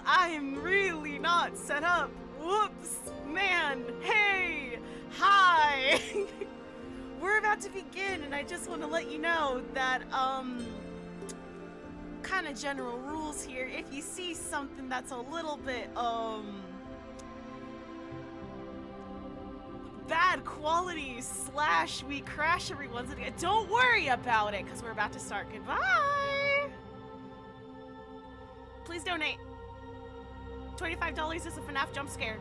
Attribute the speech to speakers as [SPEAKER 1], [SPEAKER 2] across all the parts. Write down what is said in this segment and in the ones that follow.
[SPEAKER 1] I'm really not set up. Whoops, man. Hey, hi. We're about to begin, and I just want to let you know that, kind of general rules here. If you see something that's a little bit, bad quality / we crash every once in a while, don't worry about it, because we're about to start. Goodbye. Please donate. $25 is a FNAF jump scare.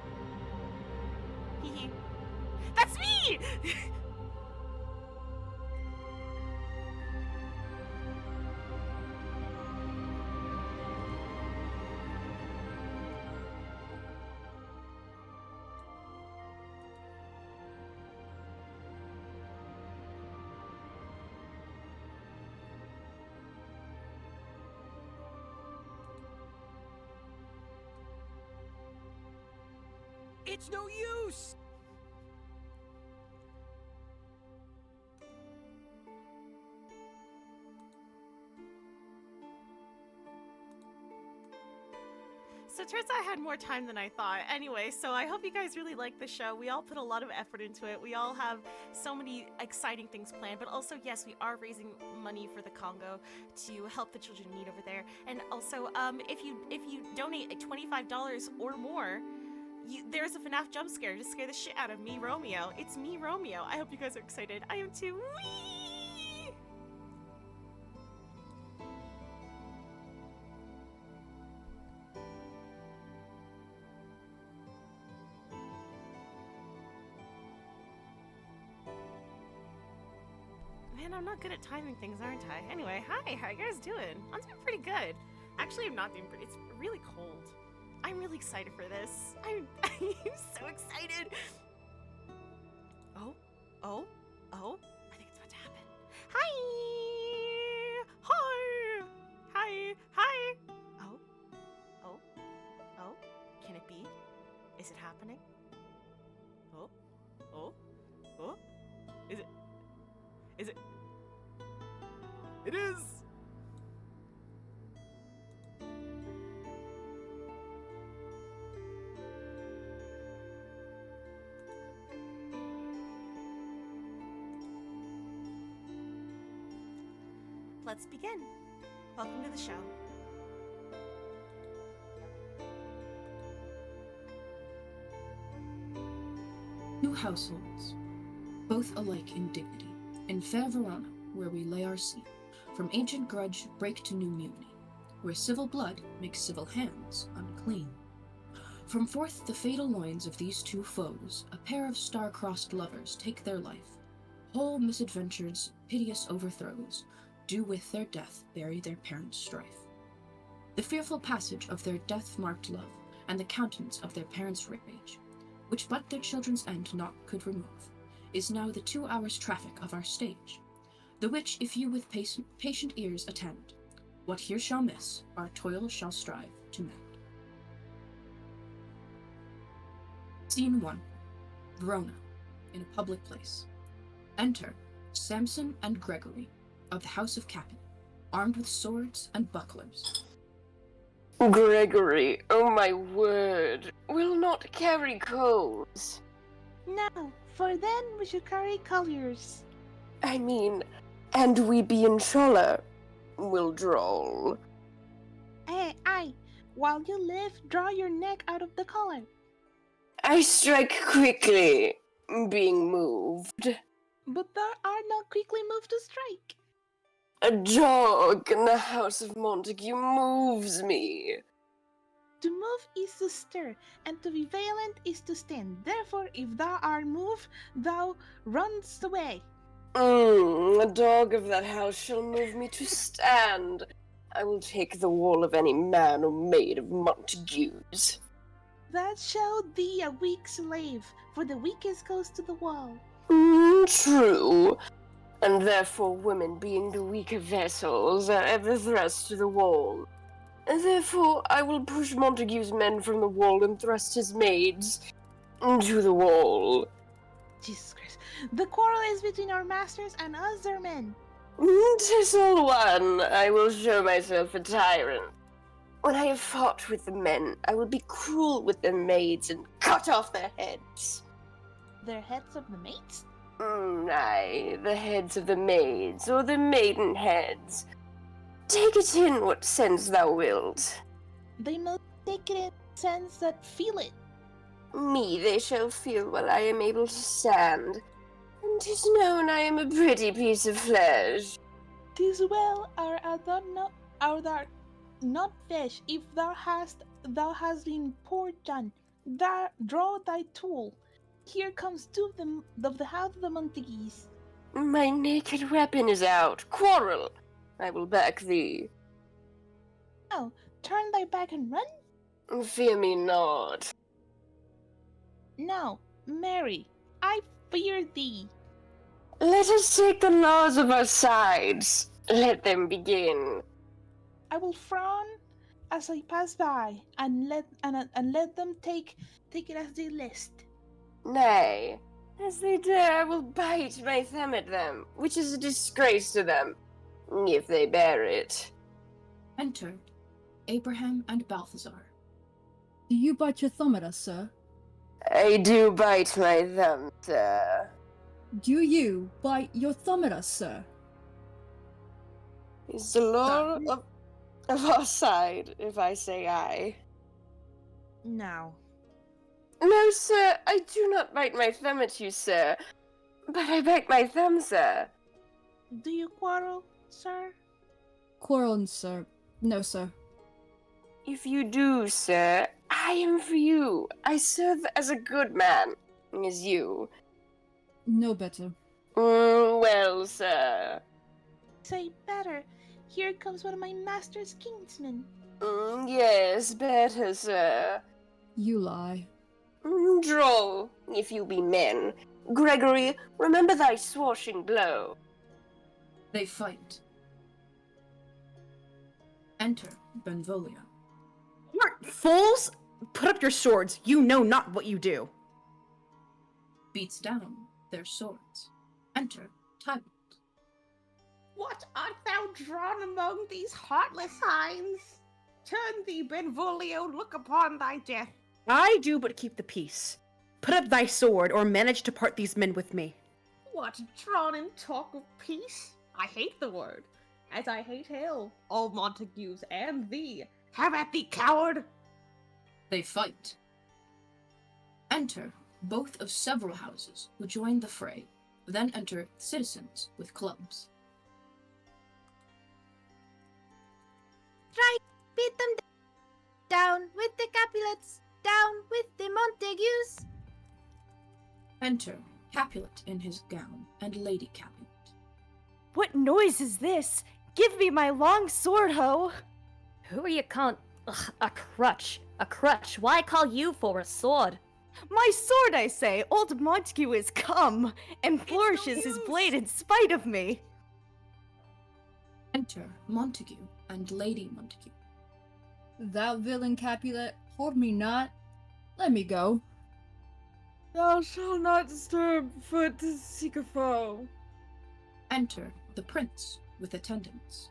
[SPEAKER 1] Hee hee. That's me!
[SPEAKER 2] It's no use!
[SPEAKER 1] So it turns out I had more time than I thought. Anyway, so I hope you guys really like the show. We all put a lot of effort into it. We all have so many exciting things planned. But also, yes, we are raising money for the Congo to help the children in need over there. And also, if you donate $25 or more, there's a FNAF jump scare to scare the shit out of me, Romeo. It's me, Romeo. I hope you guys are excited. I am too. Whee! Man, I'm not good at timing things, aren't I? Anyway, hi, how you guys doing? I'm doing pretty good. Actually, I'm not doing pretty. It's really cold. I'm really excited for this. I'm so excited. Oh. I think it's about to happen. Hi. Oh. Can it be? Is it happening? Oh. Is it? It is. Let's begin. Welcome to the show.
[SPEAKER 3] Two households, both alike in dignity, in fair Verona, where we lay our seat, from ancient grudge break to new mutiny, where civil blood makes civil hands unclean. From forth the fatal loins of these two foes, a pair of star-crossed lovers take their life. Whole misadventures, piteous overthrows, do with their death bury their parents' strife. The fearful passage of their death-marked love, and the countenance of their parents' rage, which but their children's end naught could remove, is now the 2 hours' traffic of our stage, the which if you with patient ears attend, what here shall miss, our toil shall strive to mend. Scene 1. Verona, in a public place. Enter Samson and Gregory, of the House of Capet, armed with swords and bucklers.
[SPEAKER 4] Gregory, oh my word, will not carry coals.
[SPEAKER 5] No, for then we should carry colliers.
[SPEAKER 4] I mean, and we be in Shola, will droll.
[SPEAKER 5] Aye, while you live, draw your neck out of the collar.
[SPEAKER 4] I strike quickly, being moved.
[SPEAKER 5] But thou art not quickly moved to strike.
[SPEAKER 4] A dog in the house of Montague moves me.
[SPEAKER 5] To move is to stir, and to be violent is to stand. Therefore, if thou art moved, thou runnest away.
[SPEAKER 4] A dog of that house shall move me to stand. I will take the wall of any man or maid of Montague's.
[SPEAKER 5] That shall thee a weak slave, for the weakest goes to the wall.
[SPEAKER 4] True. And therefore women being the weaker vessels are ever thrust to the wall. And therefore I will push Montague's men from the wall and thrust his maids into the wall.
[SPEAKER 5] Jesus Christ. The quarrel is between our masters and us, their men.
[SPEAKER 4] 'Tis all one. I will show myself a tyrant. When I have fought with the men, I will be cruel with the maids and cut off their heads.
[SPEAKER 5] Their heads of the mates?
[SPEAKER 4] Aye, the heads of the maids, or the maiden heads. Take it in what sense thou wilt.
[SPEAKER 5] They must take it in sense that feel it.
[SPEAKER 4] Me they shall feel while I am able to stand, and 'tis known I am a pretty piece of flesh.
[SPEAKER 5] 'Tis well are thou not flesh, if thou hast been poor done. Draw thy tool. Here comes two of the house of the Montagues.
[SPEAKER 4] My naked weapon is out. Quarrel! I will back thee.
[SPEAKER 5] Now, turn thy back and run.
[SPEAKER 4] Fear me not.
[SPEAKER 5] Now, marry, I fear thee.
[SPEAKER 4] Let us take the laws of our sides. Let them begin.
[SPEAKER 5] I will frown as I pass by, and let them take it as they list.
[SPEAKER 4] Nay, as they dare, I will bite my thumb at them, which is a disgrace to them, if they bear it.
[SPEAKER 3] Enter Abraham and Balthazar.
[SPEAKER 6] Do you bite your thumb at us, sir?
[SPEAKER 4] I do bite my thumb, sir.
[SPEAKER 6] Do you bite your thumb at us, sir?
[SPEAKER 4] Is the law of our side, if I say aye?
[SPEAKER 5] Now,
[SPEAKER 4] No, sir, I do not bite my thumb at you, sir. But I bite my thumb, sir.
[SPEAKER 5] do you quarrel, sir?
[SPEAKER 6] Quarreling, sir. No, sir.
[SPEAKER 4] If you do, sir, I am for you. I serve as a good man, as you.
[SPEAKER 6] No better.
[SPEAKER 4] Well, sir.
[SPEAKER 5] Say better. Here comes one of my master's kinsmen.
[SPEAKER 4] Yes, better, sir.
[SPEAKER 6] You lie.
[SPEAKER 4] Draw, if you be men. Gregory, remember thy swashing blow.
[SPEAKER 3] They fight. Enter Benvolio.
[SPEAKER 2] What, fools? Put up your swords. You know not what you do.
[SPEAKER 3] Beats down their swords. Enter Tybalt.
[SPEAKER 7] What art thou drawn among these heartless hinds? Turn thee, Benvolio, look upon thy death.
[SPEAKER 2] I do but keep the peace. Put up thy sword, or manage to part these men with me.
[SPEAKER 7] What, drawn in talk of peace? I hate the word, as I hate hell, all Montagues and thee. Have at thee, coward!
[SPEAKER 3] They fight. Enter both of several houses who join the fray. Then enter citizens with clubs.
[SPEAKER 8] Strike! Beat them down with the Capulets! Down with the Montagues!
[SPEAKER 3] Enter Capulet in his gown and Lady Capulet.
[SPEAKER 9] What noise is this? Give me my long sword, ho!
[SPEAKER 10] Who are you calling? Ugh, a crutch. A crutch. Why call you for a sword?
[SPEAKER 9] My sword, I say! Old Montague is come, and flourishes his blade in spite of me!
[SPEAKER 3] Enter Montague and Lady Montague.
[SPEAKER 6] Thou villain Capulet, hold me not. Let me go.
[SPEAKER 11] Thou shalt not disturb foot to seek a foe.
[SPEAKER 3] Enter the prince with attendants.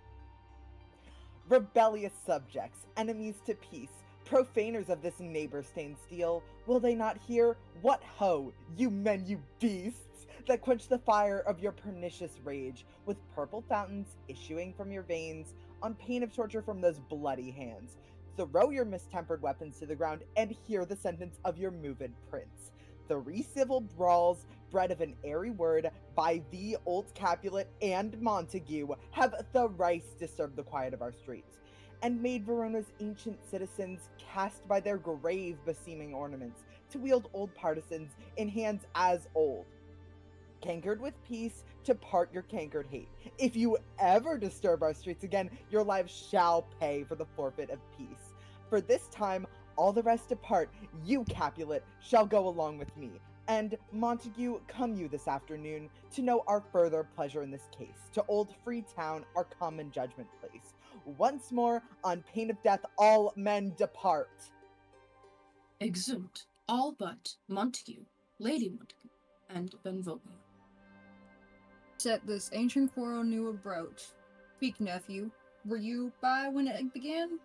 [SPEAKER 12] Rebellious subjects, enemies to peace, profaners of this neighbor-stained steel, will they not hear? What ho, you men, you beasts, that quench the fire of your pernicious rage, with purple fountains issuing from your veins, on pain of torture from those bloody hands. Throw your mistempered weapons to the ground, and hear the sentence of your moved prince. 3 civil brawls, bred of an airy word, by thee, old Capulet, and Montague, have thrice disturbed the quiet of our streets, and made Verona's ancient citizens, cast by their grave beseeming ornaments, to wield old partisans in hands as old. Cankered with peace, to part your cankered hate. If you ever disturb our streets again, your lives shall pay for the forfeit of peace. For this time, all the rest depart. You, Capulet, shall go along with me. And, Montague, come you this afternoon to know our further pleasure in this case, to Old Freetown, our common judgment place. Once more, on pain of death, all men depart.
[SPEAKER 3] Exeunt all but Montague, Lady Montague, and Benvolio.
[SPEAKER 6] Set this ancient quarrel new approach. Speak, nephew. Were you by when it began?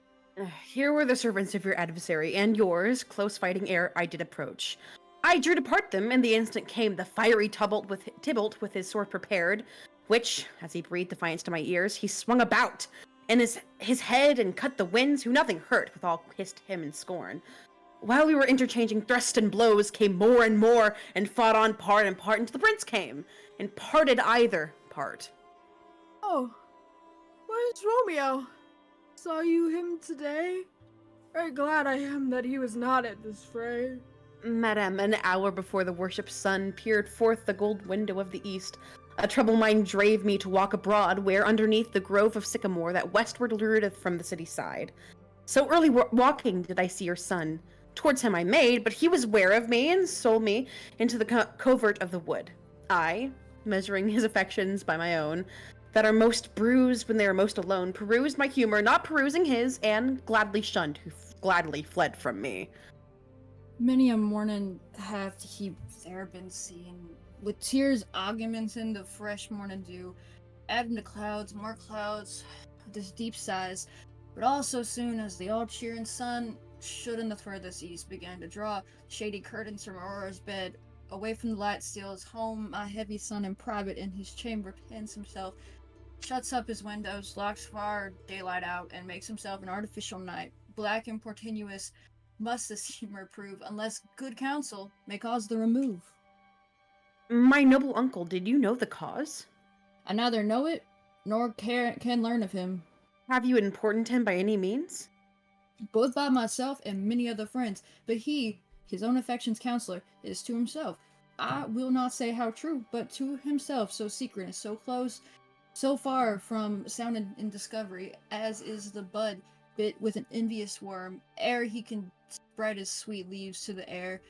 [SPEAKER 2] Here were the servants of your adversary, and yours, close fighting ere I did approach. I drew to part them, and the instant came the fiery Tybalt with his sword prepared, which, as he breathed defiance to my ears, he swung about, and his head and cut the winds, who nothing hurt, withal hissed him in scorn. While we were interchanging thrusts and blows, came more and more, and fought on part and part, until the prince came, and parted either part.
[SPEAKER 11] Oh, where's Romeo? Saw you him today? Very glad I am that he was not at this fray.
[SPEAKER 2] Madame, an hour before the worship's sun peered forth the gold window of the east, a troubled mind drave me to walk abroad, where underneath the grove of sycamore that westward lureth from the city side. So early walking did I see your son. Towards him I made, but he was ware of me, and sold me into the covert of the wood. I, measuring his affections by my own, that are most bruised when they are most alone, perused my humor, not perusing his, and gladly shunned who gladly fled from me.
[SPEAKER 6] Many a morning hath he there been seen, with tears arguments in the fresh morning dew, adding to clouds, more clouds, this deep sighs, but all so soon as the all cheering sun should in the furthest east began to draw shady curtains from Aurora's bed, away from the light steals home my heavy son in private in his chamber pens himself, shuts up his windows, locks far daylight out, and makes himself an artificial night, black and portentous must this humor prove, unless good counsel may cause the remove.
[SPEAKER 2] My noble uncle, did you know the cause?
[SPEAKER 6] I neither know it, nor can learn of him.
[SPEAKER 2] Have you importuned him by any means?
[SPEAKER 6] Both by myself and many other friends, but he, his own affection's counselor, is to himself. I will not say how true, but to himself so secret and so close, so far from sound and discovery, as is the bud bit with an envious worm, ere he can spread his sweet leaves to the air,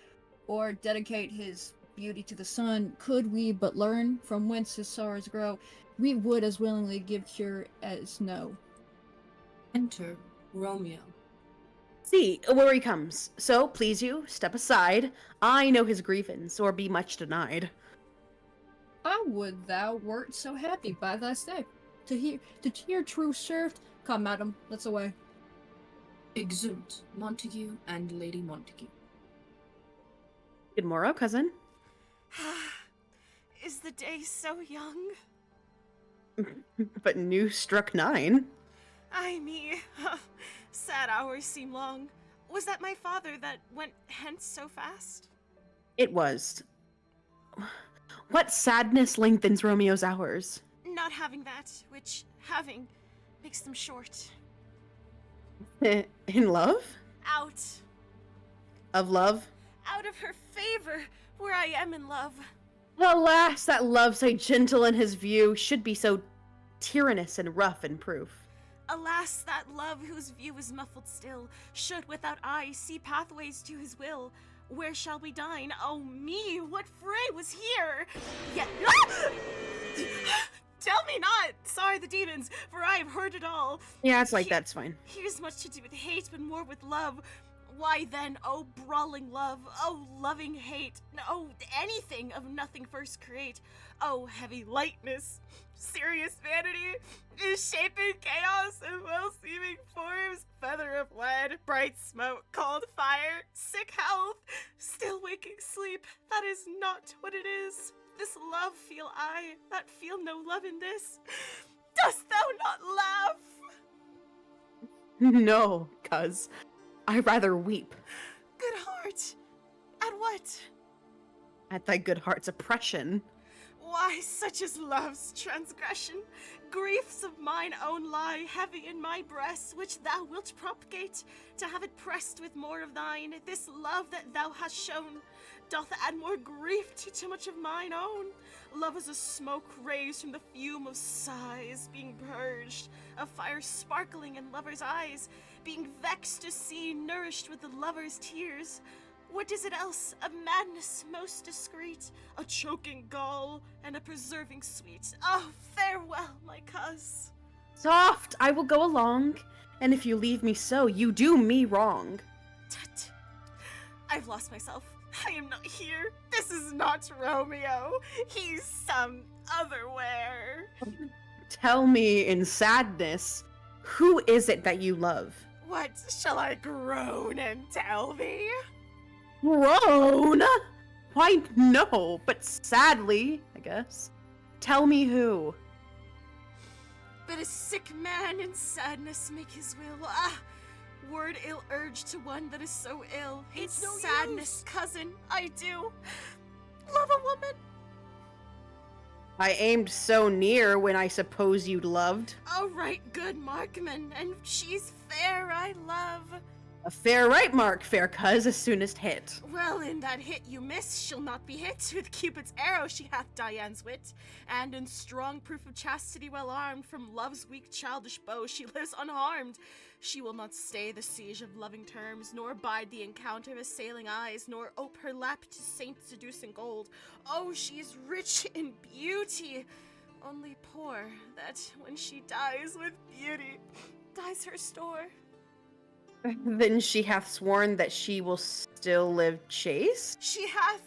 [SPEAKER 6] or dedicate his beauty to the sun. Could we but learn from whence his sorrows grow, we would as willingly give cure as know.
[SPEAKER 3] Enter Romeo.
[SPEAKER 2] See, where he comes. So, please you, step aside. I know his grievance, or be much denied.
[SPEAKER 6] I would thou wert so happy by thy stay, to hear true served. Come, madam, let's away.
[SPEAKER 3] Exeunt Montague and Lady Montague.
[SPEAKER 2] Good morrow, cousin.
[SPEAKER 1] Is the day so young?
[SPEAKER 2] But new struck 9.
[SPEAKER 1] Ay me, sad hours seem long. Was that my father that went hence so fast?
[SPEAKER 2] It was. What sadness lengthens Romeo's hours?
[SPEAKER 1] Not having that, which, having, makes them short.
[SPEAKER 2] In love?
[SPEAKER 1] Out.
[SPEAKER 2] Of love?
[SPEAKER 1] Out of her favor, where I am in love.
[SPEAKER 2] Alas, that love so gentle in his view should be so tyrannous and rough in proof.
[SPEAKER 1] Alas, that love whose view is muffled still, should without eye see pathways to his will. Where shall we dine? Oh me, what fray was here? Yet tell me not! Sorry the demons, for I have heard it all.
[SPEAKER 2] Yeah, it's like that's fine.
[SPEAKER 1] Here's much to do with hate, but more with love. Why then, oh brawling love, oh loving hate, oh anything of nothing first create, oh heavy lightness, serious vanity, is shape in chaos and well-seeming forms, feather of lead, bright smoke, cold fire, sick health, still waking sleep, that is not what it is. This love feel I, that feel no love in this. Dost thou not laugh?
[SPEAKER 2] No, cuz. I rather weep.
[SPEAKER 1] Good heart. At what?
[SPEAKER 2] At thy good heart's oppression.
[SPEAKER 1] Why, such is love's transgression. Griefs of mine own lie heavy in my breast, which thou wilt propagate, to have it pressed with more of thine. This love that thou hast shown doth add more grief to too much of mine own. Love is a smoke raised from the fume of sighs, being purged, a fire sparkling in lovers' eyes, being vexed to see nourished with the lover's tears. What is it else? A madness most discreet, a choking gall, and a preserving sweet. Oh, farewell, my cuz.
[SPEAKER 2] Soft, I will go along, and if you leave me so, you do me wrong.
[SPEAKER 1] Tut. I've lost myself. I am not here. This is not Romeo. He's some otherwhere.
[SPEAKER 2] Tell me in sadness, who is it that you love?
[SPEAKER 1] What shall I groan and tell thee?
[SPEAKER 2] Groan? Why, no, but sadly, I guess. Tell me who.
[SPEAKER 1] But a sick man in sadness make his will. Ah, word ill urged to one that is so ill.
[SPEAKER 7] It's no
[SPEAKER 1] sadness, cousin, I do love a woman.
[SPEAKER 2] I aimed so near when I suppose you'd loved.
[SPEAKER 1] Oh, right, good markman, and she's fair, I love.
[SPEAKER 2] A fair right mark, fair cuz, as soonest hit.
[SPEAKER 1] Well, in that hit you miss, she'll not be hit. With Cupid's arrow she hath Diane's wit, and in strong proof of chastity well armed, from love's weak childish bow she lives unharmed. She will not stay the siege of loving terms, nor bide the encounter of assailing eyes, nor ope her lap to saints seducing gold. Oh, she is rich in beauty, only poor, that when she dies with beauty, dies her store.
[SPEAKER 2] Then she hath sworn that she will still live chaste?
[SPEAKER 1] She hath,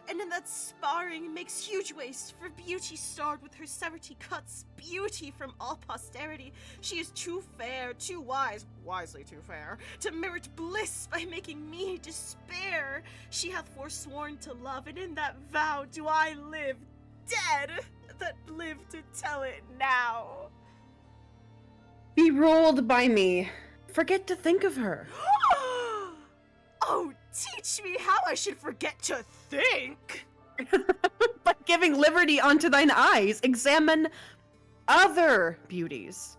[SPEAKER 1] and in that sparring makes huge waste, for beauty starred with her severity cuts beauty from all posterity. She is too fair, too wise, wisely too fair, to merit bliss by making me despair. She hath forsworn to love, and in that vow do I live dead, that live to tell it now.
[SPEAKER 2] Be ruled by me. Forget to think of her.
[SPEAKER 1] Oh, teach me how I should forget to think.
[SPEAKER 2] By giving liberty unto thine eyes, examine other beauties.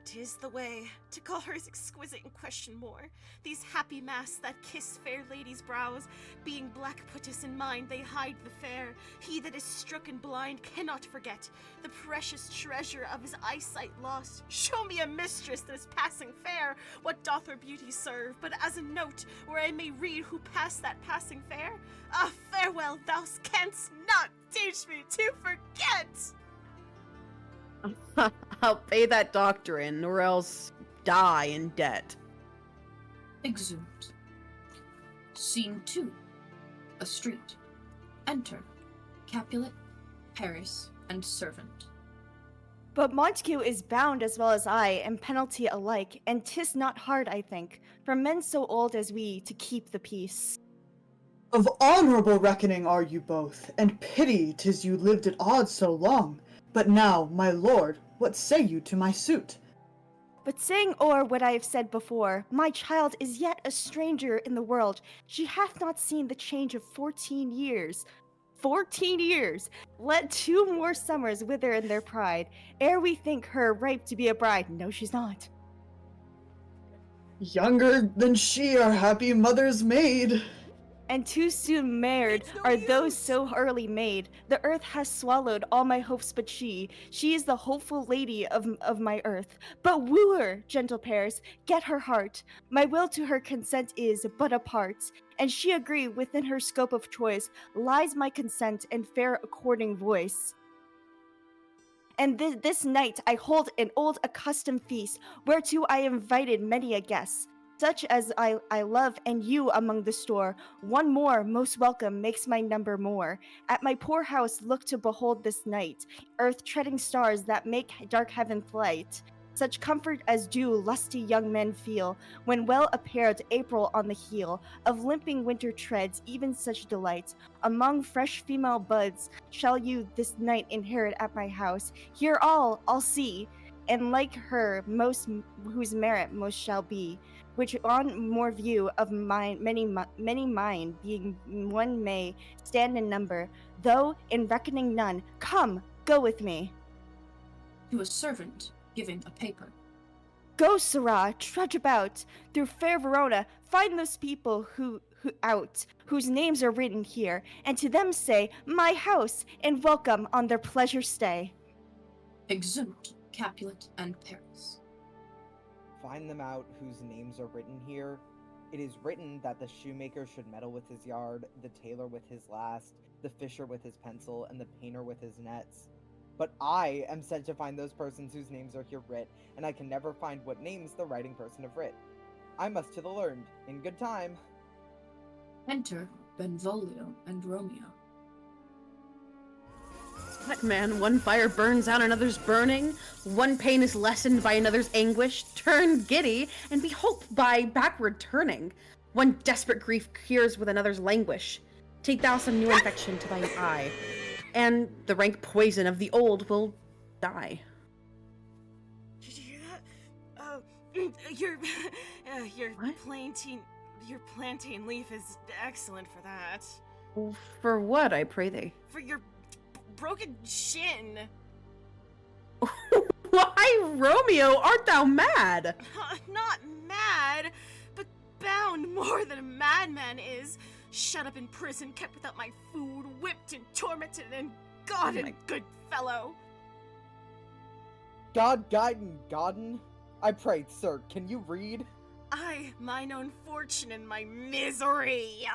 [SPEAKER 1] 'Tis the way to call hers exquisite and question more. These happy masks that kiss fair ladies' brows, being black putters in mind, they hide the fair. He that is stricken blind cannot forget the precious treasure of his eyesight lost. Show me a mistress that is passing fair. What doth her beauty serve, but as a note where I may read who passed that passing fair? Ah, farewell, thou canst not teach me to forget.
[SPEAKER 2] I'll pay that doctrine, or else die in debt.
[SPEAKER 3] Exhumed. Scene 2. A street. Enter Capulet, Paris, and servant.
[SPEAKER 9] But Montague is bound as well as I, and penalty alike, and 'tis not hard, I think, for men so old as we to keep the peace.
[SPEAKER 13] Of honorable reckoning are you both, and pity 'tis you lived at odds so long. But now, my lord, what say you to my suit?
[SPEAKER 9] But saying o'er what I have said before, my child is yet a stranger in the world. She hath not seen the change of 14 years. 14 years! Let 2 more summers wither in their pride, ere we think her ripe to be a bride. No, she's not.
[SPEAKER 13] Younger than she our happy mother's maid.
[SPEAKER 9] And too soon married are those so early made. The earth has swallowed all my hopes but she. She is the hopeful lady of my earth. But woo her, gentle Paris, get her heart. My will to her consent is but a part. And she agree within her scope of choice lies my consent and fair according voice. And this night I hold an old accustomed feast, whereto I invited many a guest. Such as I love, and you among the store. One more, most welcome, makes my number more. At my poor house look to behold this night, earth-treading stars that make dark heaven flight. Such comfort as do lusty young men feel, when well apparelled April on the heel of limping winter treads, even such delight. Among fresh female buds shall you this night inherit at my house. Here all see, and like her most whose merit most shall be. Which on more view of mine, many mine, being one may stand in number, though in reckoning none. Come, go with me.
[SPEAKER 3] To a servant, giving a paper.
[SPEAKER 9] Go, sirrah, trudge about through fair Verona, find those people who whose names are written here, and to them say, my house, and welcome on their pleasure stay.
[SPEAKER 3] Exhumed, Capulet, and Paris.
[SPEAKER 12] Find them out whose names are written here. It is written that the shoemaker should meddle with his yard, the tailor with his last, the fisher with his pencil, and the painter with his nets. But I am sent to find those persons whose names are here writ, and I can never find what names the writing person have writ. I must to the learned, in good time.
[SPEAKER 3] Enter Benvolio and Romeo.
[SPEAKER 2] What, man? One fire burns out another's burning, one pain is lessened by another's anguish, turn giddy, and be hope by backward turning. One desperate grief cures with another's languish. Take thou some new infection to thine eye, and the rank poison of the old will die.
[SPEAKER 1] Did you hear that? Your plantain leaf is excellent for that.
[SPEAKER 2] For what, I pray thee?
[SPEAKER 1] For your broken shin.
[SPEAKER 2] Why, Romeo, art thou mad?
[SPEAKER 1] Not mad, but bound more than a madman is. Shut up in prison, kept without my food, whipped and tormented, and God and good fellow.
[SPEAKER 12] God guiden Godden? I pray, sir, can you read?
[SPEAKER 1] I, mine own fortune and my misery.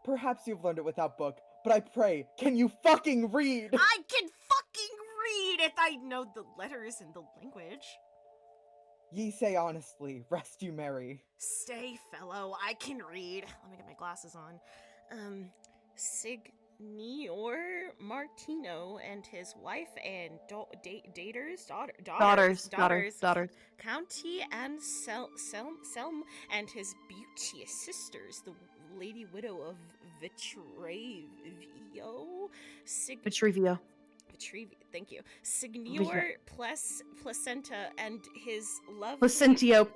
[SPEAKER 12] Perhaps you've learned it without book, but I pray, can you fucking read?
[SPEAKER 1] I can fucking read if I know the letters and the language.
[SPEAKER 12] Ye say honestly, rest you merry.
[SPEAKER 1] Stay, fellow, I can read. Let me get my glasses on. Signior Martino and his wife and daughters, County and Selm and his beauteous sisters, the lady widow of Vitruvio.
[SPEAKER 2] Vitruvio.
[SPEAKER 1] Thank you. Signor Placenta and his lovely...
[SPEAKER 2] Placentio.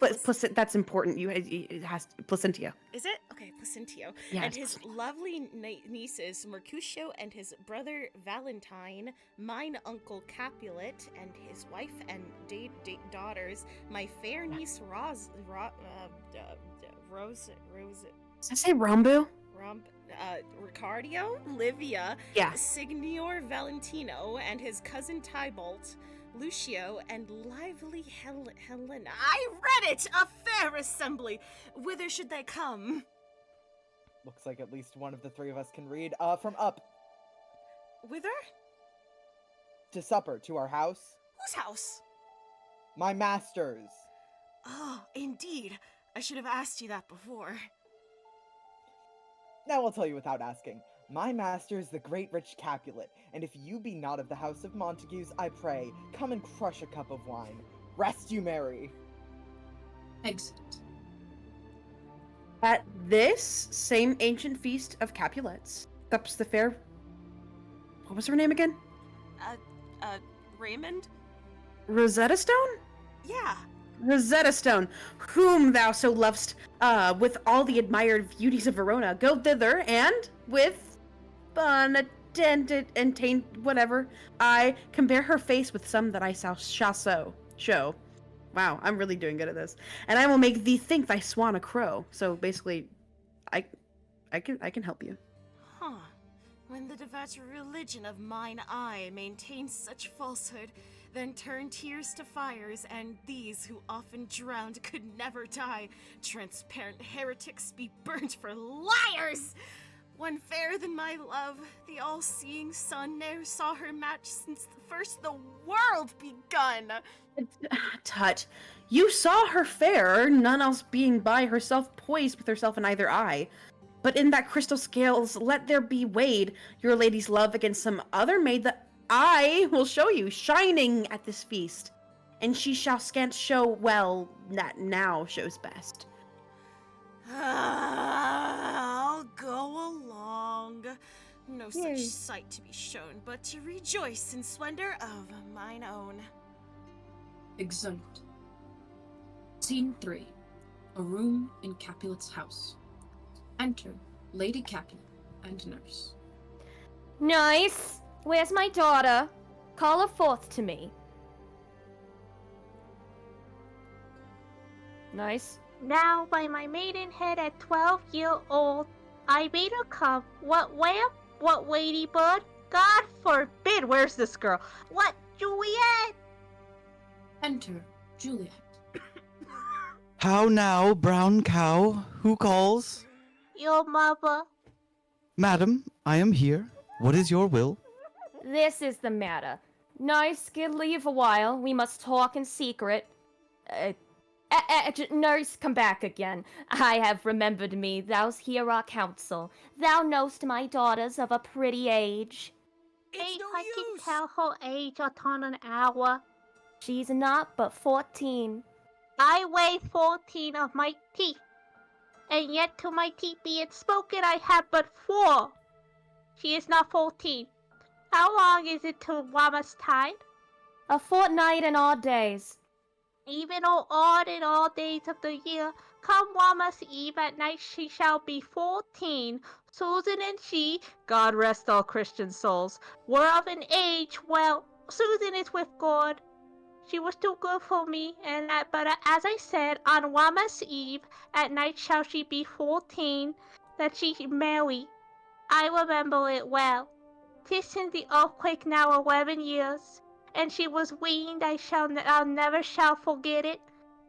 [SPEAKER 2] That's important. It has Placentio.
[SPEAKER 1] Is it? Okay, Placentio.
[SPEAKER 2] Yeah,
[SPEAKER 1] and his lovely nieces, Mercutio and his brother Valentine, mine uncle Capulet and his wife and daughters, my fair niece Rose...
[SPEAKER 2] Did I say Rambo?
[SPEAKER 1] Ricardio, Livia,
[SPEAKER 2] yeah.
[SPEAKER 1] Signor Valentino, and his cousin Tybalt, Lucio, and lively Helena. I read it! A fair assembly! Whither should they come?
[SPEAKER 12] Looks like at least one of the three of us can read. From up.
[SPEAKER 1] Whither?
[SPEAKER 12] To supper, to our house.
[SPEAKER 1] Whose house?
[SPEAKER 12] My master's.
[SPEAKER 1] Oh, indeed. I should have asked you that before.
[SPEAKER 12] Now I'll tell you without asking. My master is the great rich Capulet, and if you be not of the house of Montagues, I pray, come and crush a cup of wine. Rest you merry.
[SPEAKER 3] Exit.
[SPEAKER 2] At this same ancient feast of Capulets, ups the fair... What was her name again?
[SPEAKER 1] Raymond?
[SPEAKER 2] Rosetta Stone?
[SPEAKER 1] Yeah.
[SPEAKER 2] Rosetta Stone, whom thou so lovest, with all the admired beauties of Verona, go thither, and with unattended and taint whatever, I compare her face with some that I shall show. Wow, I'm really doing good at this. And I will make thee think thy swan a crow. So basically, I can help you.
[SPEAKER 1] Huh. When the devout religion of mine eye maintains such falsehood, then turn tears to fires, and these who often drowned could never die. Transparent heretics be burnt for liars! One fairer than my love, the all-seeing sun ne'er saw her match since first the world begun.
[SPEAKER 2] Tut, you saw her fair, none else being by herself poised with herself in either eye. But in that crystal scales let there be weighed your lady's love against some other maid that I will show you, shining at this feast, and she shall scant show well that now shows best.
[SPEAKER 1] I'll go along. No such sight to be shown, but to rejoice in splendor of mine own.
[SPEAKER 3] Exeunt. Scene 3. A room in Capulet's house. Enter Lady Capulet and nurse.
[SPEAKER 10] Nice. Where's my daughter? Call her forth to me. Nice.
[SPEAKER 8] Now, by my maidenhead at 12-year-old, I bade her come. What wham? What ladybird? God forbid! Where's this girl? What, Juliet?
[SPEAKER 3] Enter Juliet.
[SPEAKER 14] How now, brown cow? Who calls?
[SPEAKER 8] Your mother.
[SPEAKER 14] Madam, I am here. What is your will?
[SPEAKER 10] This is the matter. Nice, give leave a while. We must talk in secret. Nurse, come back again. I have remembered me. Thou's hear our counsel. Thou know'st my daughters of a pretty age.
[SPEAKER 8] I can tell her age upon an hour.
[SPEAKER 10] She's not but 14.
[SPEAKER 8] I weigh 14 of my teeth, and yet to my teeth be it spoken, I have but 4. She is not 14. How long is it till Wama's tide?
[SPEAKER 10] A fortnight and odd days.
[SPEAKER 8] Even all odd and all days of the year, come Wama's Eve at night she shall be 14. Susan and she, God rest all Christian souls, were of an age, well, Susan is with God. She was too good for me, but as I said, on Wama's Eve at night shall she be 14, that she marry. I remember it well. 'Tis since the earthquake now 11 years, and she was weaned. I never shall forget it.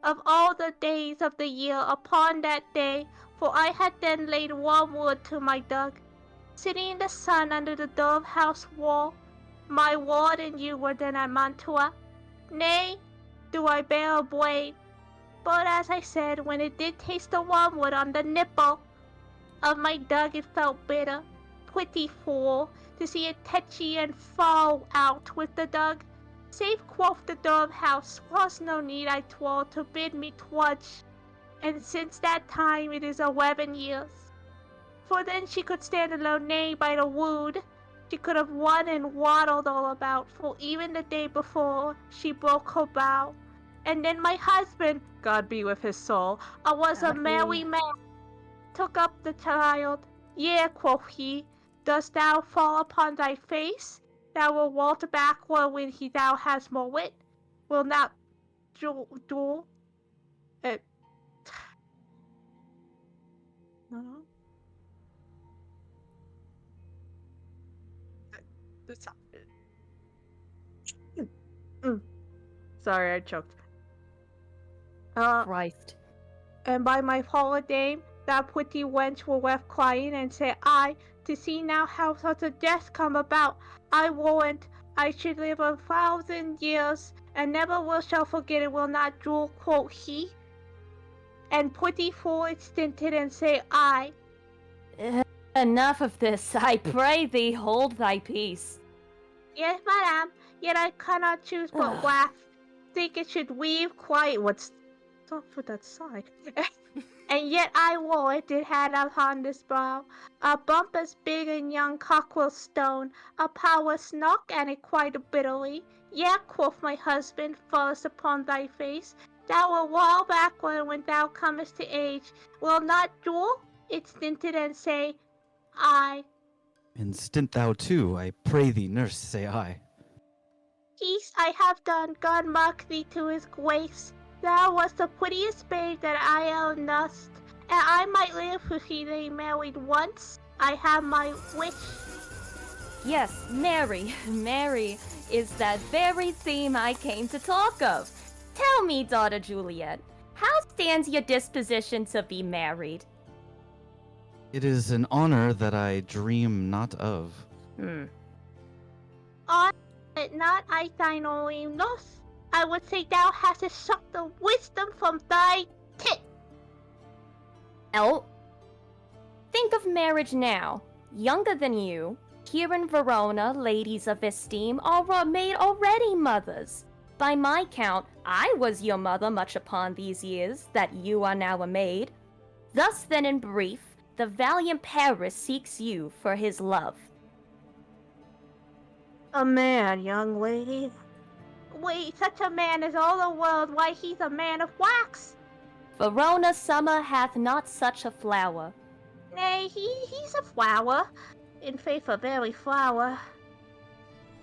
[SPEAKER 8] Of all the days of the year, upon that day, for I had then laid wormwood to my dug, sitting in the sun under the dove house wall. My ward and you were then at Mantua. Nay, do I bear a blame? But as I said, when it did taste the wormwood on the nipple of my dug, it felt bitter. Pretty fool, to see it tetchy and fall out with the dug. Save quoth the dove house, was no need I twirl to bid me twudge. And since that time it is 11 years. For then she could stand alone, nay, by the wood. She could have won and waddled all about, for even the day before she broke her bow. And then my husband, God be with his soul, was a merry man, took up the child. Yea, quoth he, dost thou fall upon thy face? Thou wilt walk backward when thou hast more wit. Will not duel? No. Sorry, I choked.
[SPEAKER 10] Christ.
[SPEAKER 8] And by my holiday, that pretty wench will left crying and say, I, to see now how such a death come about, I warrant I should live 1,000 years, and never will shall forget it will not jewel, quoth he. And pretty fool it stinted and say, I.
[SPEAKER 10] Enough of this. I pray thee, hold thy peace.
[SPEAKER 8] Yes, madam, yet I cannot choose but laugh. Think it should weave quiet. What's up with that sigh? And yet I wore it had upon this brow a bump as big and young cockerel stone, a power snock, and it quite bitterly. Yea, quoth my husband, first upon thy face, thou wilt wall backward when thou comest to age. Will not jewel? It stinted and say, I.
[SPEAKER 14] And stint thou too, I pray thee, nurse, say I.
[SPEAKER 8] Peace I have done, God mark thee to his grace. Thou wast the prettiest babe that I e'er nursed, and I might live with thee married once. I have my wish.
[SPEAKER 10] Yes, Mary. Mary is that very theme I came to talk of. Tell me, daughter Juliet, how stands your disposition to be married?
[SPEAKER 14] It is an honor that I dream not of.
[SPEAKER 8] On it not I thine only nurse. I would say thou hast sucked the wisdom from thy tit.
[SPEAKER 10] Think of marriage now. Younger than you, here in Verona, ladies of esteem are made already mothers. By my count, I was your mother much upon these years, that you are now a maid. Thus then in brief, the valiant Paris seeks you for his love.
[SPEAKER 8] A man, young lady. Wait, such a man is all the world, why he's a man of wax.
[SPEAKER 10] Verona summer hath not such a flower.
[SPEAKER 8] Nay, he's a flower. In faith, a very flower.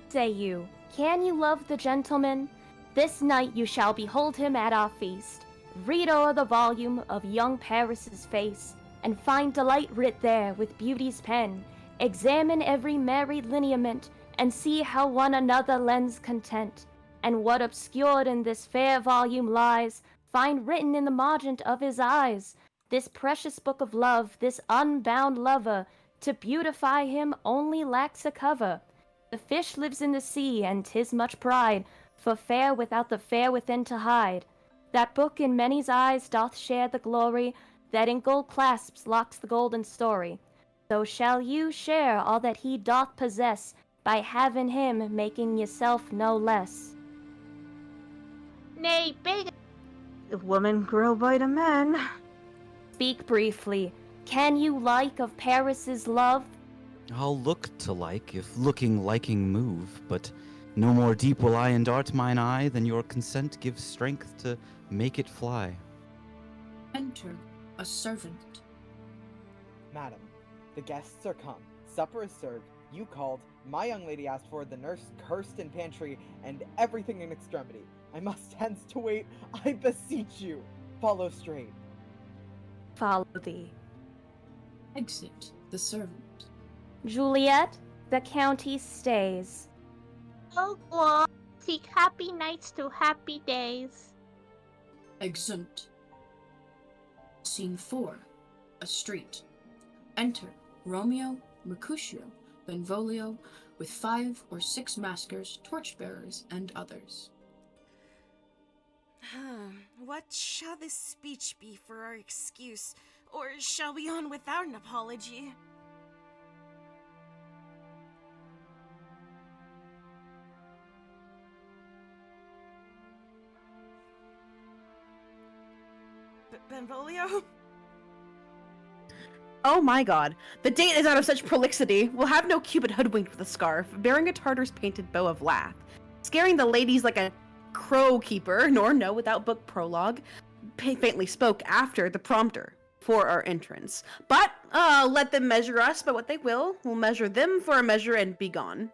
[SPEAKER 10] Say you, can you love the gentleman? This night you shall behold him at our feast. Read o'er the volume of young Paris's face, and find delight writ there with beauty's pen. Examine every married lineament, and see how one another lends content. And what obscured in this fair volume lies, find written in the margent of his eyes. This precious book of love, this unbound lover, to beautify him only lacks a cover. The fish lives in the sea, and 'tis much pride, for fair without the fair within to hide. That book in many's eyes doth share the glory, that in gold clasps locks the golden story. So shall you share all that he doth possess, by having him making yourself no less.
[SPEAKER 8] Nay, big. The woman grow by the man.
[SPEAKER 10] Speak briefly. Can you like of Paris's love?
[SPEAKER 14] I'll look to like, if looking liking move, but no more deep will I endart mine eye than your consent gives strength to make it fly.
[SPEAKER 3] Enter a servant.
[SPEAKER 12] Madam, the guests are come. Supper is served. You called. My young lady asked for. The nurse cursed in pantry, and everything in extremity. I must hence to wait. I beseech you. Follow straight.
[SPEAKER 10] Follow thee.
[SPEAKER 3] Exit the servant.
[SPEAKER 10] Juliet, the county stays.
[SPEAKER 8] Oh, God. Seek happy nights to happy days.
[SPEAKER 3] Exeunt. Scene 4. A street. Enter Romeo, Mercutio, Benvolio, with 5 or 6 maskers, torchbearers, and others.
[SPEAKER 1] What shall this speech be for our excuse? Or shall we on without an apology? Benvolio?
[SPEAKER 2] Oh my god. The date is out of such prolixity. We'll have no Cupid hoodwinked with a scarf, bearing a Tartar's painted bow of lath, scaring the ladies like a crow keeper, nor no without book prologue, faintly spoke after the prompter for our entrance. But let them measure us by what they will. We'll measure them for a measure and be gone.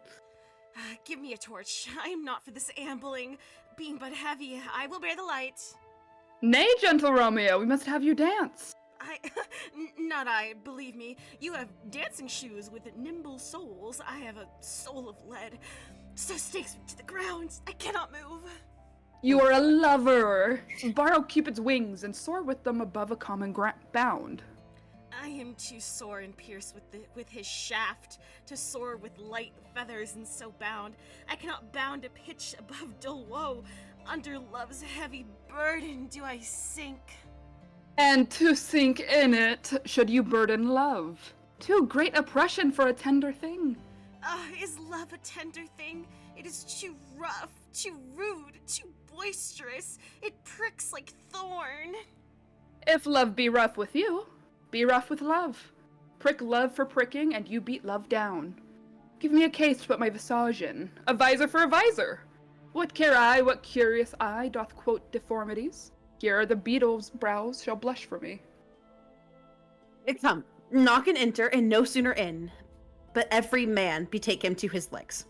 [SPEAKER 1] Give me a torch. I am not for this ambling. Being but heavy, I will bear the light.
[SPEAKER 15] Nay, gentle Romeo, we must have you dance.
[SPEAKER 1] Not I, believe me. You have dancing shoes with nimble soles. I have a soul of lead. So stakes me to the ground. I cannot move.
[SPEAKER 15] You are a lover. Borrow Cupid's wings and soar with them above a common bound.
[SPEAKER 1] I am too sore and pierced with his shaft to soar with light feathers and so bound. I cannot bound a pitch above dull woe. Under love's heavy burden do I sink.
[SPEAKER 15] And to sink in it, should you burden love. Too great oppression for a tender thing.
[SPEAKER 1] Is love a tender thing? It is too rough, too rude, too boisterous. It pricks like thorn.
[SPEAKER 15] If love be rough with you, be rough with love. Prick love for pricking, and you beat love down. Give me a case to put my visage in, a visor for a visor. What care I what curious eye doth quote deformities? Here are the beetle's brows shall blush for me.
[SPEAKER 2] Come, knock and enter, and no sooner in, but every man betake him to his legs.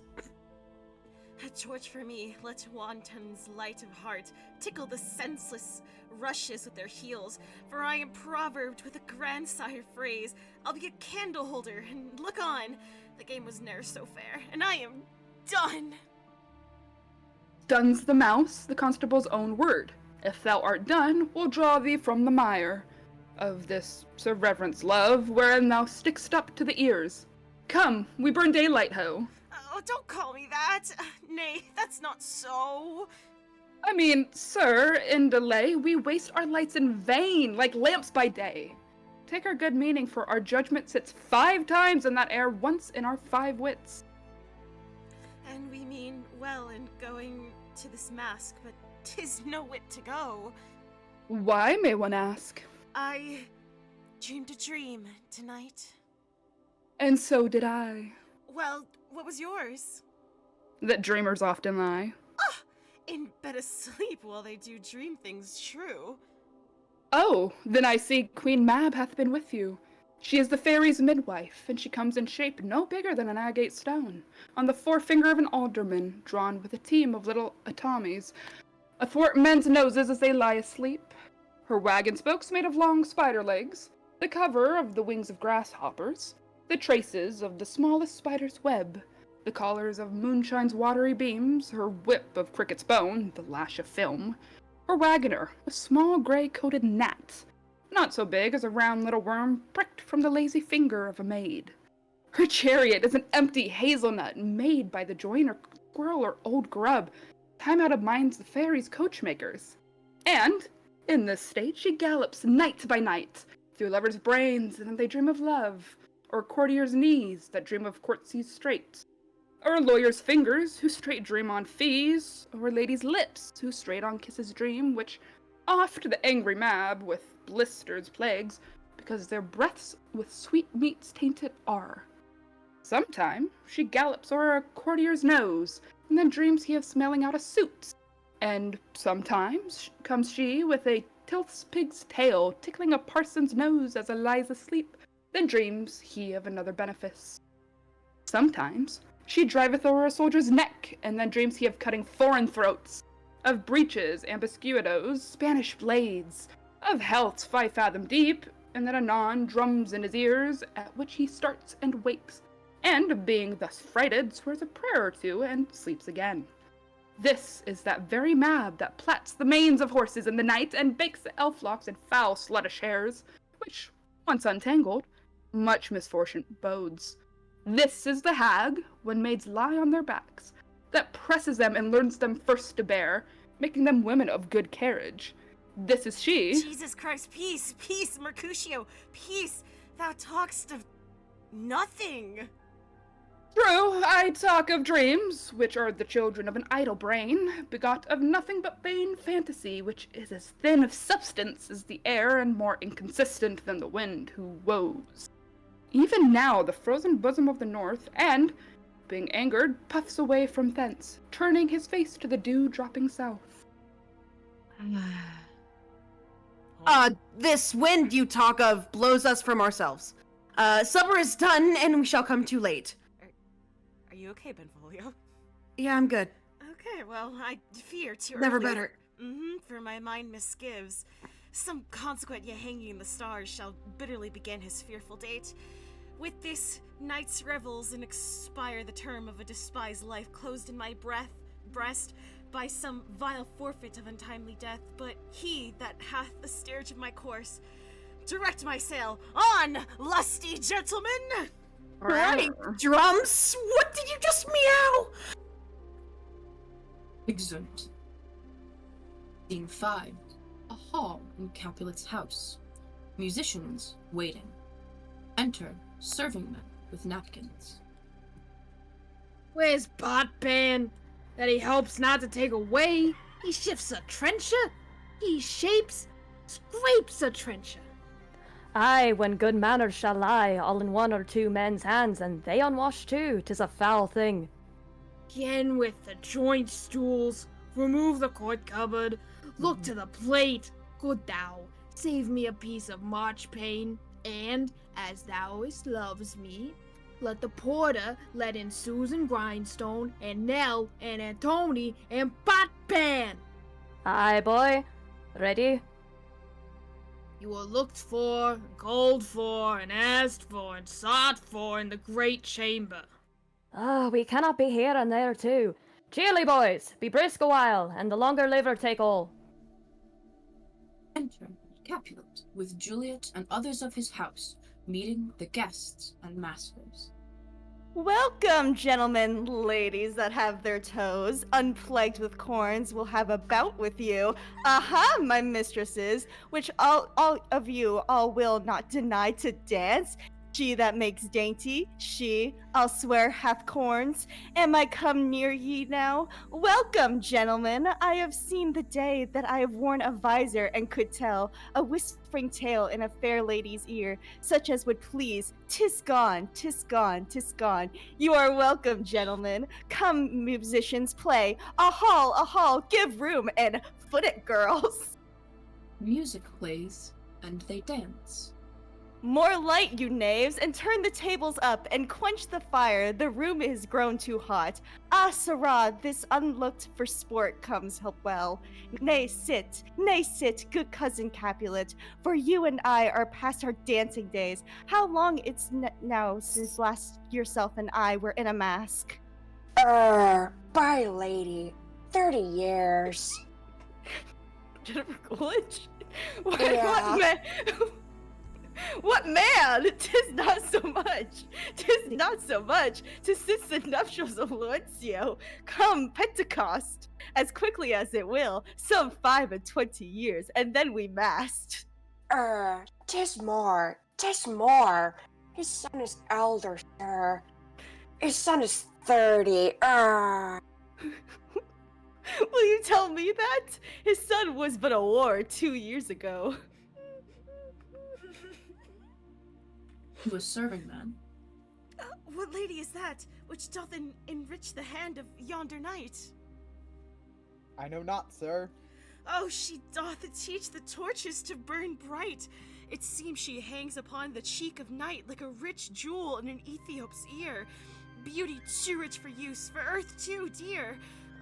[SPEAKER 1] A torch for me, let wantons light of heart tickle the senseless rushes with their heels, for I am proverbed with a grandsire phrase. I'll be a candle holder, and look on, the game was ne'er so fair, and I am done.
[SPEAKER 15] Done's the mouse, the constable's own word. If thou art done, we'll draw thee from the mire of this Sir Reverence love, wherein thou stick'st up to the ears. Come, we burn daylight, ho.
[SPEAKER 1] Oh, don't call me that. Nay, that's not so.
[SPEAKER 15] I mean, sir, in delay, we waste our lights in vain, like lamps by day. Take our good meaning, for our judgment sits 5 times in that air once in our 5 wits.
[SPEAKER 1] And we mean well in going to this mask, but 'tis no wit to go.
[SPEAKER 15] Why, may one ask?
[SPEAKER 1] I dreamed a dream tonight.
[SPEAKER 15] And so did I.
[SPEAKER 1] Well, what was yours?
[SPEAKER 15] That dreamers often lie.
[SPEAKER 1] In bed asleep while they do dream things true.
[SPEAKER 15] Oh, then I see Queen Mab hath been with you. She is the fairy's midwife, and she comes in shape no bigger than an agate stone, on the forefinger of an alderman, drawn with a team of little atomies, athwart men's noses as they lie asleep. Her wagon spokes made of long spider legs, the cover of the wings of grasshoppers, the traces of the smallest spider's web, the collars of moonshine's watery beams, her whip of cricket's bone, the lash of film, her wagoner, a small gray-coated gnat, not so big as a round little worm pricked from the lazy finger of a maid. Her chariot is an empty hazelnut made by the joiner, squirrel, or old grub, time out of minds the fairies' coachmakers. And, in this state, she gallops night by night, through lovers' brains, and then they dream of love, or courtiers' knees that dream of courtesies straight, or lawyers' fingers who straight dream on fees, or ladies' lips who straight on kisses dream, which oft the angry Mab with blisters plagues, because their breaths with sweet meats tainted are. Sometime she gallops o'er a courtier's nose, and then dreams he of smelling out a suit. And sometimes comes she with a tilth pig's tail, tickling a parson's nose as a lies asleep, then dreams he of another benefice. Sometimes she driveth o'er a soldier's neck, and then dreams he of cutting foreign throats, of breeches, ambuscuados, Spanish blades, of healths 5 fathom deep, and then anon drums in his ears, at which he starts and wakes, and, being thus frighted, swears a prayer or two, and sleeps again. This is that very Mab that plats the manes of horses in the night, and bakes the elf locks in foul sluttish hairs, which, once untangled, much misfortune bodes. This is the hag, when maids lie on their backs, that presses them and learns them first to bear, making them women of good carriage. This is she.
[SPEAKER 1] Jesus Christ, peace, peace, Mercutio, peace. Thou talk'st of nothing.
[SPEAKER 15] True, I talk of dreams, which are the children of an idle brain, begot of nothing but vain fantasy, which is as thin of substance as the air and more inconsistent than the wind who woes. Even now the frozen bosom of the north, and, being angered, puffs away from thence, turning his face to the dew-dropping south.
[SPEAKER 2] This wind you talk of blows us from ourselves. Supper is done, and we shall come too late.
[SPEAKER 1] Are you okay, Benvolio?
[SPEAKER 2] Yeah, I'm good.
[SPEAKER 1] Okay, well, I fear too
[SPEAKER 2] Never
[SPEAKER 1] early.
[SPEAKER 2] better.
[SPEAKER 1] For my mind misgives. Some consequent yet hanging in the stars shall bitterly begin his fearful date. With this night's revels and expire the term of a despised life closed in my breast by some vile forfeit of untimely death, but he that hath the steerage of my course, direct my sail on, lusty gentlemen!
[SPEAKER 2] Right, drums! What did you just meow?
[SPEAKER 3] Exeunt. Scene 5. A hall in Capulet's house. Musicians waiting. Enter serving men with napkins.
[SPEAKER 11] Where's Botpan? That he helps not to take away? He shifts a trencher? He shapes, scrapes a trencher.
[SPEAKER 10] Aye, when good manners shall lie all in 1 or 2 men's hands, and they unwashed too, 'tis a foul thing.
[SPEAKER 11] Again with the joint stools, remove the court cupboard, look to the plate. Good thou, save me a piece of marchpane, and, as thouest loves me, let the porter let in Susan Grindstone, and Nell, and Antony, and Botpan.
[SPEAKER 10] Aye, boy. Ready?
[SPEAKER 11] You are looked for, called for, and asked for, and sought for in the great chamber.
[SPEAKER 10] We cannot be here and there too. Cheerly, boys, be brisk a while, and the longer liver take all.
[SPEAKER 3] Enter Capulet with Juliet and others of his house, meeting the guests and masters.
[SPEAKER 9] Welcome, gentlemen, ladies that have their toes unplagued with corns will have a bout with you. Aha, my mistresses, which all of you all will not deny to dance. She that makes dainty, she, I'll swear, hath corns. Am I come near ye now? Welcome, gentlemen. I have seen the day that I have worn a visor and could tell a whispering tale in a fair lady's ear, such as would please. 'Tis gone, 'tis gone, 'tis gone. You are welcome, gentlemen. Come, musicians, play. A hall, give room, and foot it, girls.
[SPEAKER 3] Music plays, and they dance.
[SPEAKER 9] More light, you knaves, and turn the tables up, and quench the fire. The room is grown too hot. Ah, sirrah, this unlooked for sport comes well. Nay, sit, good cousin Capulet, for you and I are past our dancing days. How long it's now since last yourself and I were in a mask?
[SPEAKER 4] By lady, 30 years.
[SPEAKER 9] Jennifer Coolidge?
[SPEAKER 4] Yeah.
[SPEAKER 9] What man? 'Tis not so much. 'Tis not so much to since the nuptials of Luencio come Pentecost as quickly as it will, some 25 years, and then we mast.
[SPEAKER 4] 'Tis more. 'Tis more. His son is elder, sir. His son is 30.
[SPEAKER 9] Will you tell me that? His son was but a war 2 years ago.
[SPEAKER 3] To a serving man.
[SPEAKER 1] What lady is that, which doth enrich the hand of yonder knight?
[SPEAKER 12] I know not, sir.
[SPEAKER 1] Oh, she doth teach the torches to burn bright. It seems she hangs upon the cheek of night like a rich jewel in an Ethiop's ear. Beauty too rich for use, for earth too dear.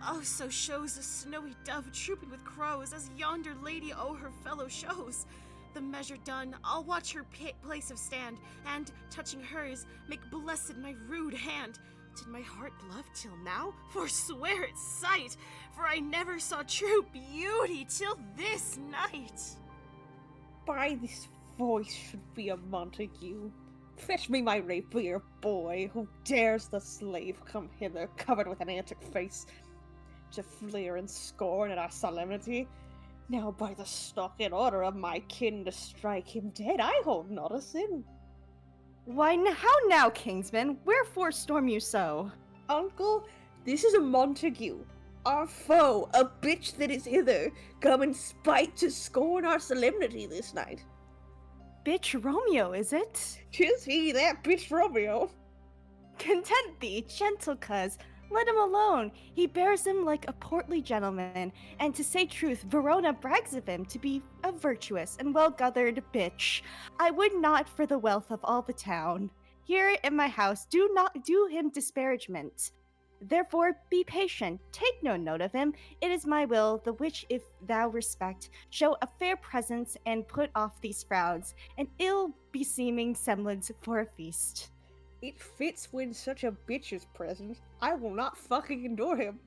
[SPEAKER 1] Oh, so shows a snowy dove trooping with crows, as yonder lady her fellow shows. The measure done, I'll watch her place of stand, and, touching hers, make blessed my rude hand. Did my heart love till now? Forswear its sight, for I never saw true beauty till this night.
[SPEAKER 7] By this voice should be a Montague. Fetch me my rapier, boy, who dares the slave come hither covered with an antic face, to fleer in scorn at our solemnity. Now by the stock and order of my kin to strike him dead, I hold not a sin.
[SPEAKER 9] Why, how now, Kingsman? Wherefore storm you so?
[SPEAKER 7] Uncle, this is a Montague, our foe, a bitch that is hither, come in spite to scorn our solemnity this night.
[SPEAKER 9] Bitch Romeo, is it?
[SPEAKER 7] 'Tis he, that bitch Romeo.
[SPEAKER 9] Content thee, gentle cuz. Let him alone. He bears him like a portly gentleman, and to say truth, Verona brags of him to be a virtuous and well-gathered bitch. I would not for the wealth of all the town. Here in my house do not do him disparagement. Therefore be patient, take no note of him. It is my will, the which if thou respect, show a fair presence and put off these frowns, an ill-beseeming semblance for a feast.
[SPEAKER 7] It fits when such a bitch is present. I will not fucking endure him.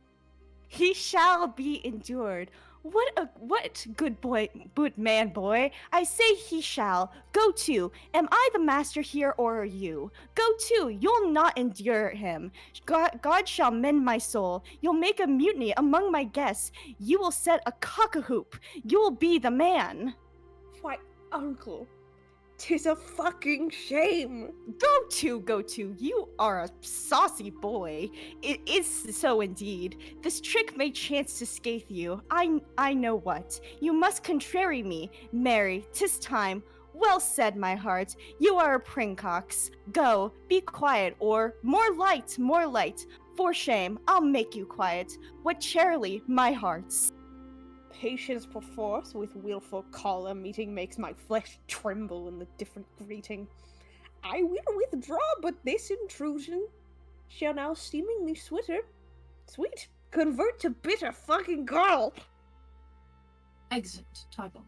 [SPEAKER 9] He shall be endured. What good man boy. I say he shall. Go to. Am I the master here or are you? Go to. You'll not endure him. God shall mend my soul. You'll make a mutiny among my guests. You will set a cock-a-hoop. You'll be the man.
[SPEAKER 7] Why, uncle, 'tis a fucking shame.
[SPEAKER 9] Go to. You are a saucy boy. It is so indeed. This trick may chance to scathe you. I know what. You must contrary me. Marry, 'tis time. Well said, my heart. You are a pringcox. Go, be quiet, or more light. For shame, I'll make you quiet. What charily, my hearts.
[SPEAKER 7] Patience perforce with willful choler meeting makes my flesh tremble in the different greeting. I will withdraw, but this intrusion shall now seemingly sweet, convert to bitter fucking gall.
[SPEAKER 3] Exit Tybalt.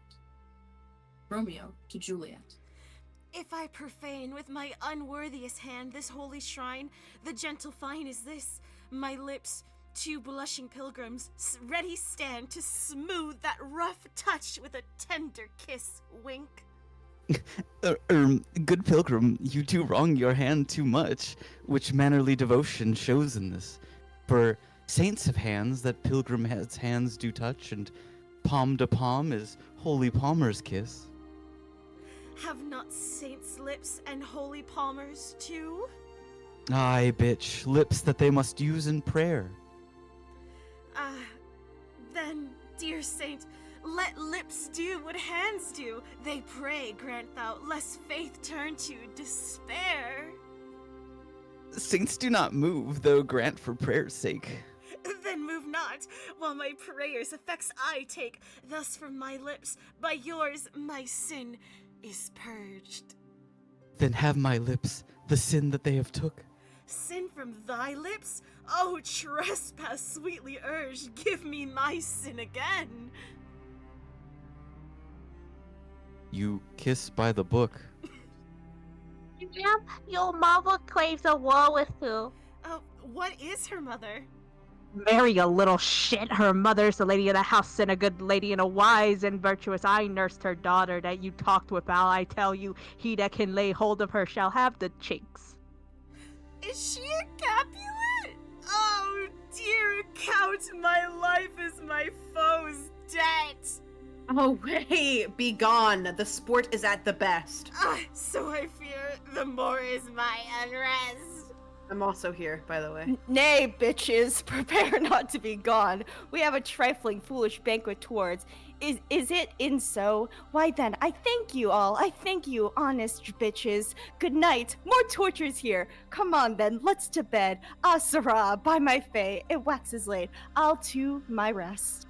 [SPEAKER 3] Romeo to Juliet.
[SPEAKER 1] If I profane with my unworthiest hand this holy shrine, the gentle fine is this, my lips, two blushing pilgrims, ready stand to smooth that rough touch with a tender kiss, wink.
[SPEAKER 14] Good pilgrim, you do wrong your hand too much, which mannerly devotion shows in this. For saints have hands that pilgrim hands do touch, and palm to palm is holy palmer's kiss.
[SPEAKER 1] Have not saints' lips and holy palmers too?
[SPEAKER 14] Aye, bitch, lips that they must use in prayer.
[SPEAKER 1] Then, dear saint, let lips do what hands do. They pray, grant thou, lest faith turn to despair.
[SPEAKER 14] Saints do not move, though grant for prayer's sake.
[SPEAKER 1] Then move not, while my prayers' effects I take. Thus from my lips, by yours, my sin is purged.
[SPEAKER 14] Then have my lips the sin that they have took.
[SPEAKER 1] Sin from thy lips? Oh, trespass sweetly urged, give me my sin again.
[SPEAKER 14] You kiss by the book.
[SPEAKER 8] Ma'am, your mother craves a war with you.
[SPEAKER 1] Oh, what is her mother?
[SPEAKER 8] Marry a little shit. Her mother's the lady of the house and a good lady and a wise and virtuous. I nursed her daughter that you talked with, Al. I tell you, he that can lay hold of her shall have the chinks.
[SPEAKER 1] Is she a Capulet? Oh, dear Count, my life is my foe's debt.
[SPEAKER 2] Oh, hey, be gone. The sport is at the best.
[SPEAKER 1] So I fear the more is my unrest.
[SPEAKER 2] I'm also here, by the way.
[SPEAKER 9] Nay, bitches, prepare not to be gone. We have a trifling, foolish banquet towards. Is it in so? Why then, I thank you all. I thank you, honest bitches. Good night. More tortures here. Come on then, let's to bed. Ah, Sarah, by my fay, it waxes late. I'll to my rest.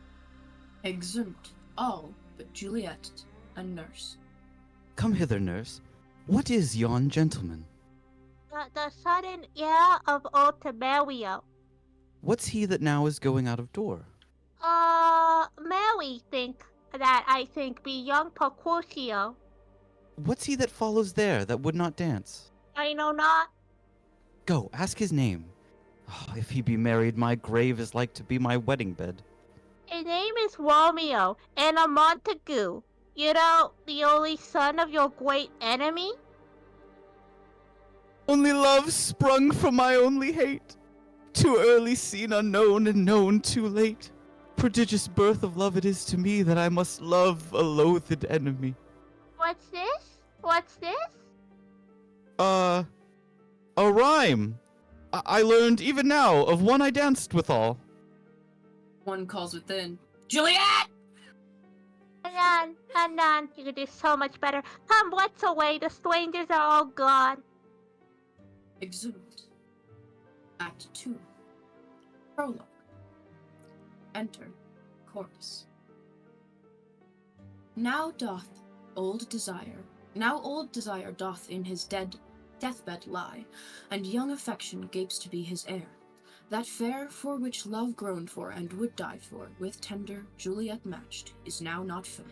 [SPEAKER 3] Exeunt all but Juliet and nurse.
[SPEAKER 14] Come hither, nurse. What is yon gentleman?
[SPEAKER 8] The sudden heir of old Tiberio.
[SPEAKER 14] What's he that now is going out of door?
[SPEAKER 8] Mary think that I think be young Percusio.
[SPEAKER 14] What's he that follows there that would not dance?
[SPEAKER 8] I know not.
[SPEAKER 14] Go, ask his name. Oh, if he be married, my grave is like to be my wedding bed.
[SPEAKER 8] His name is Romeo and a Montague. You know, the only son of your great enemy?
[SPEAKER 14] Only love sprung from my only hate. Too early seen unknown and known too late. Prodigious birth of love it is to me that I must love a loathed enemy.
[SPEAKER 8] What's this? What's this?
[SPEAKER 14] A rhyme. I learned even now of one I danced withal.
[SPEAKER 3] One calls within, Juliet!
[SPEAKER 8] And then, you could do so much better. Come, what's away? The strangers are all gone.
[SPEAKER 3] Exeunt. Act 2. Prologue. Enter Chorus. Now old desire doth in his deathbed lie, and young affection gapes to be his heir. That fair for which love groaned for and would die for, with tender Juliet matched, is now not fair.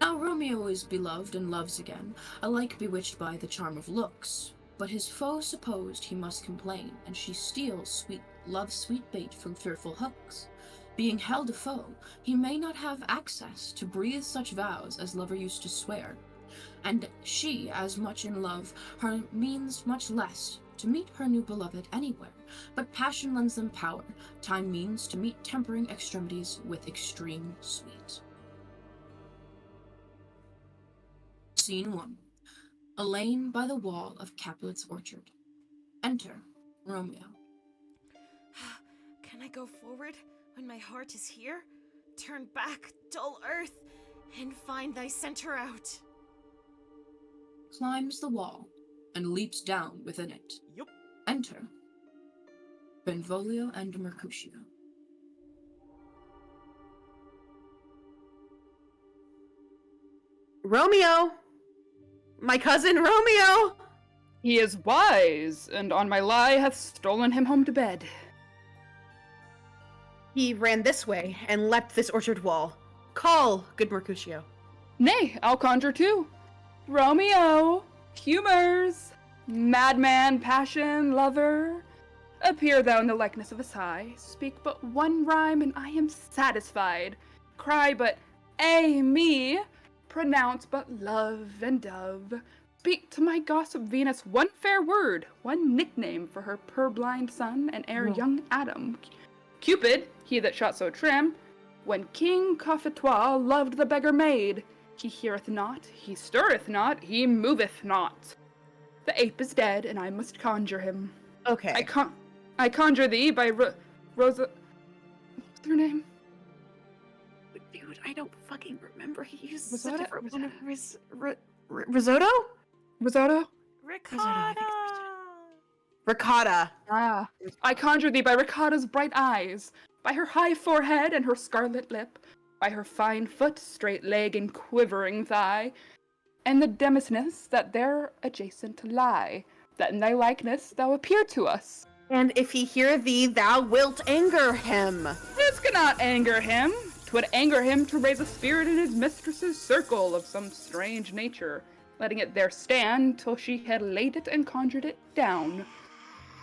[SPEAKER 3] Now Romeo is beloved and loves again, alike bewitched by the charm of looks. But his foe supposed he must complain, and she steals love's sweet bait from fearful hooks. Being held a foe, he may not have access to breathe such vows as lover used to swear. And she, as much in love, her means much less to meet her new beloved anywhere. But passion lends them power, time means to meet tempering extremities with extreme sweet. Scene 1. A lane by the wall of Capulet's orchard. Enter Romeo.
[SPEAKER 1] Can I go forward when my heart is here? Turn back, dull earth, and find thy center out.
[SPEAKER 3] Climbs the wall and leaps down within it.
[SPEAKER 1] Yup.
[SPEAKER 3] Enter Benvolio and Mercutio.
[SPEAKER 2] Romeo! My cousin Romeo!
[SPEAKER 15] He is wise, and on my lie hath stolen him home to bed.
[SPEAKER 2] He ran this way and leapt this orchard wall. Call, good Mercutio.
[SPEAKER 15] Nay, I'll conjure too. Romeo, humors, madman, passion, lover, appear thou in the likeness of a sigh. Speak but one rhyme, and I am satisfied. Cry but me. Pronounce but love and dove. Speak to my gossip Venus one fair word, one nickname for her purblind son and heir young Adam. Cupid, he that shot so trim, when King Cophetua loved the beggar maid, he heareth not, he stirreth not, he moveth not. The ape is dead, and I must conjure him.
[SPEAKER 2] Okay.
[SPEAKER 15] I conjure thee by Rosa. What's her name?
[SPEAKER 2] Dude, I don't fucking remember. He used
[SPEAKER 15] Was
[SPEAKER 2] a
[SPEAKER 15] that
[SPEAKER 2] different
[SPEAKER 15] it?
[SPEAKER 2] one of risotto?
[SPEAKER 15] Risotto?
[SPEAKER 1] Ricotta!
[SPEAKER 2] Ricotta.
[SPEAKER 15] Ah. I conjure thee by Ricotta's bright eyes, by her high forehead and her scarlet lip, by her fine foot, straight leg, and quivering thigh, and the demosness that there adjacent lie, that in thy likeness thou appear to us.
[SPEAKER 2] And if he hear thee, thou wilt anger him.
[SPEAKER 15] This cannot anger him. 'Twould anger him to raise a spirit in his mistress's circle of some strange nature, letting it there stand till she had laid it and conjured it down.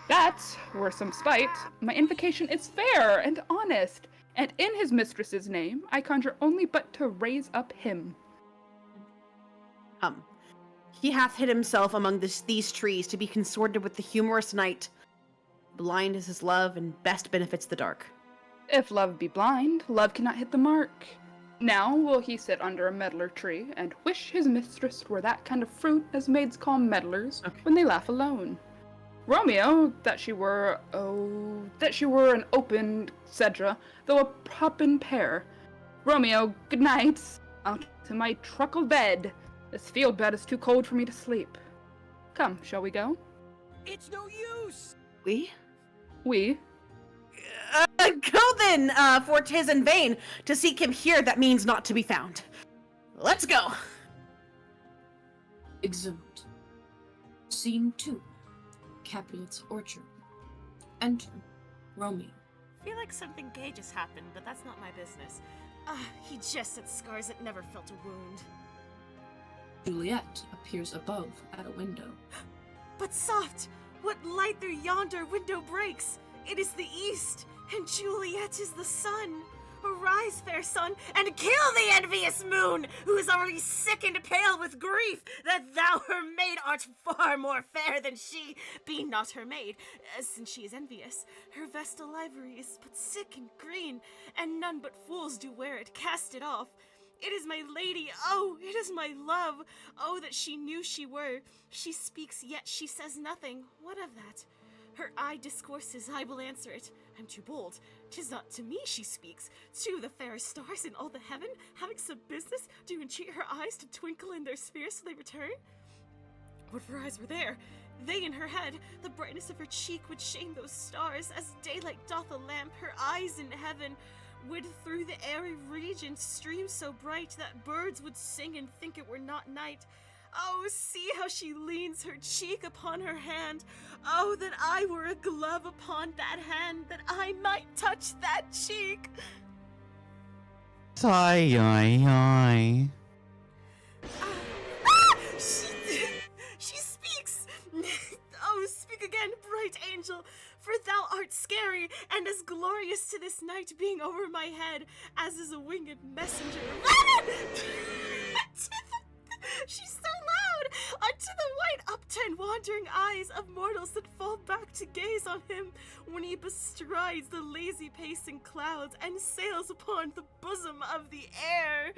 [SPEAKER 15] That were some spite. My invocation is fair and honest, and in his mistress's name I conjure only but to raise up him.
[SPEAKER 2] He hath hid himself among these trees to be consorted with the humorous night. Blind is his love, and best benefits the dark.
[SPEAKER 15] If love be blind, love cannot hit the mark. Now will he sit under a medlar tree, and wish his mistress were that kind of fruit as maids call medlars when they laugh alone. Romeo, that she were an open cedra, though a proppen pear. Romeo, good night, out to my truckle bed. This field bed is too cold for me to sleep. Come, shall we go?
[SPEAKER 16] It's no use!
[SPEAKER 2] We?
[SPEAKER 15] We?
[SPEAKER 2] Go then, for 'tis in vain to seek him here that means not to be found. Let's go!
[SPEAKER 3] Exhumed. Scene 2. Capulet's Orchard. Enter Romeo.
[SPEAKER 1] I feel like something gay just happened, but that's not my business. He jests at scars that never felt a wound.
[SPEAKER 3] Juliet appears above at a window.
[SPEAKER 1] But soft! What light through yonder window breaks! It is the east, and Juliet is the sun. Arise, fair sun, and kill the envious moon, who is already sick and pale with grief, that thou, her maid, art far more fair than she. Be not her maid, since she is envious. Her vestal livery is but sick and green, and none but fools do wear it. Cast it off. It is my lady, oh, it is my love. Oh, that she knew she were. She speaks, yet she says nothing. What of that? Her eye discourses, I will answer it. I'm too bold. 'Tis not to me she speaks, to the fairest stars in all the heaven, having some business, do entreat her eyes to twinkle in their spheres so they return. What if her eyes were there? They in her head, the brightness of her cheek would shame those stars, as daylight doth a lamp, her eyes in heaven would through the airy region stream so bright that birds would sing and think it were not night. Oh, see how she leans her cheek upon her hand. Oh, that I were a glove upon that hand, that I might touch that cheek.
[SPEAKER 14] Sigh.
[SPEAKER 1] She speaks. Oh, speak again, bright angel, for thou art scary, and as glorious to this night being over my head, as is a winged messenger. She's so loud! Unto the white upturned wandering eyes of mortals that fall back to gaze on him when he bestrides the lazy pacing clouds and sails upon the bosom of the air.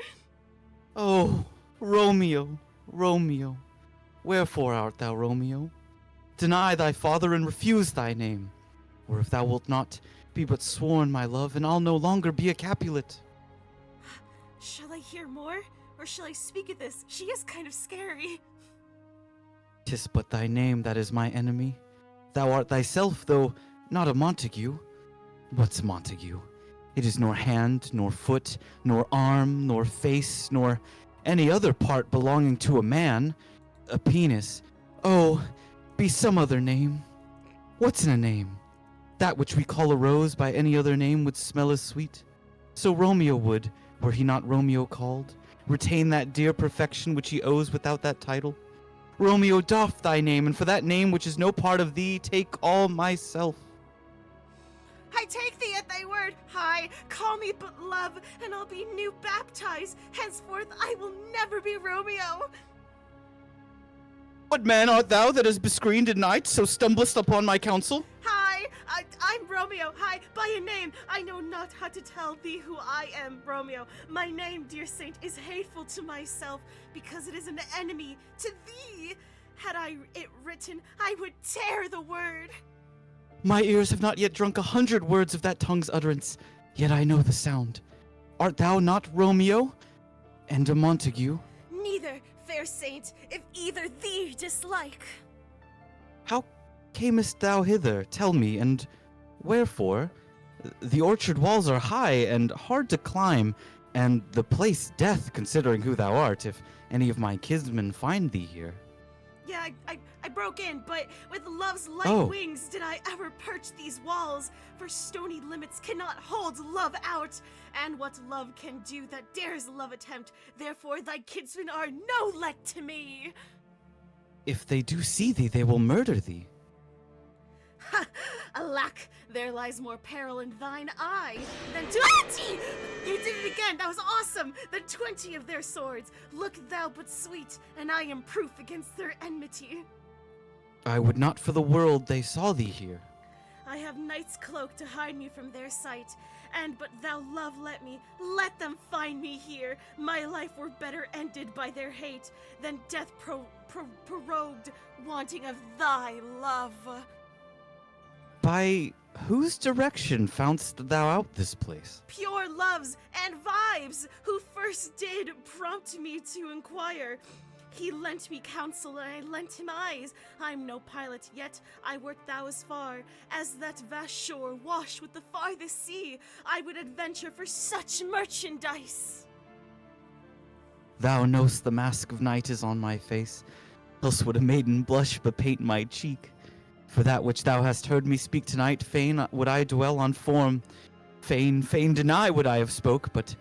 [SPEAKER 14] Oh, Romeo, Romeo, wherefore art thou Romeo? Deny thy father and refuse thy name. Or if thou wilt not, be but sworn, my love, and I'll no longer be a Capulet.
[SPEAKER 1] Shall I hear more? Or shall I speak of this? She is kind of scary.
[SPEAKER 14] 'Tis but thy name that is my enemy. Thou art thyself, though not a Montague. What's Montague? It is nor hand, nor foot, nor arm, nor face, nor any other part belonging to a man. A penis. Oh, be some other name. What's in a name? That which we call a rose by any other name would smell as sweet. So Romeo would, were he not Romeo called, retain that dear perfection which he owes without that title. Romeo, doff thy name, and for that name which is no part of thee, take all myself.
[SPEAKER 1] I take thee at thy word. Hi, call me but love, and I'll be new baptized. Henceforth I will never be Romeo.
[SPEAKER 14] What man art thou that has bescreened at night, so stumblest upon my counsel?
[SPEAKER 1] Hi, I'm Romeo. Hi, by a name. I know not how to tell thee who I am, Romeo. My name, dear saint, is hateful to myself, because it is an enemy to thee. Had I it written, I would tear the word.
[SPEAKER 14] My ears have not yet drunk 100 words of that tongue's utterance, yet I know the sound. Art thou not Romeo? And a Montague?
[SPEAKER 1] Neither, fair saint, if either thee dislike.
[SPEAKER 14] How camest thou hither? Tell me, and wherefore? The orchard walls are high and hard to climb, and the place death, considering who thou art, if any of my kinsmen find thee here.
[SPEAKER 1] Yeah, I broke in, but with love's light
[SPEAKER 14] Oh.
[SPEAKER 1] wings did I ever perch these walls, for stony limits cannot hold love out, and what love can do that dares love attempt, therefore thy kinsmen are no let to me.
[SPEAKER 14] If they do see thee, they will murder thee.
[SPEAKER 1] Ha! Alack, there lies more peril in thine eye than 20! You did it again, that was awesome! Than 20 of their swords. Look thou but sweet, and I am proof against their enmity.
[SPEAKER 14] I would not for the world they saw thee here.
[SPEAKER 1] I have night's cloak to hide me from their sight, and but thou love let them find me here. My life were better ended by their hate than death prorogued, wanting of thy love.
[SPEAKER 14] By whose direction foundst thou out this place?
[SPEAKER 1] Pure loves and vibes, who first did prompt me to inquire. He lent me counsel, and I lent him eyes. I'm no pilot, yet I wert thou as far as that vast shore washed with the farthest sea. I would adventure for such merchandise.
[SPEAKER 14] Thou know'st the mask of night is on my face, else would a maiden blush but paint my cheek. For that which thou hast heard me speak tonight, fain would I dwell on form. Fain deny what I have spoke, but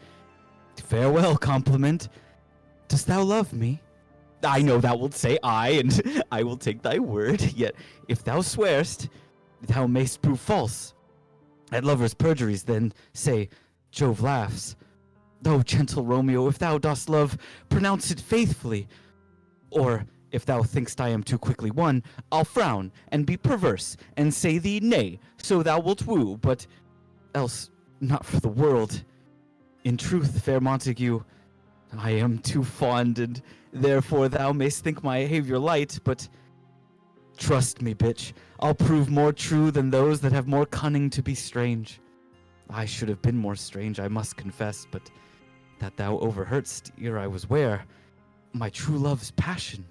[SPEAKER 14] farewell, compliment. Dost thou love me? I know thou wilt say aye, and I will take thy word, yet if thou swearst, thou mayst prove false. At lovers' perjuries then say, Jove laughs. O gentle Romeo, if thou dost love, pronounce it faithfully. Or, if thou thinkst I am too quickly won, I'll frown, and be perverse, and say thee nay, so thou wilt woo, but else not for the world. In truth, fair Montague, I am too fond, and therefore thou mayst think my behavior light, but trust me, bitch, I'll prove more true than those that have more cunning to be strange. I should have been more strange, I must confess, but that thou overheardst ere I was ware, my true love's passion.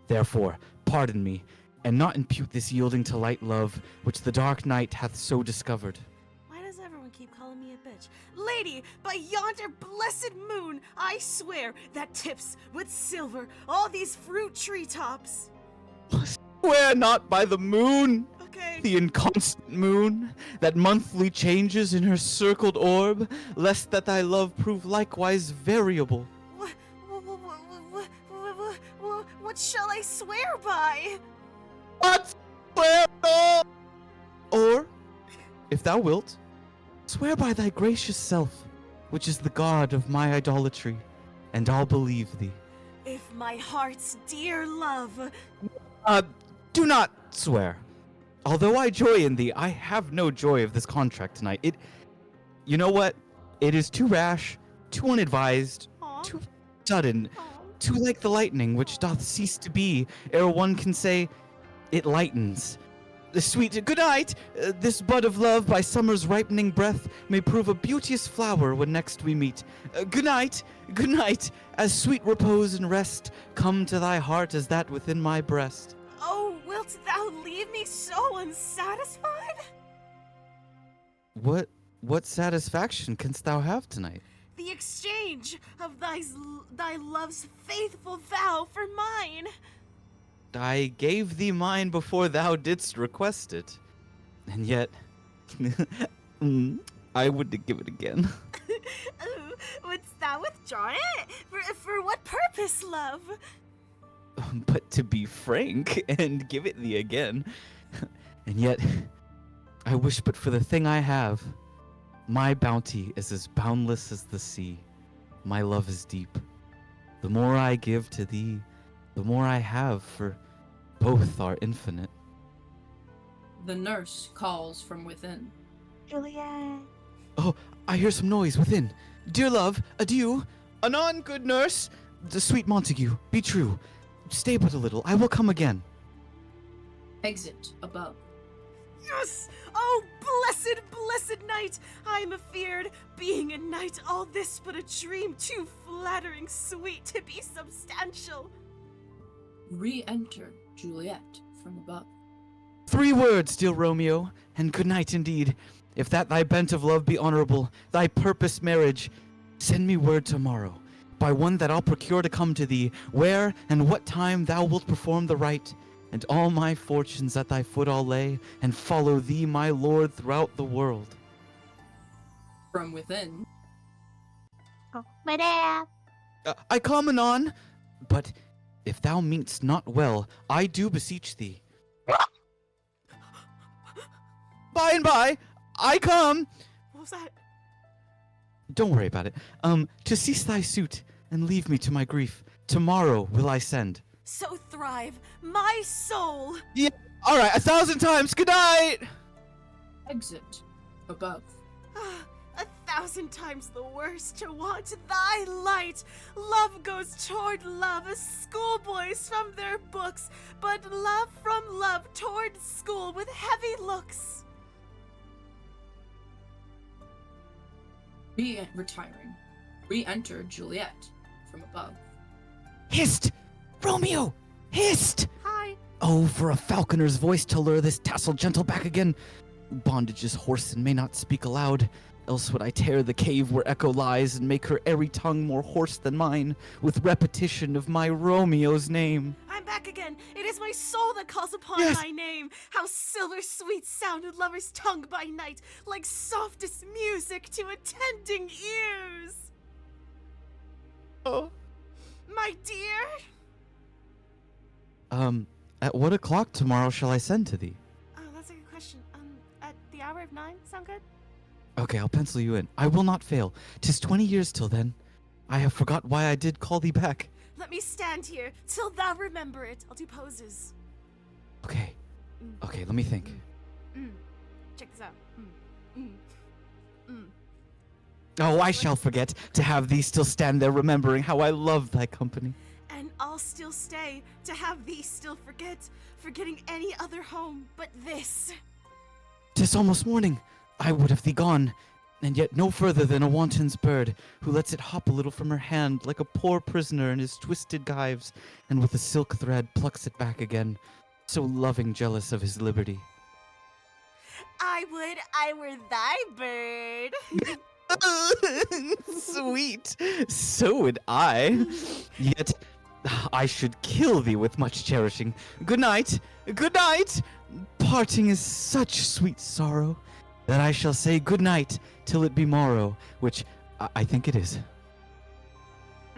[SPEAKER 14] Therefore, pardon me, and not impute this yielding to light love, which the dark night hath so discovered.
[SPEAKER 1] Why does everyone keep calling me a bitch? Lady, by yonder blessed moon, I swear that tips with silver all these fruit treetops.
[SPEAKER 14] Swear not by the moon,
[SPEAKER 1] Okay.
[SPEAKER 14] the inconstant moon, that monthly changes in her circled orb, lest that thy love prove likewise variable.
[SPEAKER 1] What shall I swear by?
[SPEAKER 14] What? Swear no! Or, if thou wilt, swear by thy gracious self, which is the god of my idolatry, and I'll believe thee.
[SPEAKER 1] If my heart's dear love.
[SPEAKER 14] Do not swear. Although I joy in thee, I have no joy of this contract tonight. You know what? It is too rash, too unadvised, too sudden, too like the lightning which doth cease to be, ere one can say, it lightens. The sweet good night, this bud of love by summer's ripening breath may prove a beauteous flower when next we meet. Good night, as sweet repose and rest come to thy heart as that within my breast.
[SPEAKER 1] Oh, wilt thou leave me so unsatisfied?
[SPEAKER 14] What satisfaction canst thou have tonight?
[SPEAKER 1] The exchange of thy love's faithful vow for mine.
[SPEAKER 14] I gave thee mine before thou didst request it, and yet I wouldn't give it again.
[SPEAKER 1] Oh, wouldst thou withdraw it? For what purpose, love?
[SPEAKER 14] But to be frank and give it thee again, and yet I wish but for the thing I have. My bounty is as boundless as the sea. My love is deep. The more I give to thee, the more I have, for both are infinite.
[SPEAKER 3] The nurse calls from within.
[SPEAKER 8] Juliet.
[SPEAKER 14] Oh, I hear some noise within. Dear love, adieu. Anon, good nurse. The sweet Montague, be true. Stay but a little, I will come again.
[SPEAKER 3] Exit above.
[SPEAKER 1] Yes! Oh, blessed night! I'm afeard, being a knight, all this but a dream too flattering sweet to be substantial.
[SPEAKER 3] Re-enter Juliet from above.
[SPEAKER 14] 3 words, dear Romeo, and good night indeed. If that thy bent of love be honorable, thy purpose marriage, send me word tomorrow, by one that I'll procure to come to thee, where and what time thou wilt perform the rite, and all my fortunes at thy foot I'll lay, and follow thee, my lord, throughout the world.
[SPEAKER 3] From within.
[SPEAKER 8] Oh, madame.
[SPEAKER 14] I come anon, but if thou mean'st not well, I do beseech thee. by and by, I come.
[SPEAKER 1] What was that?
[SPEAKER 14] Don't worry about it. To cease thy suit and leave me to my grief. Tomorrow will I send.
[SPEAKER 1] So thrive, my soul.
[SPEAKER 14] Yeah. All right. 1,000 times. Good night.
[SPEAKER 3] Exit. Above.
[SPEAKER 1] 1,000 times the worst to want thy light. Love goes toward love as schoolboys from their books, but love from love toward school with heavy looks.
[SPEAKER 3] Retiring. Re-enter Juliet from above.
[SPEAKER 14] Hist! Romeo! Hist!
[SPEAKER 1] Hi.
[SPEAKER 14] Oh, for a falconer's voice to lure this tasseled gentle back again. Bondage is hoarse and may not speak aloud. Else would I tear the cave where echo lies and make her airy tongue more hoarse than mine with repetition of my Romeo's name.
[SPEAKER 1] I'm back again. It is my soul that calls upon my name. How silver sweet sounded lover's tongue by night, like softest music to attending ears.
[SPEAKER 14] Oh.
[SPEAKER 1] My dear.
[SPEAKER 14] At what o'clock tomorrow shall I send to thee?
[SPEAKER 1] Oh, that's a good question. At the hour of 9, sound good?
[SPEAKER 14] Okay, I'll pencil you in. I will not fail. 'Tis 20 years till then. I have forgot why I did call thee back.
[SPEAKER 1] Let me stand here till thou remember it. I'll do poses.
[SPEAKER 14] Okay. Okay, let me think.
[SPEAKER 1] Check this out.
[SPEAKER 14] Oh, I shall forget to have thee still stand there remembering how I love thy company.
[SPEAKER 1] And I'll still stay to have thee still forgetting any other home but this.
[SPEAKER 14] 'Tis almost morning. I would have thee gone, and yet no further than a wanton's bird, who lets it hop a little from her hand like a poor prisoner in his twisted gyves, and with a silk thread plucks it back again, so loving jealous of his liberty.
[SPEAKER 1] I would I were thy bird.
[SPEAKER 14] Sweet. So would I. Yet I should kill thee with much cherishing. Good night. Good night. Parting is such sweet sorrow that I shall say good night till it be morrow, which I think it is.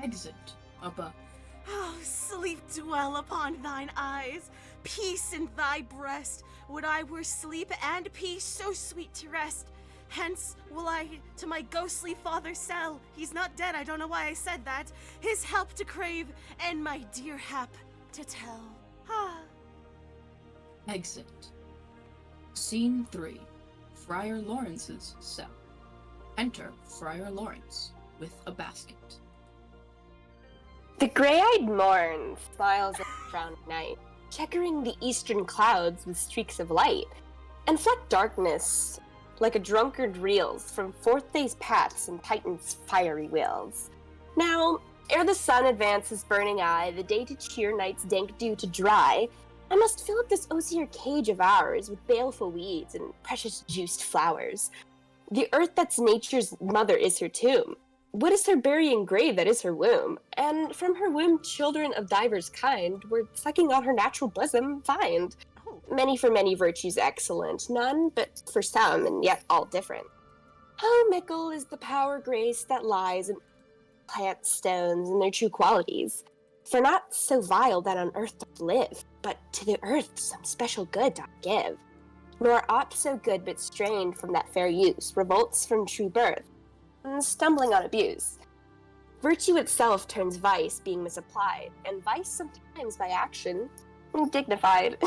[SPEAKER 3] Exit. Above.
[SPEAKER 1] Oh, sleep dwell upon thine eyes, peace in thy breast. Would I were sleep and peace so sweet to rest. Hence will I to my ghostly father sell. He's not dead, I don't know why I said that. His help to crave, and my dear hap to tell.
[SPEAKER 3] Exit. Scene 3. Friar Lawrence's cell. Enter Friar Lawrence with a basket.
[SPEAKER 4] The gray-eyed morn smiles at the frowning night, checkering the eastern clouds with streaks of light, and fleck darkness like a drunkard reels from fourth day's paths and Titan's fiery wheels. Now, ere the sun advances burning eye, the day to cheer night's dank dew to dry, I must fill up this osier cage of ours with baleful weeds and precious juiced flowers. The earth that's nature's mother is her tomb. What is her burying grave that is her womb? And from her womb children of divers kind were sucking on her natural bosom find. Many for many virtues excellent, none but for some, and yet all different. How mickle is the power grace that lies in plant stones and their true qualities. For not so vile that on earth doth live, but to the earth some special good doth give. Nor aught so good but strained from that fair use, revolts from true birth, and stumbling on abuse. Virtue itself turns vice, being misapplied, and vice sometimes by action, dignified.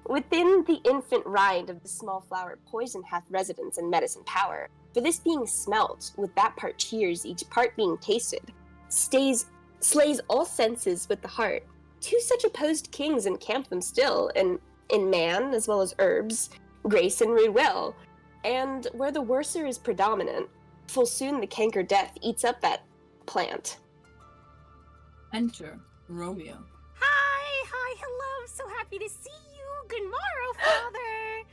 [SPEAKER 4] Within the infant rind of the small flower, poison hath residence and medicine power. For this being smelt, with that part cheers, each part being tasted, slays all senses with the heart. Two such opposed kings encamp them still, in man as well as herbs, grace and rude will. And where the worser is predominant, full soon the canker death eats up that plant.
[SPEAKER 3] Enter Romeo.
[SPEAKER 1] Hi, hello, so happy to see you. Good morrow, father.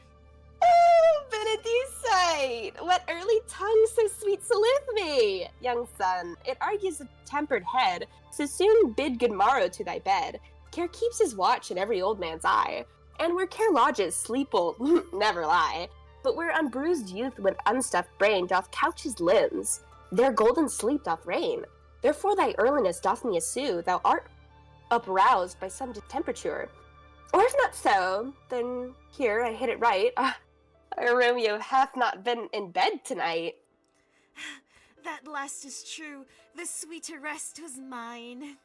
[SPEAKER 4] Oh, benedicite! What early tongue so sweet salute me! Young son, it argues a tempered head, so soon bid good morrow to thy bed. Care keeps his watch in every old man's eye, and where care lodges, sleep will never lie. But where unbruised youth with unstuffed brain doth couch his limbs, there golden sleep doth reign. Therefore thy earliness doth me assue, thou art uproused by some distemperature. Or if not so, then here I hit it right. Our Romeo hath not been in bed tonight.
[SPEAKER 1] That last is true. The sweeter rest was mine.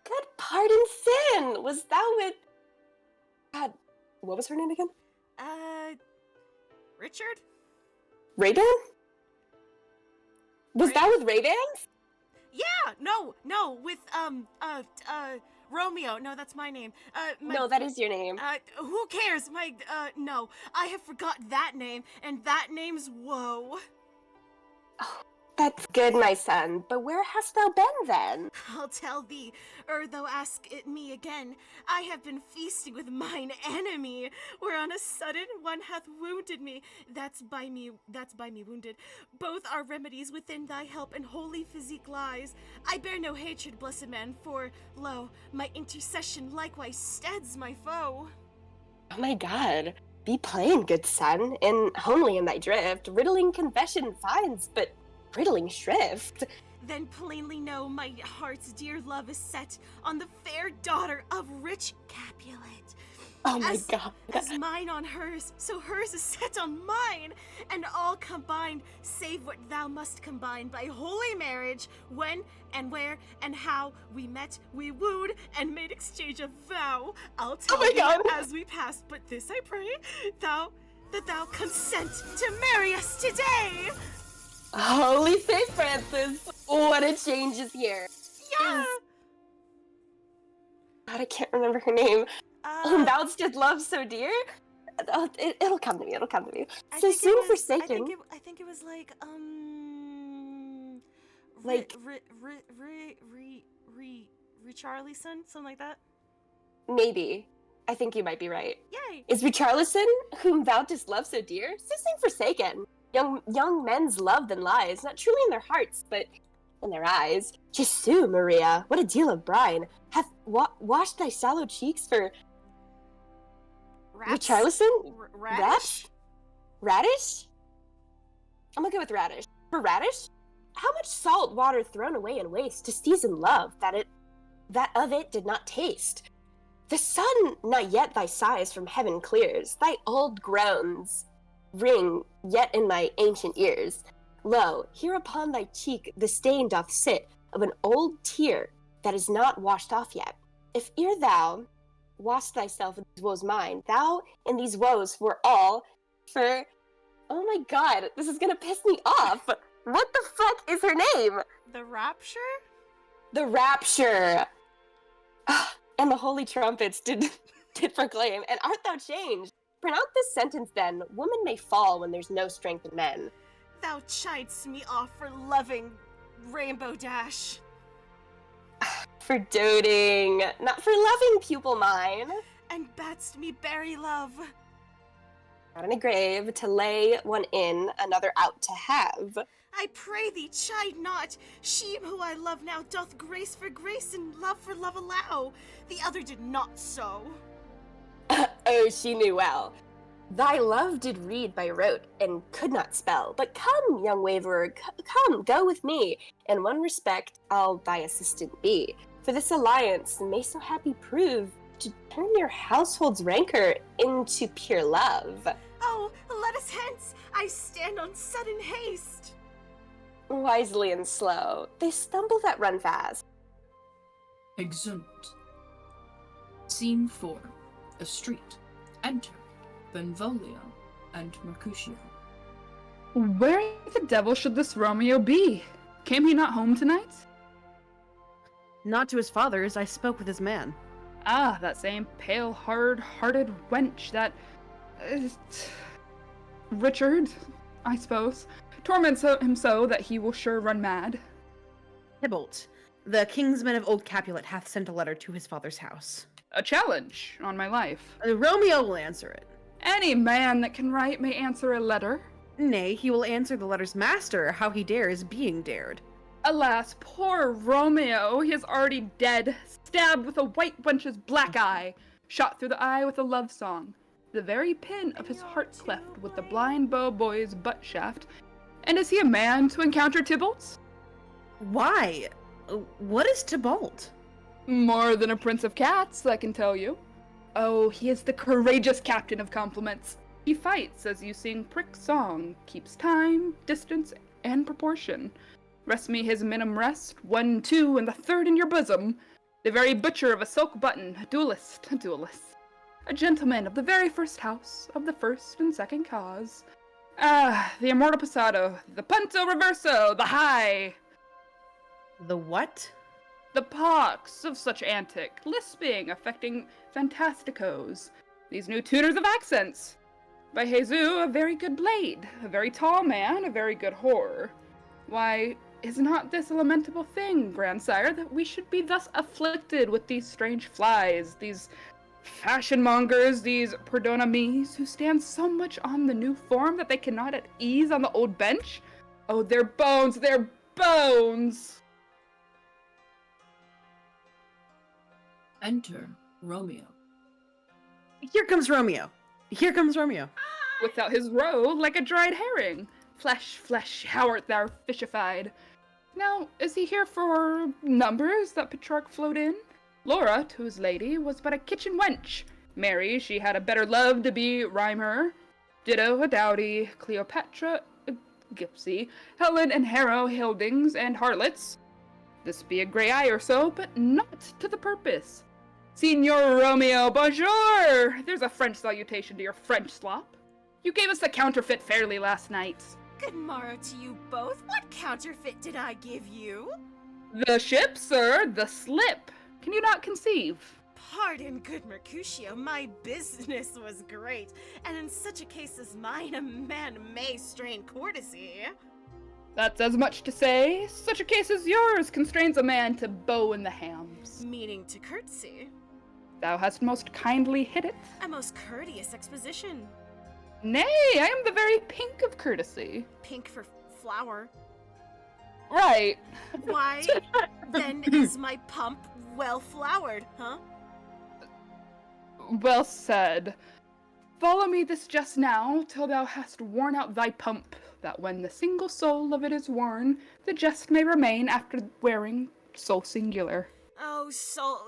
[SPEAKER 4] Good pardon sin! Was thou with... God, what was her name again?
[SPEAKER 1] Richard?
[SPEAKER 4] Raydan? Was that with Raydan?
[SPEAKER 1] Yeah! No, with, Romeo. No, that's my name.
[SPEAKER 4] No, that is your name.
[SPEAKER 1] Who cares? No. I have forgot that name, and that name's Woe.
[SPEAKER 4] Oh, that's good, my son. But where hast thou been, then?
[SPEAKER 1] I'll tell thee, thou ask it me again. I have been feasting with mine enemy, where on a sudden one hath wounded me. That's by me wounded. Both are remedies within thy help, and holy physique lies. I bear no hatred, blessed man, for, lo, my intercession likewise steads my foe.
[SPEAKER 4] Oh my god. Be plain, good son, and homely in thy drift. Riddling confession finds, but riddling shrift.
[SPEAKER 1] Then plainly know my heart's dear love is set on the fair daughter of rich Capulet.
[SPEAKER 4] Oh my god.
[SPEAKER 1] As mine on hers, so hers is set on mine, and all combined, save what thou must combine by holy marriage, when and where and how we met, we wooed, and made exchange of vow. I'll tell thee as we passed, but this I pray, that thou consent to marry us today.
[SPEAKER 4] Holy St. Francis, what a change is here.
[SPEAKER 1] Yeah!
[SPEAKER 4] God, I can't remember her name. Whom thou didst love so dear? Oh, it'll come to me, So soon forsaken.
[SPEAKER 1] I think it was like, Richarlison, something like that.
[SPEAKER 4] Maybe. I think you might be right.
[SPEAKER 1] Yay!
[SPEAKER 4] Is Richarlison, whom thou didst love so dear, so soon forsaken? Young men's love then lies, not truly in their hearts, but in their eyes. Jesu, Maria, what a deal of brine hath washed thy sallow cheeks for... Richarlison? Radish? I'm gonna go with radish. For radish? How much salt water thrown away in waste to season love that of it did not taste? The sun not yet thy sighs from heaven clears, thy old groans ring yet in my ancient ears. Lo, here upon thy cheek the stain doth sit of an old tear that is not washed off yet. If ere thou wast thyself in these woes mine, thou in these woes were all for... Oh my god, this is gonna piss me off! What the fuck is her name?
[SPEAKER 1] The Rapture?
[SPEAKER 4] The Rapture! And the holy trumpets did proclaim, and art thou changed? Pronounce this sentence then, woman may fall when there's no strength in men.
[SPEAKER 1] Thou chidest me off for loving Rainbow Dash.
[SPEAKER 4] For doting, not for loving, pupil mine.
[SPEAKER 1] And badst me bury love.
[SPEAKER 4] Not in a grave, to lay one in, another out to have.
[SPEAKER 1] I pray thee, chide not. She who I love now doth grace for grace and love for love allow. The other did not so.
[SPEAKER 4] Oh, she knew well. Thy love did read by rote, and could not spell. But come, young waverer, come, go with me. In one respect, I'll thy assistant be. For this alliance may so happy prove to turn your household's rancor into pure love.
[SPEAKER 1] Oh, let us hence! I stand on sudden haste.
[SPEAKER 4] Wisely and slow, they stumble that run fast.
[SPEAKER 3] Exeunt. Scene 4. A street. Enter Benvolio and Mercutio.
[SPEAKER 15] Where the devil should this Romeo be? Came he not home tonight?
[SPEAKER 2] Not to his father's, I spoke with his man.
[SPEAKER 15] Ah, that same pale, hard-hearted wench that... Richard, I suppose, torments him so that he will sure run mad.
[SPEAKER 2] Tybalt, the kingsman of Old Capulet hath sent a letter to his father's house.
[SPEAKER 15] A challenge, on my life.
[SPEAKER 2] Romeo will answer it.
[SPEAKER 15] Any man that can write may answer a letter.
[SPEAKER 2] Nay, he will answer the letter's master, how he dares being dared.
[SPEAKER 15] Alas, poor Romeo, he is already dead, stabbed with a white wench's black eye, shot through the eye with a love song, the very pin of his heart cleft with the blind bow boy's butt shaft. And is he a man to encounter Tybalt?
[SPEAKER 2] Why? What is Tybalt?
[SPEAKER 15] More than a prince of cats, I can tell you. Oh, he is the courageous captain of compliments. He fights as you sing prick song, keeps time, distance, and proportion. Rest me his minim rest, 1, 2, and the third in your bosom. The very butcher of a silk button, a duelist. A gentleman of the very first house, of the first and second cause. Ah, the immortal passado, the punto reverso, the high.
[SPEAKER 2] The what?
[SPEAKER 15] The pox of such antic, lisping, affecting fantasticos. These new tutors of accents. By Jesus, a very good blade, a very tall man, a very good whore. Why, is not this a lamentable thing, grandsire, that we should be thus afflicted with these strange flies, these fashion mongers, these perdonamis, who stand so much on the new form that they cannot at ease on the old bench? Oh, their bones, their bones!
[SPEAKER 3] Enter Romeo.
[SPEAKER 2] Here comes Romeo. Here comes Romeo.
[SPEAKER 15] Without his roe, like a dried herring. Flesh, how art thou fishified? Now, is he here for numbers that Petrarch flowed in? Laura, to his lady, was but a kitchen wench. Mary, she had a better love to be rhymer. Ditto, a dowdy. Cleopatra, a gipsy. Helen and Harrow, hildings and harlots. This be a grey eye or so, but not to the purpose. Signor Romeo, bonjour! There's a French salutation to your French slop. You gave us the counterfeit fairly last night.
[SPEAKER 1] Good morrow to you both. What counterfeit did I give you?
[SPEAKER 15] The ship, sir, the slip. Can you not conceive?
[SPEAKER 1] Pardon, good Mercutio, my business was great, and in such a case as mine, a man may strain courtesy.
[SPEAKER 15] That's as much to say, such a case as yours constrains a man to bow in the hams.
[SPEAKER 1] Meaning to curtsy.
[SPEAKER 15] Thou hast most kindly hit it.
[SPEAKER 1] A most courteous exposition.
[SPEAKER 15] Nay, I am the very pink of courtesy.
[SPEAKER 1] Pink for flower.
[SPEAKER 15] Right.
[SPEAKER 1] Why, then is my pump well flowered, huh?
[SPEAKER 15] Well said. Follow me this just now, till thou hast worn out thy pump, that when the single soul of it is worn, the jest may remain after wearing so singular.
[SPEAKER 1] Oh,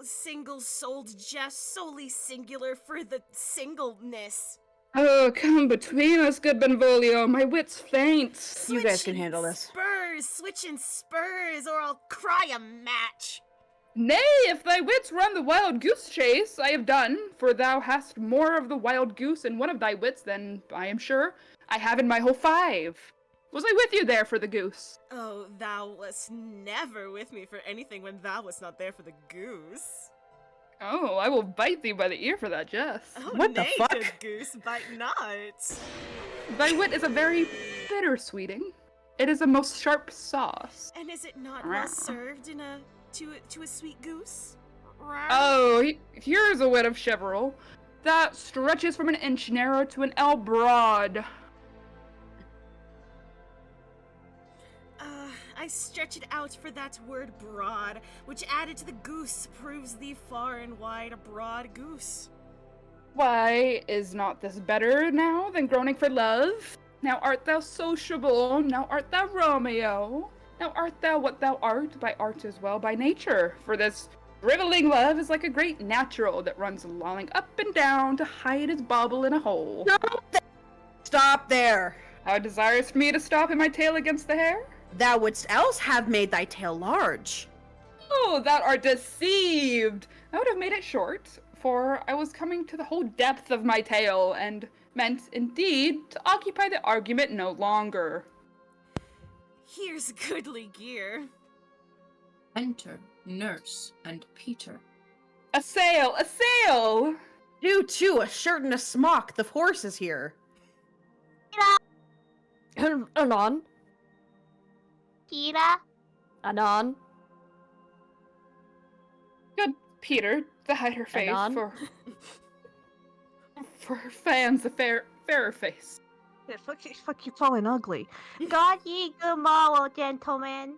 [SPEAKER 1] single-souled jest, solely singular for the singleness.
[SPEAKER 15] Oh, come between us, good Benvolio, my wits faint.
[SPEAKER 2] You guys can handle this.
[SPEAKER 1] Switching spurs, or I'll cry a match.
[SPEAKER 15] Nay, if thy wits run the wild goose chase, I have done, for thou hast more of the wild goose in one of thy wits than, I am sure, I have in my whole 5. Was I with you there for the goose?
[SPEAKER 1] Oh, thou wast never with me for anything when thou wast not there for the goose.
[SPEAKER 15] Oh, I will bite thee by the ear for that jest.
[SPEAKER 1] Oh,
[SPEAKER 2] What the
[SPEAKER 1] nay,
[SPEAKER 2] fuck?
[SPEAKER 1] good goose, bite not.
[SPEAKER 15] Thy wit is a very bitter sweeting. It is a most sharp sauce.
[SPEAKER 1] And is it not well served in to a sweet goose?
[SPEAKER 15] Oh, here's a wit of chivalry that stretches from an inch narrow to an ell broad.
[SPEAKER 1] I stretch it out for that word broad, which added to the goose proves thee far and wide a broad goose.
[SPEAKER 15] Why, is not this better now than groaning for love? Now art thou sociable, now art thou Romeo. Now art thou what thou art, by art as well by nature, for this driveling love is like a great natural that runs lolling up and down to hide his bauble in a hole.
[SPEAKER 2] Stop there!
[SPEAKER 15] How desirest me to stop in my tail against the hair?
[SPEAKER 2] Thou wouldst else have made thy tail large.
[SPEAKER 15] Oh, thou art deceived! I would have made it short, for I was coming to the whole depth of my tail, and meant, indeed, to occupy the argument no longer.
[SPEAKER 1] Here's goodly gear.
[SPEAKER 3] Enter Nurse and Peter.
[SPEAKER 15] A sail! A sail!
[SPEAKER 2] You too, a shirt and a smock. The horse is here.
[SPEAKER 10] Anon.
[SPEAKER 8] Kira?
[SPEAKER 10] Anon.
[SPEAKER 15] Good Peter, to hide her face
[SPEAKER 10] Anon.
[SPEAKER 15] for her fans, a fairer face.
[SPEAKER 8] Fuck you calling ugly. God ye good morrow, gentlemen.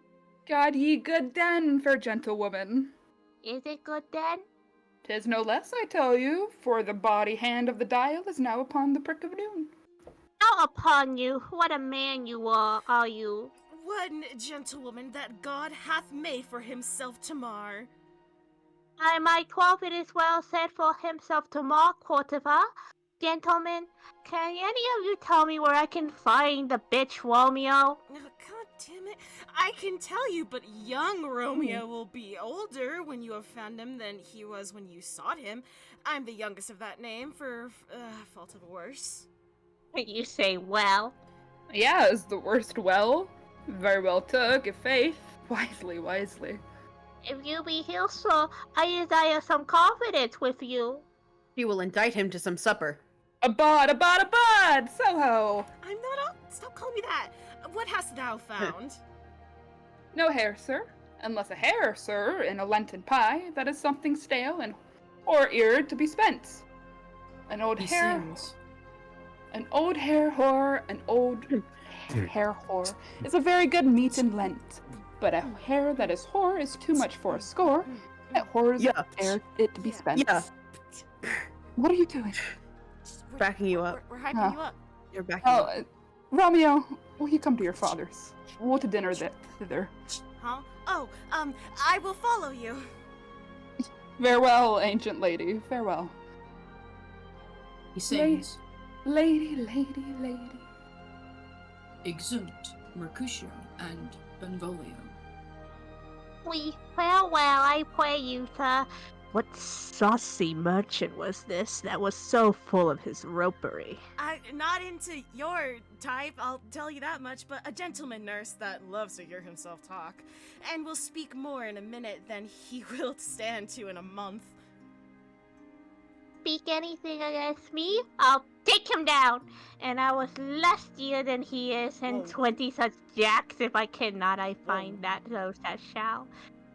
[SPEAKER 15] God ye good den, fair gentlewoman.
[SPEAKER 8] Is it good then?
[SPEAKER 15] 'Tis no less, I tell you, for the body hand of the dial is now upon the prick of noon.
[SPEAKER 8] Out upon you, what a man you are you?
[SPEAKER 1] One gentlewoman that God hath made for himself to mar.
[SPEAKER 8] I might quote it is well said for himself to mar, quotiver. Gentlemen, can any of you tell me where I can find the bitch Romeo?
[SPEAKER 1] God damn it. I can tell you, but young Romeo will be older when you have found him than he was when you sought him. I'm the youngest of that name, for fault of worse.
[SPEAKER 8] You say well.
[SPEAKER 15] Yeah, is the worst well? Very well took, if faith. Wisely, wisely.
[SPEAKER 8] If you be here, sir, I desire some confidence with you.
[SPEAKER 2] She will indict him to some supper.
[SPEAKER 15] Abad, Soho!
[SPEAKER 1] I'm not up. Stop calling me that. What hast thou found?
[SPEAKER 15] No hair, sir. Unless a hair, sir, in a Lenten pie, that is something stale and or eared to be spent. An old hair. An old hair whore, an old hair whore is a very good meat in Lent. But a hair that is whore is too much for a score. At whores dare it to be spent.
[SPEAKER 2] Yeah.
[SPEAKER 15] What are you doing?
[SPEAKER 2] Backing you up.
[SPEAKER 1] We're hyping you up.
[SPEAKER 2] You're backing up.
[SPEAKER 15] Romeo, will you come to your father's? We'll to dinner thither.
[SPEAKER 1] Huh? Oh, I will follow you.
[SPEAKER 15] Farewell, ancient lady, farewell.
[SPEAKER 3] He sings,
[SPEAKER 15] Lady.
[SPEAKER 3] Exunt, Mercutio, and Benvolio.
[SPEAKER 8] We farewell, I pray you, sir. What saucy merchant was this that was so full of his ropery?
[SPEAKER 1] I'm not into your type, I'll tell you that much, but a gentleman nurse that loves to hear himself talk, and will speak more in a minute than he will stand to in a month.
[SPEAKER 8] Speak anything against me, I'll take him down, and I was lustier than he is, and 20 such jacks if I cannot I find that those that shall.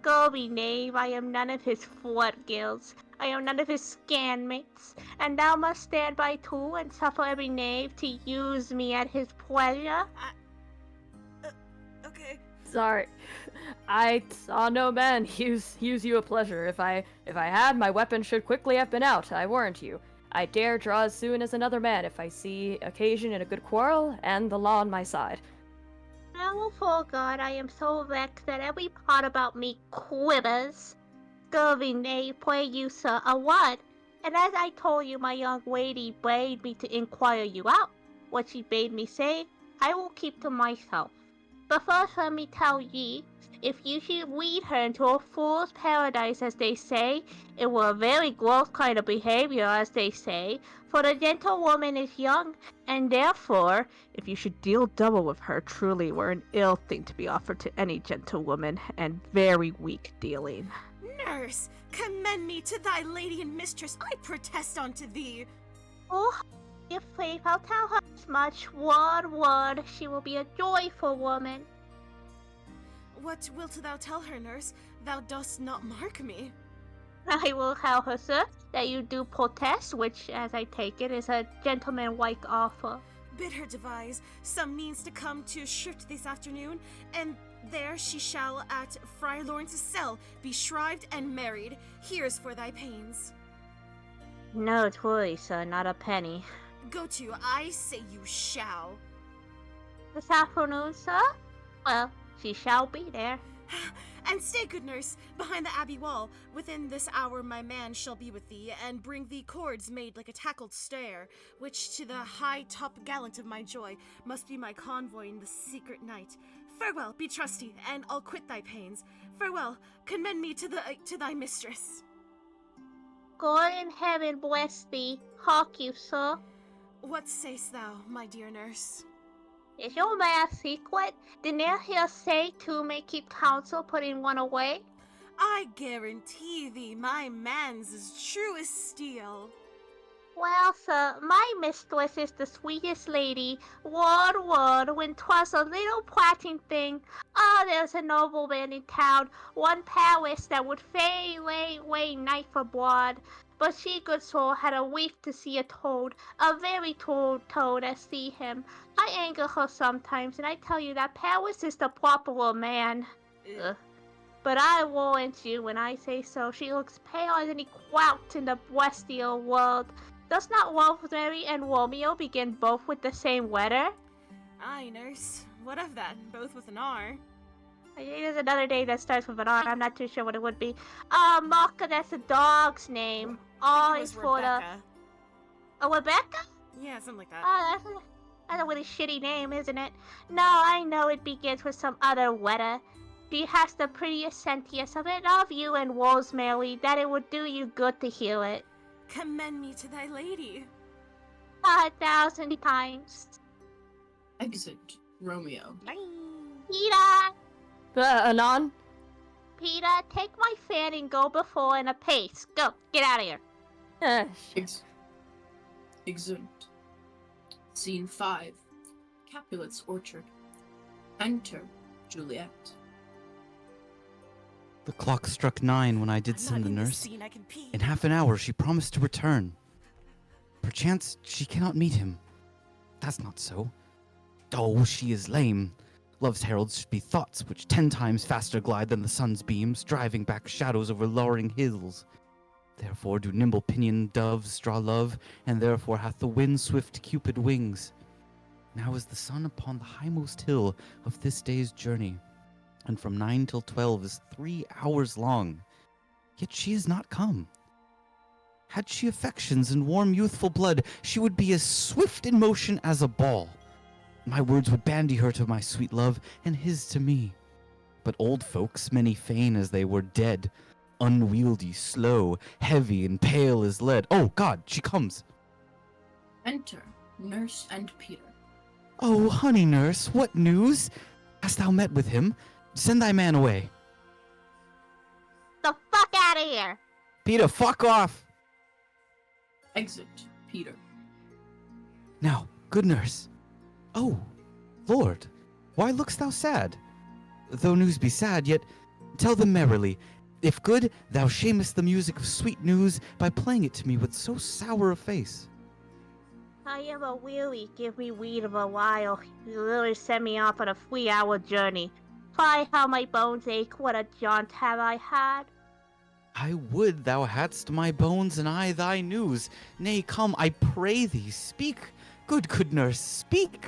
[SPEAKER 8] Go be knave, I am none of his flirt guilds, I am none of his scanmates, and thou must stand by too and suffer every knave to use me at his pleasure.
[SPEAKER 1] Okay.
[SPEAKER 17] Sorry, I saw no man use you a pleasure. If I had, my weapon should quickly have been out, I warrant you. I dare draw as soon as another man if I see occasion in a good quarrel, and the law on my side.
[SPEAKER 8] Now, for God, I am so vexed that every part about me quivers. Scurvy knave, pray you, sir, a word. And as I told you, my young lady bade me to inquire you out. What she bade me say, I will keep to myself. But first let me tell ye, if you should lead her into a fool's paradise, as they say, it were a very gross kind of behavior, as they say, for the gentlewoman is young, and therefore, if you should deal double with her, truly were an ill thing to be offered to any gentlewoman, and very weak dealing.
[SPEAKER 1] Nurse, commend me to thy lady and mistress, I protest unto thee.
[SPEAKER 8] Oh, if faith, I'll tell her as much, word, she will be a joyful woman.
[SPEAKER 1] What wilt thou tell her, nurse? Thou dost not mark me.
[SPEAKER 8] I will tell her, sir, that you do protest, which, as I take it, is a gentleman-like offer.
[SPEAKER 1] Bid her devise some means to come to Shurt this afternoon, and there she shall at Friar Lawrence's cell be shrived and married. Here's for thy pains.
[SPEAKER 8] No, truly, sir, not a penny.
[SPEAKER 1] Go to, I say you shall.
[SPEAKER 8] This afternoon, sir? Well, she shall be there.
[SPEAKER 1] And stay, good nurse, behind the abbey wall. Within this hour my man shall be with thee, and bring thee cords made like a tackled stair, which to the high top gallant of my joy must be my convoy in the secret night. Farewell, be trusty, and I'll quit thy pains. Farewell, commend me to thy mistress.
[SPEAKER 8] God in heaven bless thee. Hark you, sir.
[SPEAKER 1] What sayst thou, my dear nurse?
[SPEAKER 8] Is your man secret? Didn't I hear say two may keep counsel, putting one away?
[SPEAKER 1] I guarantee thee my man's as true as steel.
[SPEAKER 8] Well, sir, my mistress is the sweetest lady, word, when 'twas a little platting thing. There's a nobleman in town, one Paris, that would fain lay knight for blood. But she, good soul, had a wife to see a toad, a very toad as see him. I anger her sometimes, and I tell you that Paris is the proper man. But I warrant you when I say so, she looks pale as any quout in the bestial world. Does not Rosemary and Romeo begin both with the same letter?
[SPEAKER 1] Aye, nurse. What of that? Both with an R.
[SPEAKER 8] There's another name that starts with an R. I'm not too sure what it would be. Marka, that's a dog's name. R is for the... Oh, Rebecca?
[SPEAKER 1] Yeah, something like that.
[SPEAKER 8] That's a really shitty name, isn't it? No, I know it begins with some other letter. She has the prettiest sentence of it of you and Rosemary that it would do you good to hear it.
[SPEAKER 1] Commend me to thy lady.
[SPEAKER 8] 1,000 times.
[SPEAKER 3] Exit Romeo.
[SPEAKER 8] Peter!
[SPEAKER 17] Anon?
[SPEAKER 8] Peter, take my fan and go before in a pace. Go, get out of here.
[SPEAKER 3] Exeunt. Scene 5. Capulet's Orchard. Enter Juliet.
[SPEAKER 14] The clock struck 9 when I did send the nurse.
[SPEAKER 1] Scene, I can pee.
[SPEAKER 14] In half an hour she promised to return. Perchance she cannot meet him. That's not so. Oh, she is lame. Love's heralds should be thoughts which 10 times faster glide than the sun's beams, driving back shadows over lowering hills. Therefore do nimble pinioned doves draw love, and therefore hath the wind swift Cupid wings. Now is the sun upon the highmost hill of this day's journey, and from 9 till 12 is 3 hours long. Yet she is not come. Had she affections and warm youthful blood, she would be as swift in motion as a ball. My words would bandy her to my sweet love, and his to me. But old folks many feign as they were dead, unwieldy, slow, heavy, and pale as lead. Oh, God, she comes!
[SPEAKER 3] Enter Nurse and Peter.
[SPEAKER 14] Oh, honey nurse, what news? Hast thou met with him? Send thy man away.
[SPEAKER 8] The fuck out of here!
[SPEAKER 14] Peter, fuck off!
[SPEAKER 3] Exit Peter.
[SPEAKER 14] Now, good nurse. Oh, Lord, why look'st thou sad? Though news be sad, yet tell them merrily. If good, thou shamest the music of sweet news by playing it to me with so sour a face.
[SPEAKER 8] I am a weary, give me weed of a while. You literally sent me off on a 3-hour journey. Fly how my bones ache, what a jaunt have I had.
[SPEAKER 14] I would thou hadst my bones and I thy news. Nay, come, I pray thee, speak. Good nurse, speak.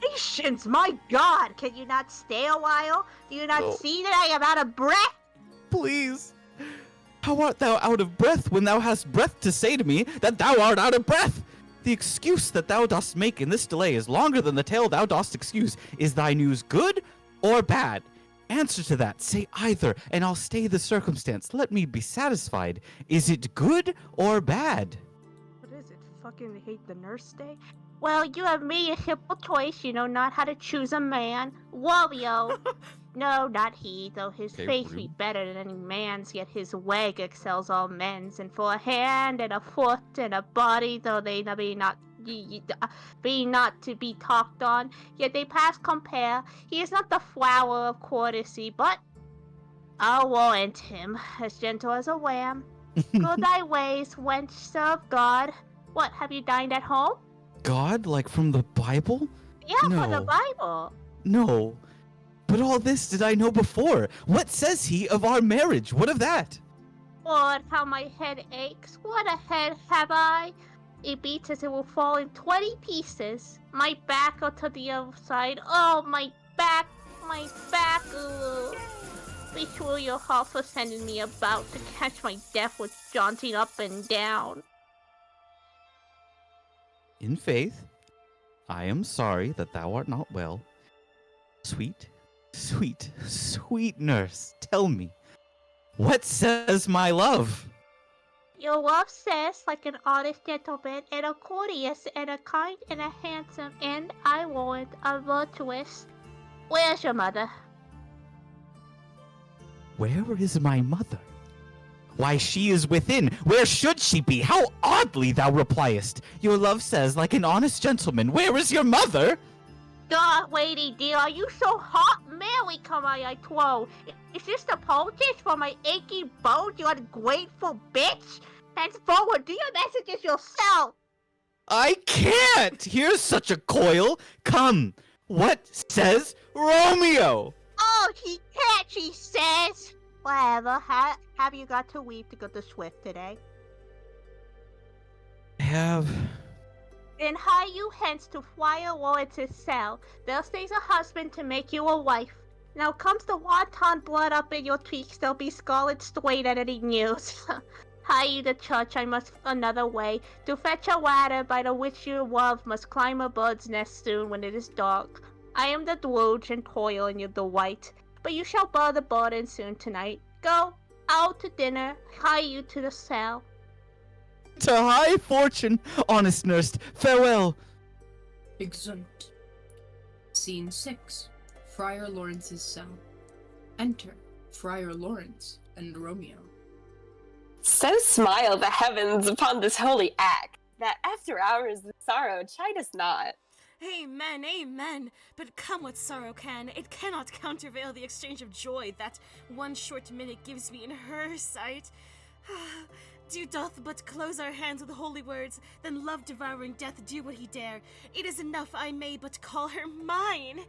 [SPEAKER 8] Patience, my God! Can you not stay a while? Do you not
[SPEAKER 14] No.
[SPEAKER 8] see that I am out of breath?
[SPEAKER 14] Please. How art thou out of breath when thou hast breath to say to me that thou art out of breath? The excuse that thou dost make in this delay is longer than the tale thou dost excuse. Is thy news good or bad? Answer to that. Say either, and I'll stay the circumstance. Let me be satisfied. Is it good or bad?
[SPEAKER 8] What is it? Fucking hate the nurse day? Well, you have made a simple choice. You know not how to choose a man. Wario. No, not he, though his
[SPEAKER 14] Okay,
[SPEAKER 8] face
[SPEAKER 14] rude.
[SPEAKER 8] be better than any man's, yet his leg excels all men's. And for a hand and a foot and a body, though they be not to be talked on, yet they pass compare. He is not the flower of courtesy, but I'll warrant him, as gentle as a lamb. Go thy ways, wench of God. What, have you dined at home?
[SPEAKER 14] God, like from the Bible?
[SPEAKER 8] Yeah, for the
[SPEAKER 14] No.
[SPEAKER 8] Bible.
[SPEAKER 14] No. But all this did I know before. What says he of our marriage? What of that?
[SPEAKER 8] Lord, how my head aches. What a head have I? It beats as it will fall in 20 pieces. My back or to the other side. Oh, my back. Ugh. Be sure your heart for sending me about to catch my death with jaunting up and down.
[SPEAKER 14] In faith, I am sorry that thou art not well. Sweet, sweet, sweet nurse, tell me, what says my love?
[SPEAKER 8] Your love says, like an honest gentleman, and a courteous, and a kind, and a handsome, and, I warrant, a virtuous. Where's your mother?
[SPEAKER 14] Where is my mother? Why, she is within. Where should she be? How oddly thou repliest. Your love says, like an honest gentleman, where is your mother?
[SPEAKER 8] God, lady dear, are you so hot? Mary, come I twirl. Is this the poultice for my achy bones, you ungrateful bitch? Henceforward, do your messages yourself.
[SPEAKER 14] I can't! Here's such a coil. Come, what says Romeo?
[SPEAKER 8] Oh, she can't, she says. Whatever, have you got to weave to go to Swift today?
[SPEAKER 14] I have.
[SPEAKER 8] Then hie you hence to Friar Lawrence's cell. There stays a husband to make you a wife. Now comes the wanton blood up in your cheeks, there'll be scarlet straight at any news. Hie you to church, I must another way. To fetch a ladder by the which your love must climb a bird's nest soon when it is dark. I am the Doge and toil and you the white, but you shall bear the burden soon tonight. Go out to dinner, hie you to the cell.
[SPEAKER 14] To high fortune, honest nurse, farewell.
[SPEAKER 3] Exeunt. Scene 6. Friar Lawrence's cell. Enter Friar Lawrence and Romeo.
[SPEAKER 4] So smile the heavens upon this holy act, that after hours of sorrow chide us not.
[SPEAKER 1] Amen, amen. But come what sorrow can, it cannot countervail the exchange of joy that one short minute gives me in her sight. Do doth but close our hands with holy words, then love devouring death do what he dare. It is enough I may but call her mine.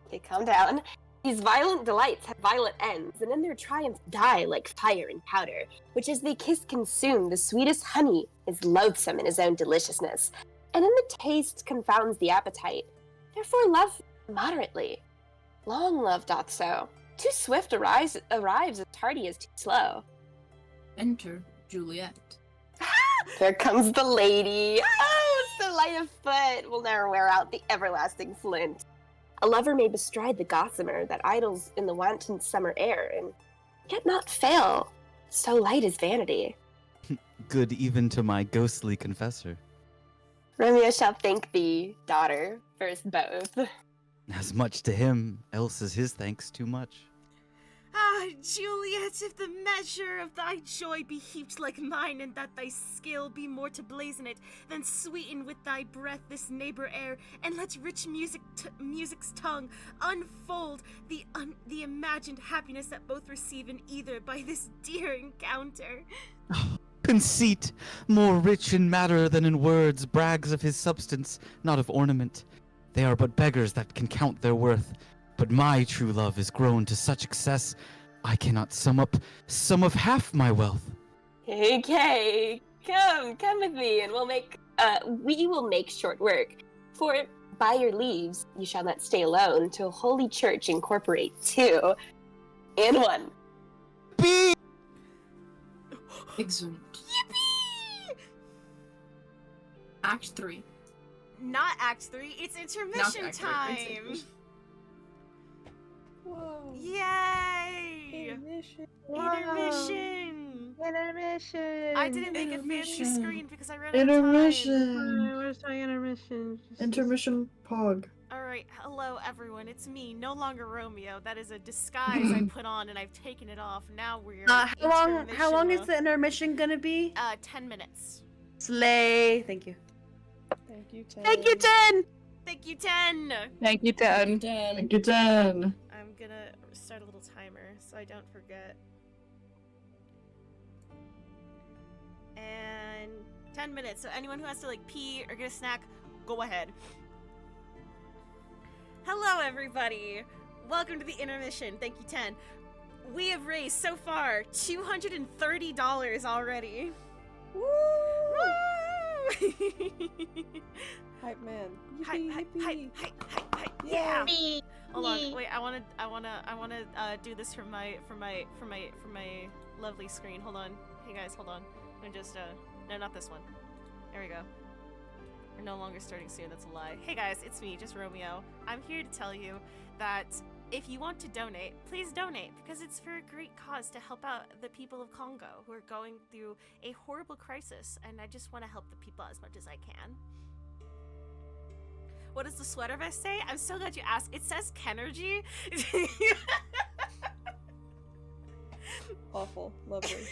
[SPEAKER 4] Okay, calm down. These violent delights have violent ends, and in their triumph die like fire and powder, which as they kiss consume, the sweetest honey is loathsome in his own deliciousness, and in the taste confounds the appetite. Therefore love moderately. Long love doth so. Too swift arrives as tardy as too slow.
[SPEAKER 3] Enter Juliet.
[SPEAKER 4] There comes the lady. Oh, so light of foot will never wear out the everlasting flint. A lover may bestride the gossamer that idles in the wanton summer air, and yet not fail. So light is vanity.
[SPEAKER 14] Good even to my ghostly confessor.
[SPEAKER 4] Romeo shall thank thee, daughter, for us both.
[SPEAKER 14] As much to him, else is his thanks too much.
[SPEAKER 1] Ah, Juliet, if the measure of thy joy be heaped like mine, and that thy skill be more to blazon it, then sweeten with thy breath this neighbor air, and let rich music's tongue unfold the imagined happiness that both receive in either by this dear encounter.
[SPEAKER 14] Conceit, more rich in matter than in words, brags of his substance, not of ornament. They are but beggars that can count their worth. But my true love is grown to such excess, I cannot sum up some of half my wealth.
[SPEAKER 4] Okay, come with me, and we will make short work. For by your leaves, you shall not stay alone, till holy church incorporate 2 and 1.
[SPEAKER 14] Be
[SPEAKER 3] Exeunt.
[SPEAKER 1] Yippee!
[SPEAKER 3] Act 3.
[SPEAKER 1] Not Act 3, it's intermission
[SPEAKER 3] Act 3,
[SPEAKER 1] time!
[SPEAKER 3] it's
[SPEAKER 7] Whoa.
[SPEAKER 1] Yay!
[SPEAKER 7] Intermission.
[SPEAKER 1] Intermission!
[SPEAKER 8] Intermission.
[SPEAKER 1] I didn't make a fancy
[SPEAKER 13] Intermission.
[SPEAKER 1] screen because I ran out of time.
[SPEAKER 13] Intermission.
[SPEAKER 8] Where's my intermission?
[SPEAKER 13] Intermission pog.
[SPEAKER 1] Alright, hello everyone, it's me, no longer Romeo. That is a disguise I put on and I've taken it off. Now we're
[SPEAKER 2] How long is
[SPEAKER 1] mode.
[SPEAKER 2] the intermission gonna be?
[SPEAKER 1] 10 minutes.
[SPEAKER 2] Slay. Thank you.
[SPEAKER 7] Thank you, Ted.
[SPEAKER 2] Thank you, 10!
[SPEAKER 1] Thank you, 10!
[SPEAKER 15] Thank you, Ted.
[SPEAKER 13] Thank you, 10.
[SPEAKER 1] I'm gonna start a little timer so I don't forget. And 10 minutes, so anyone who has to like pee or get a snack, go ahead. Hello everybody! Welcome to the intermission, thank you 10. We have raised so far $230 already.
[SPEAKER 7] Woo!
[SPEAKER 1] Woo!
[SPEAKER 7] Hype man.
[SPEAKER 1] Hype,
[SPEAKER 7] Yippee,
[SPEAKER 1] hype,
[SPEAKER 7] yippee.
[SPEAKER 1] hype, yeah.
[SPEAKER 7] Yeah.
[SPEAKER 1] Hold on, wait. I wanna do this for my lovely screen. Hold on, hey guys, hold on. I'm just no, not this one. There we go. We're no longer starting soon. That's a lie. Hey guys, it's me, just Romeo. I'm here to tell you that if you want to donate, please donate because it's for a great cause to help out the people of Congo who are going through a horrible crisis, and I just want to help the people as much as I can. What does the sweater vest say? I'm so glad you asked. It says Kenergy.
[SPEAKER 7] Awful. Lovely.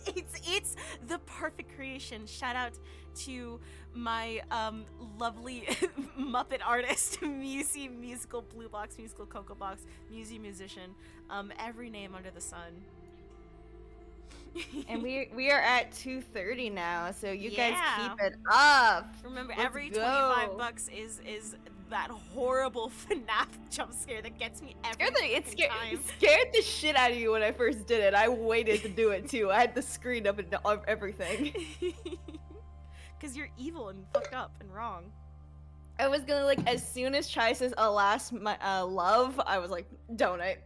[SPEAKER 1] It's the perfect creation. Shout out to my lovely Muppet artist, musical Blue Box, musical Cocoa Box, musician, every name under the sun.
[SPEAKER 9] And we are at 2:30 now, so you guys
[SPEAKER 1] Yeah.
[SPEAKER 9] keep it up.
[SPEAKER 1] Remember,
[SPEAKER 9] Let's
[SPEAKER 1] every
[SPEAKER 9] go.
[SPEAKER 1] $25 is that horrible FNAF jump scare that gets me every
[SPEAKER 9] It
[SPEAKER 1] time.
[SPEAKER 9] scared the shit out of you when I first did it. I waited to do it too. I had the screen up and everything.
[SPEAKER 1] Because you're evil and fucked up and wrong.
[SPEAKER 9] I was gonna as soon as Chai says alas my love, I was like, donate.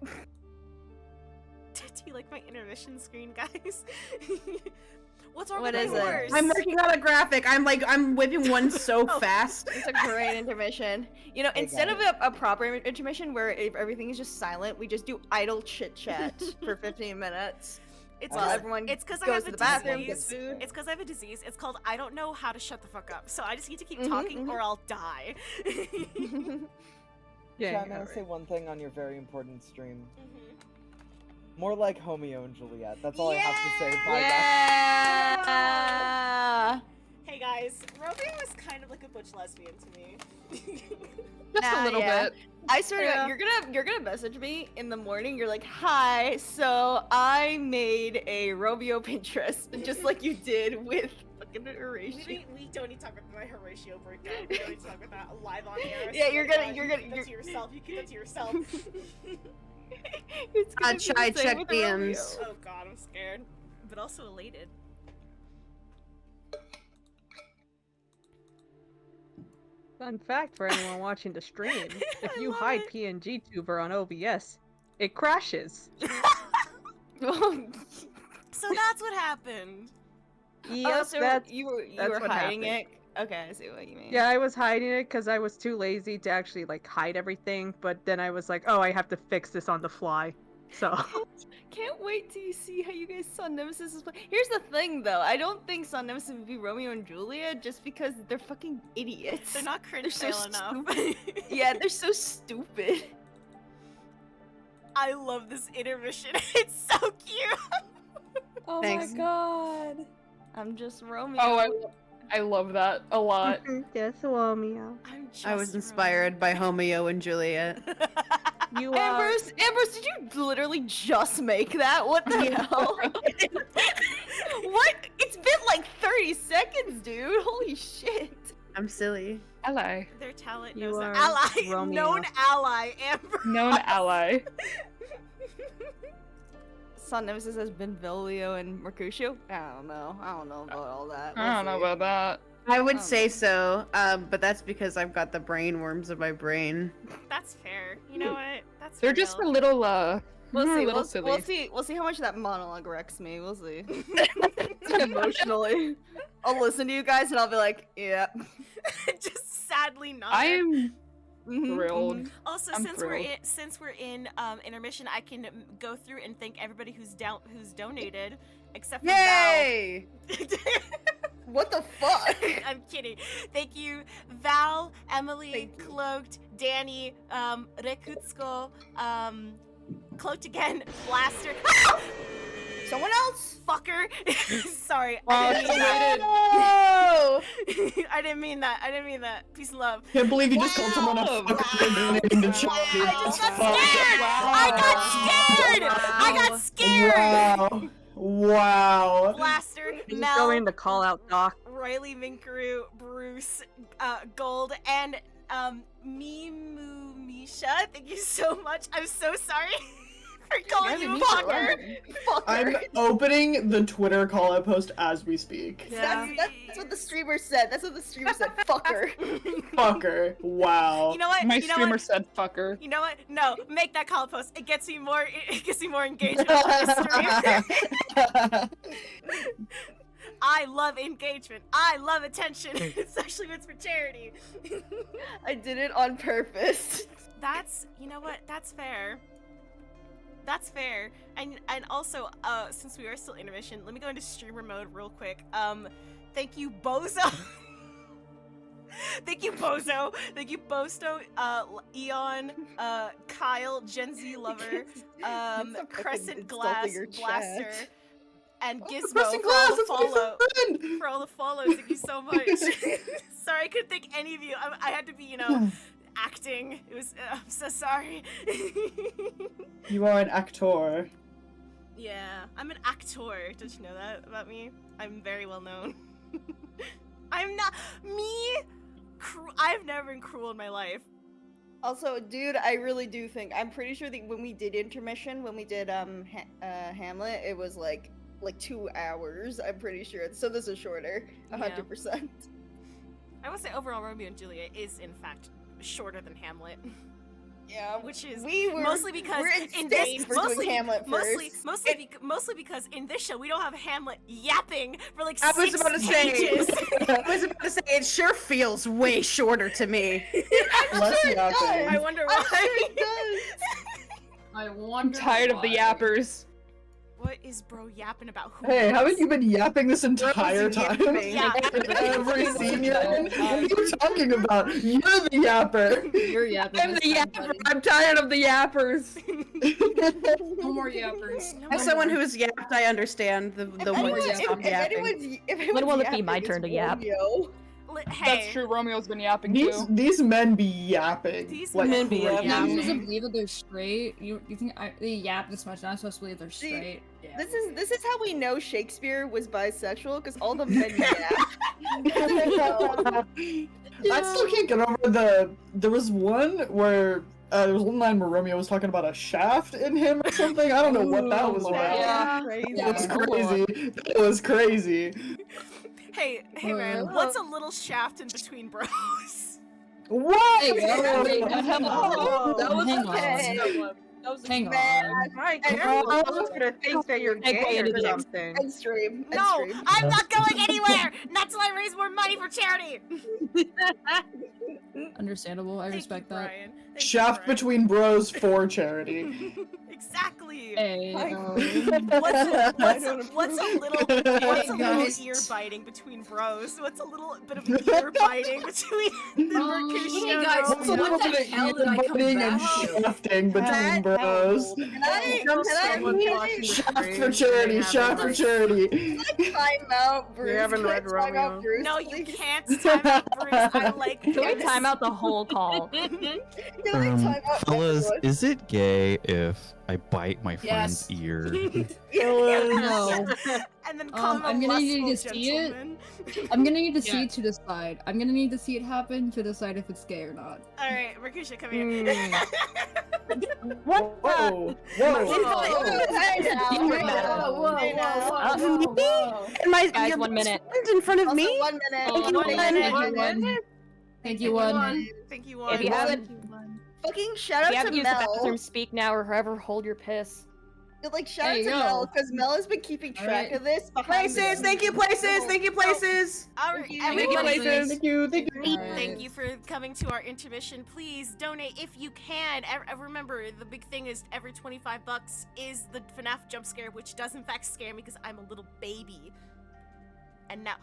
[SPEAKER 1] Do you like my intermission screen, guys? What's wrong
[SPEAKER 9] What
[SPEAKER 1] with
[SPEAKER 9] is
[SPEAKER 1] my
[SPEAKER 9] it?
[SPEAKER 1] horse?
[SPEAKER 2] I'm working on a graphic. I'm whipping one so fast.
[SPEAKER 9] It's a great intermission. You know,
[SPEAKER 12] Hey,
[SPEAKER 9] instead of
[SPEAKER 12] guys.
[SPEAKER 9] a proper intermission where everything is just silent, we just do idle chit chat for 15 minutes.
[SPEAKER 1] It's
[SPEAKER 9] while
[SPEAKER 1] 'cause-
[SPEAKER 9] everyone
[SPEAKER 1] it's 'cause I
[SPEAKER 9] goes
[SPEAKER 1] have
[SPEAKER 9] to
[SPEAKER 1] a
[SPEAKER 9] the bathroom,
[SPEAKER 1] disease.
[SPEAKER 9] gets food.
[SPEAKER 1] It's because I have a disease. It's called I don't know how to shut the fuck up. So I just need to keep
[SPEAKER 9] Mhm,
[SPEAKER 1] talking
[SPEAKER 9] mhm.
[SPEAKER 1] or I'll die.
[SPEAKER 12] Chat, may I say one thing on your very important stream? More like Romeo and Juliet. That's all I have to say. Bye,
[SPEAKER 9] Yeah.
[SPEAKER 1] Hey guys, Romeo is kind of like a butch lesbian to me.
[SPEAKER 15] Just a little bit.
[SPEAKER 9] I swear to
[SPEAKER 1] Yeah.
[SPEAKER 9] God, you're gonna message me in the morning. You're like, "Hi, so I made a Romeo Pinterest, just like you did with fucking Horatio."
[SPEAKER 1] We don't need to talk about my Horatio breakdown. We don't need to talk about that live on air.
[SPEAKER 9] Yeah, you're gonna-
[SPEAKER 1] You
[SPEAKER 9] you're gonna-
[SPEAKER 1] keep that to yourself. You keep that to yourself.
[SPEAKER 9] It's gonna be the
[SPEAKER 2] I
[SPEAKER 9] same
[SPEAKER 2] check
[SPEAKER 9] with the Romeo.
[SPEAKER 2] DMs.
[SPEAKER 1] Oh god, I'm scared, but also elated.
[SPEAKER 18] Fun fact for anyone watching the stream: if you hide PNG Tuber on OBS, it crashes.
[SPEAKER 1] So that's what happened.
[SPEAKER 18] Yep,
[SPEAKER 9] so
[SPEAKER 18] that's,
[SPEAKER 9] you were
[SPEAKER 18] that's what
[SPEAKER 9] hiding
[SPEAKER 18] happened.
[SPEAKER 9] it. Okay, I see what you mean.
[SPEAKER 18] Yeah, I was hiding it because I was too lazy to actually like hide everything. But then I was like, oh, I have to fix this on the fly. So
[SPEAKER 9] Can't wait till you see how you guys saw Nemesis play. Here's the thing, though. I don't think Saw Nemesis would be Romeo and Juliet just because they're fucking idiots.
[SPEAKER 1] They're not cringe
[SPEAKER 9] They're
[SPEAKER 1] fail enough.
[SPEAKER 9] stupid. Yeah, they're so stupid.
[SPEAKER 1] I love this intermission. It's so cute.
[SPEAKER 9] Oh
[SPEAKER 2] Thanks.
[SPEAKER 9] my god. I'm just Romeo.
[SPEAKER 15] Oh, I love that a lot.
[SPEAKER 18] yes, Romeo.
[SPEAKER 1] I'm just
[SPEAKER 2] I was inspired by Romeo and Juliet.
[SPEAKER 18] You
[SPEAKER 9] Ambrose, did you literally just make that? What the hell? What? It's been like 30 seconds, dude. Holy shit.
[SPEAKER 2] I'm silly.
[SPEAKER 15] Ally.
[SPEAKER 1] Their talent
[SPEAKER 18] You
[SPEAKER 1] knows their
[SPEAKER 18] are
[SPEAKER 1] ally.
[SPEAKER 18] Romeo.
[SPEAKER 1] Known ally, Amber.
[SPEAKER 15] Known ally.
[SPEAKER 9] Saw Nemesis has been Vilio and Mercutio? I don't know about all that.
[SPEAKER 15] I don't know about that.
[SPEAKER 2] I would say so, but that's because I've got the brain worms of my brain.
[SPEAKER 1] That's fair. You know what? That's
[SPEAKER 15] They're
[SPEAKER 1] real.
[SPEAKER 15] just a little
[SPEAKER 9] We'll
[SPEAKER 15] they're
[SPEAKER 9] see.
[SPEAKER 15] a little silly.
[SPEAKER 9] We'll see how much that monologue wrecks me. We'll see. Emotionally. I'll listen to you guys and I'll be like, yeah.
[SPEAKER 1] just sadly not.
[SPEAKER 15] I am
[SPEAKER 9] Mhm,
[SPEAKER 15] thrilled.
[SPEAKER 9] mhm.
[SPEAKER 1] Also,
[SPEAKER 15] I'm
[SPEAKER 1] since
[SPEAKER 15] thrilled.
[SPEAKER 1] we're in intermission, I can go through and thank everybody who's donated, except for
[SPEAKER 9] Yay!
[SPEAKER 1] Val.
[SPEAKER 9] What the fuck?
[SPEAKER 1] I'm kidding. Thank you, Val, Emily, Cloaked, Danny, Rekutsko, Cloaked again, Blaster.
[SPEAKER 9] Someone else?
[SPEAKER 1] Fucker. Sorry.
[SPEAKER 15] Oh,
[SPEAKER 1] I didn't mean that.
[SPEAKER 9] Oh!
[SPEAKER 1] I didn't mean that. I didn't mean that. Peace and love.
[SPEAKER 13] Can't believe you just called someone a fucker in the chat.
[SPEAKER 1] I just got scared. I got scared.
[SPEAKER 13] Wow. Wow.
[SPEAKER 1] Blaster,
[SPEAKER 18] Just
[SPEAKER 1] Mel,
[SPEAKER 18] going to call out Doc.
[SPEAKER 1] Riley Minkaru, Bruce, Gold, and Mimu Misha. Thank you so much. I'm so sorry for calling you fucker.
[SPEAKER 13] I'm opening the Twitter call-out post as we speak.
[SPEAKER 9] That's what the streamer said. That's what the streamer said. Fucker.
[SPEAKER 13] Fucker. Wow.
[SPEAKER 1] You know what?
[SPEAKER 15] My
[SPEAKER 1] you know
[SPEAKER 15] streamer
[SPEAKER 1] what?
[SPEAKER 15] said fucker.
[SPEAKER 1] You know what? No, make that call post. It gets me more. It gets me more engagement on the stream. I love engagement. I love attention, especially when it's for charity.
[SPEAKER 9] I did it on purpose.
[SPEAKER 1] That's, you know what? That's fair. That's fair. And also, since we are still intermission, let me go into streamer mode real quick. Thank you, Bozo. Thank you, Bozo. Thank you, Bosto, Eon, Kyle, Gen Z Lover, Crescent Glass, Blaster, and Gizmo
[SPEAKER 13] Crescent
[SPEAKER 1] for all
[SPEAKER 13] Glass,
[SPEAKER 1] the
[SPEAKER 13] that's my
[SPEAKER 1] follow.
[SPEAKER 13] friend!
[SPEAKER 1] For all the follows, thank you so much. Sorry, I couldn't thank any of you. I had to be, you know, acting. It was. I'm so sorry.
[SPEAKER 13] You are an actor.
[SPEAKER 1] Yeah, I'm an actor. Did you know that about me? I'm very well known. I'm not me. I've never been cruel in my life.
[SPEAKER 9] Also, dude, I really do think I'm pretty sure that when we did intermission, when we did Hamlet, it was like 2 hours. I'm pretty sure. So this is shorter, 100%.
[SPEAKER 1] I would say overall Romeo and Juliet is in fact shorter than Hamlet.
[SPEAKER 9] Yeah,
[SPEAKER 1] which is
[SPEAKER 9] we're
[SPEAKER 1] mostly because
[SPEAKER 9] we're
[SPEAKER 1] in
[SPEAKER 9] insane
[SPEAKER 1] this
[SPEAKER 9] for
[SPEAKER 1] mostly
[SPEAKER 9] doing Hamlet first.
[SPEAKER 1] mostly because in this show we don't have Hamlet yapping for like
[SPEAKER 2] I was
[SPEAKER 1] 6
[SPEAKER 2] about to say,
[SPEAKER 1] pages.
[SPEAKER 2] it sure feels way shorter to me.
[SPEAKER 13] Less
[SPEAKER 9] sure it
[SPEAKER 13] yapping.
[SPEAKER 9] does.
[SPEAKER 1] I wonder
[SPEAKER 9] I'm
[SPEAKER 1] why.
[SPEAKER 9] sure it does.
[SPEAKER 6] I
[SPEAKER 15] I'm
[SPEAKER 6] wonder.
[SPEAKER 15] tired of the yappers.
[SPEAKER 1] What is bro yapping about? Who
[SPEAKER 13] Hey,
[SPEAKER 1] knows?
[SPEAKER 13] haven't you been yapping this entire time?
[SPEAKER 1] Yeah.
[SPEAKER 13] In every scene you're in? What are you talking about? You're the yapper.
[SPEAKER 6] You're yapping.
[SPEAKER 15] I'm the yapper. I'm tired of the yappers.
[SPEAKER 6] No more yappers.
[SPEAKER 2] As someone who's yapped, I understand the one to stop yapping.
[SPEAKER 17] When will it be my turn to yap?
[SPEAKER 15] That's true. Romeo's been yapping
[SPEAKER 13] These
[SPEAKER 15] too.
[SPEAKER 13] these men be yapping.
[SPEAKER 1] These
[SPEAKER 13] like
[SPEAKER 1] men be
[SPEAKER 13] crazy.
[SPEAKER 6] Yeah, I'm supposed to believe that they're straight. You think they yap this much? I'm supposed to believe they're
[SPEAKER 9] See,
[SPEAKER 6] straight. Yeah.
[SPEAKER 9] This is how we know Shakespeare was bisexual, because all the men yap.
[SPEAKER 13] I still can't get over there was one where there was one line where Romeo was talking about a shaft in him or something. I don't know what that was about. That was crazy. That was crazy.
[SPEAKER 1] Hey man, what's a little shaft in between bros?
[SPEAKER 13] What?
[SPEAKER 6] Hey,
[SPEAKER 1] That
[SPEAKER 6] was
[SPEAKER 17] Hang
[SPEAKER 6] okay. Hang on.
[SPEAKER 7] My girl's gonna think that you're gay or something.
[SPEAKER 9] End stream.
[SPEAKER 1] No, I'm not going anywhere. Not till I raise more money for charity.
[SPEAKER 6] Understandable. I respect that.
[SPEAKER 1] Brian.
[SPEAKER 13] Shaft between bros for charity.
[SPEAKER 1] Exactly.
[SPEAKER 6] Hey.
[SPEAKER 1] What's a little ear biting between bros? What's a little bit of ear biting between the Mercutio
[SPEAKER 6] hey guys,
[SPEAKER 1] and
[SPEAKER 6] so
[SPEAKER 1] Romeo?
[SPEAKER 6] what the hell did I come
[SPEAKER 13] Biting and
[SPEAKER 6] back?
[SPEAKER 13] shafting between bros. Shaft for charity. Shaft for charity.
[SPEAKER 9] Time out, Bruce.
[SPEAKER 7] You haven't read
[SPEAKER 9] Can I time out
[SPEAKER 7] Romeo.
[SPEAKER 9] Bruce,
[SPEAKER 1] No, you
[SPEAKER 9] please?
[SPEAKER 1] can't time out Bruce. I like
[SPEAKER 17] Can we time out the whole call?
[SPEAKER 14] Fellas, is it gay if I bite my friend's
[SPEAKER 6] Yes.
[SPEAKER 14] ear?
[SPEAKER 6] No.
[SPEAKER 1] And then call him a
[SPEAKER 6] I'm gonna need to
[SPEAKER 1] lustful
[SPEAKER 6] see it.
[SPEAKER 1] gentleman.
[SPEAKER 6] I'm gonna need to see it to decide. I'm gonna need to see it happen to decide if it's gay or not.
[SPEAKER 1] All right, Mercutio, come here.
[SPEAKER 2] What?
[SPEAKER 13] Whoa.
[SPEAKER 17] Guys, 1 minute.
[SPEAKER 2] In front of me?
[SPEAKER 9] 1 minute.
[SPEAKER 6] Thank you, one.
[SPEAKER 1] Thank you, one.
[SPEAKER 17] If you haven't,
[SPEAKER 9] Fucking shout
[SPEAKER 17] if you
[SPEAKER 9] out
[SPEAKER 17] haven't
[SPEAKER 9] to
[SPEAKER 17] used the
[SPEAKER 9] Mel.
[SPEAKER 17] bathroom, speak now or forever hold your piss.
[SPEAKER 9] Like shout
[SPEAKER 6] Hey,
[SPEAKER 9] out to
[SPEAKER 6] yo.
[SPEAKER 9] Mel, because Mel has been keeping track
[SPEAKER 6] Alright.
[SPEAKER 9] of this.
[SPEAKER 2] Places, thank you, places, thank you, places.
[SPEAKER 1] All right,
[SPEAKER 15] Thank you,
[SPEAKER 1] everybody.
[SPEAKER 15] places.
[SPEAKER 13] Thank you.
[SPEAKER 1] Thank you for coming to our intermission. Please donate if you can. Remember, the big thing is every $25 is the FNAF jump scare, which does in fact scare me because I'm a little baby. And now,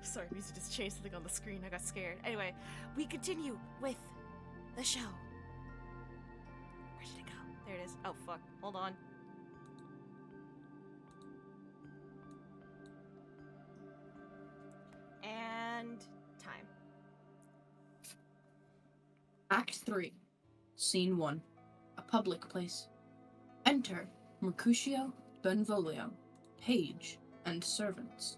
[SPEAKER 1] sorry, music just changed something on the screen. I got scared. Anyway, we continue with the show. Where did it go? There it is. Oh fuck! Hold on. And time.
[SPEAKER 3] Act 3, Scene 1. A public place. Enter Mercutio, Benvolio, page, and servants.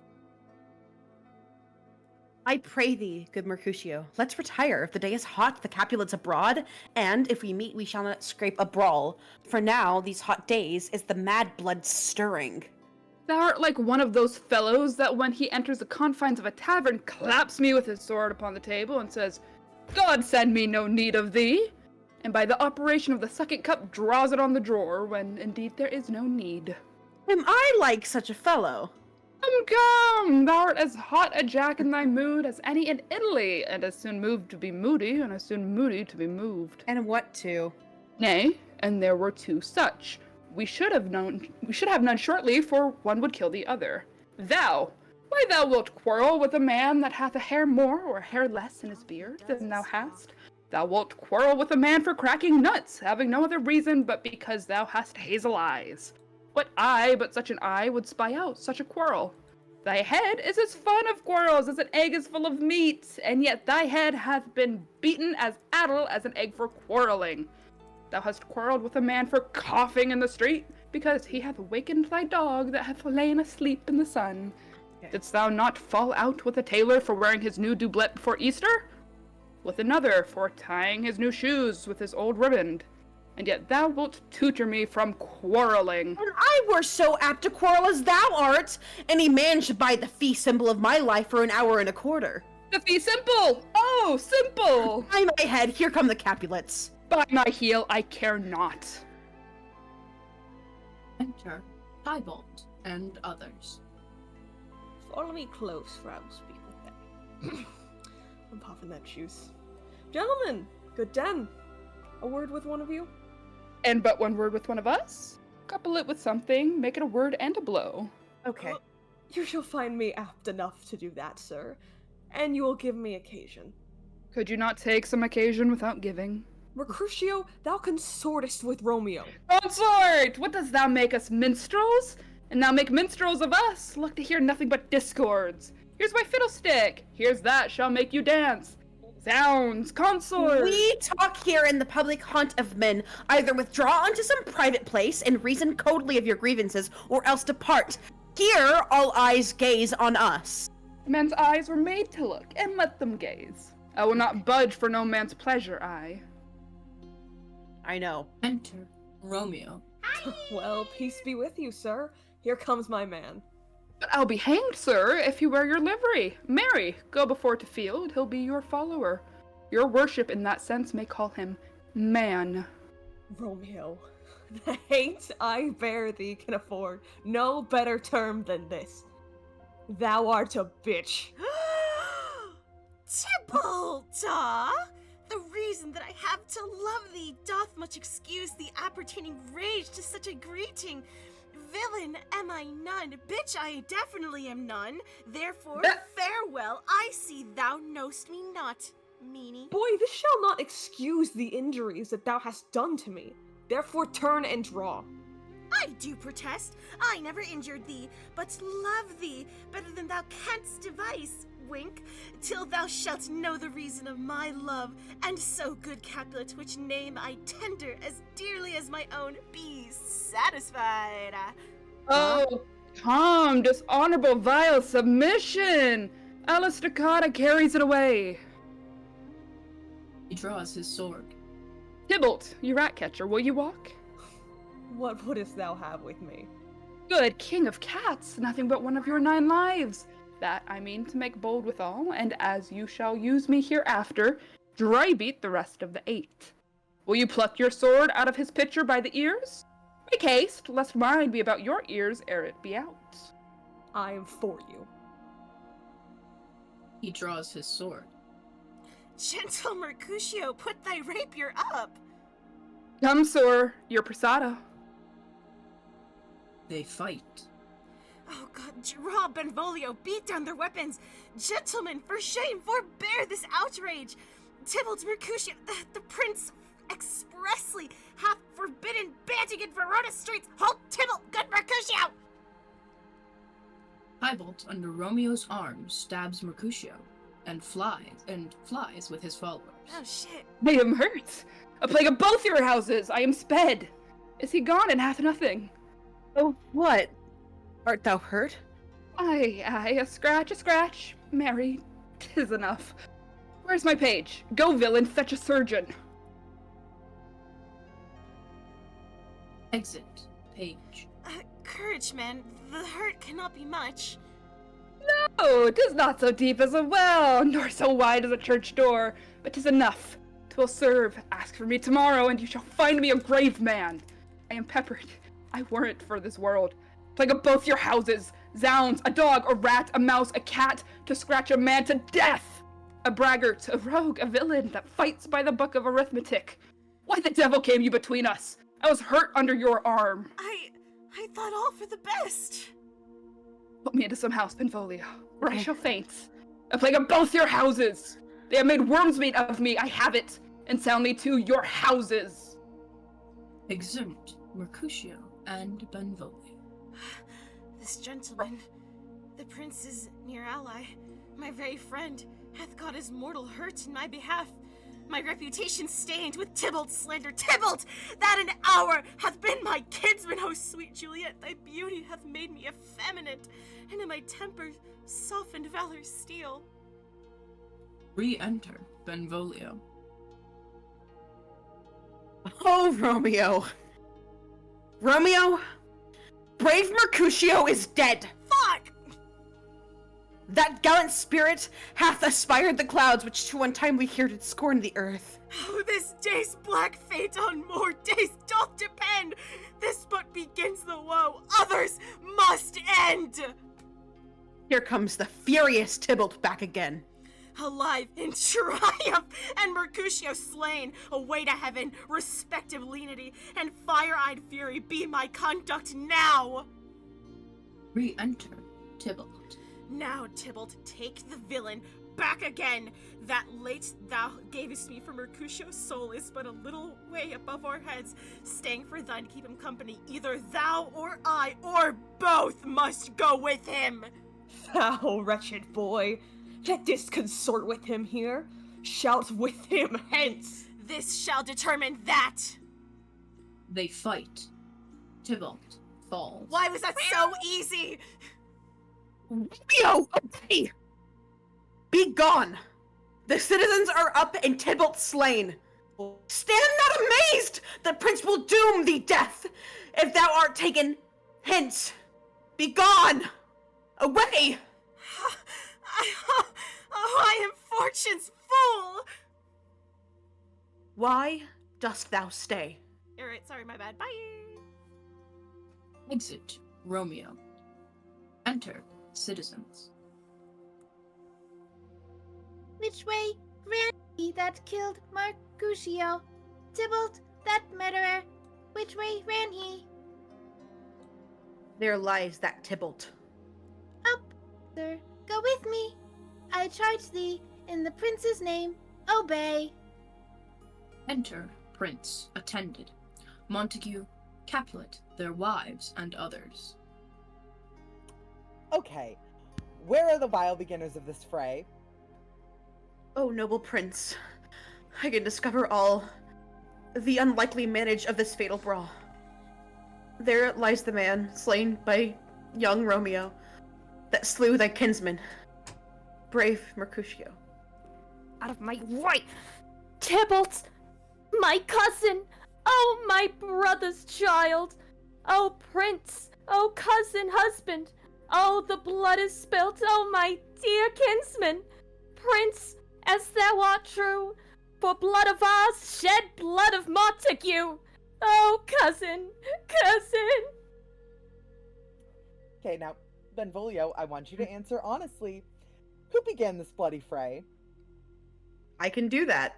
[SPEAKER 2] I pray thee, good Mercutio, let's retire. If the day is hot, the Capulets abroad, and if we meet, we shall not scrape a brawl. For now, these hot days, is the mad blood stirring.
[SPEAKER 15] Thou art like one of those fellows that when he enters the confines of a tavern claps me with his sword upon the table and says, God send me no need of thee, and by the operation of the second cup draws it on the drawer when indeed there is no need.
[SPEAKER 2] Am I like such a fellow?
[SPEAKER 15] Come, thou art as hot a jack in thy mood as any in Italy, and as soon moved to be moody, and as soon moody to be moved.
[SPEAKER 2] And what to?
[SPEAKER 15] Nay, and there were two such. We should have none shortly, for one would kill the other. Thou, why thou wilt quarrel with a man that hath a hair more or a hair less in his beard than thou hast? Thou wilt quarrel with a man for cracking nuts, having no other reason but because thou hast hazel eyes. What eye but such an eye would spy out such a quarrel? Thy head is as fond of quarrels as an egg is full of meat, and yet thy head hath been beaten as addle as an egg for quarreling. Thou hast quarrelled with a man for coughing in the street, because he hath wakened thy dog that hath lain asleep in the sun. Didst thou not fall out with a tailor for wearing his new doublet before Easter? With another for tying his new shoes with his old riband? And yet thou wilt tutor me from quarreling.
[SPEAKER 2] And I were so apt to quarrel as thou art. Any man should buy the fee simple of my life for an hour and a quarter.
[SPEAKER 15] The fee simple! Oh, simple!
[SPEAKER 2] By my head, here come the Capulets.
[SPEAKER 15] By my heel, I care not.
[SPEAKER 3] Enter Tybalt and others.
[SPEAKER 7] Follow me close, for I will speak with them. I'm puffing that juice. Gentlemen, good den. A word with one of you?
[SPEAKER 15] And but one word with one of us? Couple it with something, make it a word and a blow.
[SPEAKER 7] Okay. You shall find me apt enough to do that, sir. And you will give me occasion.
[SPEAKER 15] Could you not take some occasion without giving?
[SPEAKER 7] Mercutio, thou consortest with Romeo.
[SPEAKER 15] Consort! What does thou make us, minstrels? And thou make minstrels of us? Look to hear nothing but discords. Here's my fiddlestick. Here's that shall make you dance. Zounds, consort!
[SPEAKER 2] We talk here in the public haunt of men. Either withdraw unto some private place and reason coldly of your grievances, or else depart. Here all eyes gaze on us.
[SPEAKER 15] Men's eyes were made to look, and let them gaze. I will not budge for no man's pleasure, I
[SPEAKER 2] know.
[SPEAKER 3] Enter Romeo.
[SPEAKER 7] Well, peace be with you, sir. Here comes my man.
[SPEAKER 15] But I'll be hanged, sir, if you wear your livery. Marry, go before to field, he'll be your follower. Your worship in that sense may call him man.
[SPEAKER 7] Romeo, the hate I bear thee can afford no better term than this. Thou art a bitch.
[SPEAKER 1] Tybalt! The reason that I have to love thee doth much excuse the appertaining rage to such a greeting. Villain am I none, bitch I definitely am none, therefore farewell, I see thou knowst me not, meanie.
[SPEAKER 7] Boy, this shall not excuse the injuries that thou hast done to me. Therefore turn and draw.
[SPEAKER 1] I do protest, I never injured thee, but love thee better than thou canst devise, wink, till thou shalt know the reason of my love, and so good Capulet, which name I tender as dearly as my own, be satisfied.
[SPEAKER 15] Oh, calm, dishonorable, vile submission! Alistocata carries it away.
[SPEAKER 3] He draws his sword.
[SPEAKER 15] Tybalt, you rat catcher, will you walk?
[SPEAKER 7] What wouldst thou have with me?
[SPEAKER 15] Good king of cats, nothing but one of your 9 lives. That I mean to make bold withal, and as you shall use me hereafter, dry beat the rest of the 8. Will you pluck your sword out of his pitcher by the ears? Make haste, lest mine be about your ears ere it be out.
[SPEAKER 7] I am for you.
[SPEAKER 3] He draws his sword.
[SPEAKER 1] Gentle Mercutio, put thy rapier up.
[SPEAKER 15] Come, sir, your prasada.
[SPEAKER 3] They fight.
[SPEAKER 1] Oh God, draw, Benvolio, beat down their weapons. Gentlemen, for shame, forbear this outrage. Tybalt Mercutio, the prince expressly hath forbidden banting in Verona streets. Halt, Tybalt, good Mercutio!
[SPEAKER 3] Tybalt, under Romeo's arm, stabs Mercutio and flies with his followers.
[SPEAKER 1] Oh shit.
[SPEAKER 15] I am hurt. A plague of both your houses, I am sped. Is he gone and hath nothing?
[SPEAKER 2] Oh, what? Art thou hurt?
[SPEAKER 15] Aye, a scratch. Marry, 'tis enough. Where's my page? Go, villain, fetch a surgeon.
[SPEAKER 3] Exit page.
[SPEAKER 1] Courage, man. The hurt cannot be much.
[SPEAKER 15] No, 'tis not so deep as a well, nor so wide as a church door, but 'tis enough. 'Twill serve. Ask for me tomorrow, and you shall find me a grave man. I am peppered. I warrant for this world. Plague of both your houses. Zounds, a dog, a rat, a mouse, a cat, to scratch a man to death. A braggart, a rogue, a villain that fights by the book of arithmetic. Why the devil came you between us? I was hurt under your arm.
[SPEAKER 1] I thought all for the best.
[SPEAKER 15] Put me into some house, Benvolio, or I shall faint. A plague of both your houses! They have made worms meat of me, I have it, and soundly too your houses.
[SPEAKER 3] Exeunt Mercutio and Benvolio.
[SPEAKER 1] This gentleman, the prince's near ally, my very friend, hath got his mortal hurt in my behalf. My reputation stained with Tybalt's slander. Tybalt, that an hour hath been my kinsman. Oh, sweet Juliet, thy beauty hath made me effeminate, and in my temper softened valor's steel.
[SPEAKER 3] Re-enter Benvolio.
[SPEAKER 2] Oh, Romeo. Romeo, brave Mercutio is dead.
[SPEAKER 1] Fuck!
[SPEAKER 2] That gallant spirit hath aspired the clouds, which too untimely here did scorn the earth.
[SPEAKER 1] Oh, this day's black fate on more days doth depend. This but begins the woe, others must end.
[SPEAKER 2] Here comes the furious Tybalt back again.
[SPEAKER 1] Alive in triumph, and Mercutio slain, away to heaven, respective lenity, and fire-eyed fury be my conduct now!
[SPEAKER 3] Re-enter Tybalt.
[SPEAKER 1] Now, Tybalt, take the villain back again. That late thou gavest me for Mercutio's soul is but a little way above our heads, staying for thine to keep him company. Either thou or I, or both, must go with him.
[SPEAKER 7] Thou wretched boy, let this consort with him here. Shout with him hence.
[SPEAKER 1] This shall determine that.
[SPEAKER 3] They fight. Tybalt falls.
[SPEAKER 1] Why was that so easy?
[SPEAKER 2] Romeo, obey! Be gone! The citizens are up and Tybalt slain. Stand not amazed! The prince will doom thee death if thou art taken hence. Be gone! Away!
[SPEAKER 1] I am fortune's fool!
[SPEAKER 2] Why dost thou stay?
[SPEAKER 1] Alright, sorry, my bad. Bye!
[SPEAKER 3] Exit Romeo. Enter citizens.
[SPEAKER 19] Which way ran he that killed Mercutio? Tybalt, that murderer, which way ran he?
[SPEAKER 2] There lies that Tybalt.
[SPEAKER 19] Up, sir, go with me. I charge thee, in the prince's name, obey.
[SPEAKER 3] Enter Prince, attended. Montague, Capulet, their wives, and others.
[SPEAKER 12] Okay, where are the vile beginners of this fray?
[SPEAKER 2] O noble prince, I can discover all the unlikely manage of this fatal brawl. There lies the man slain by young Romeo that slew thy kinsman, brave Mercutio.
[SPEAKER 10] Out of my way! Tybalt! My cousin! Oh, my brother's child! Oh, prince! Oh, cousin, husband! Oh, the blood is spilt! Oh, my dear kinsman! Prince, as thou art true, for blood of ours, shed blood of Montague! Oh, cousin! Cousin!
[SPEAKER 12] Okay, now, Benvolio, I want you to answer honestly. Who began this bloody fray?
[SPEAKER 2] I can do that.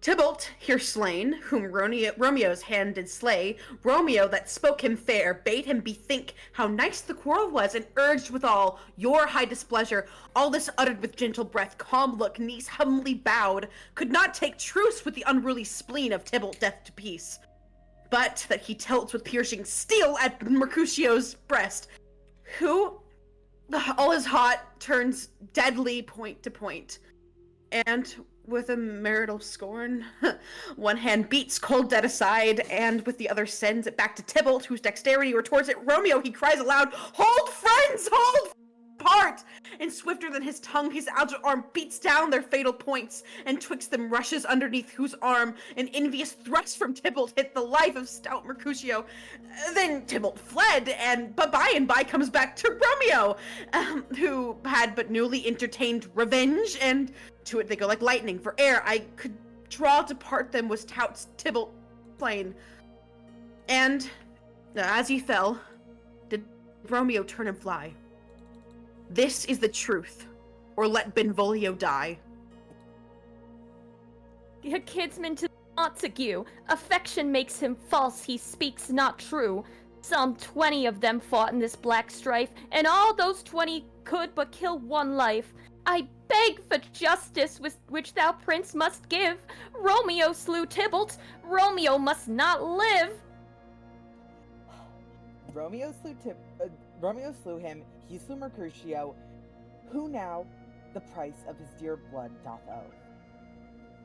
[SPEAKER 2] Tybalt, here slain, whom Romeo's hand did slay, Romeo that spoke him fair, bade him bethink how nice the quarrel was, and urged withal your high displeasure. All this uttered with gentle breath, calm look, knees humbly bowed, could not take truce with the unruly spleen of Tybalt death to peace. But that he tilts with piercing steel at Mercutio's breast, who, all is hot, turns deadly point to point, and with a marital scorn, one hand beats cold dead aside, and with the other sends it back to Tybalt, whose dexterity retorts at Romeo. He cries aloud, "Hold, friends, hold! Part!" And swifter than his tongue, his agile arm beats down their fatal points, and twixt them rushes underneath whose arm an envious thrust from Tybalt hit the life of stout Mercutio. Then Tybalt fled, but by and by comes back to Romeo, who had but newly entertained revenge, and to it they go like lightning, for ere I could draw to part them was Tout's Tybalt slain. And as he fell, did Romeo turn and fly. This is the truth, or let Benvolio die.
[SPEAKER 10] Your kinsman to Montague, affection makes him false, he speaks not true. Some 20 of them fought in this black strife, and all those 20 could but kill one life. I beg for justice which thou, prince, must give. Romeo slew Tybalt, Romeo must not live.
[SPEAKER 12] Romeo slew him, he slew Mercutio, who now the price of his dear blood doth owe.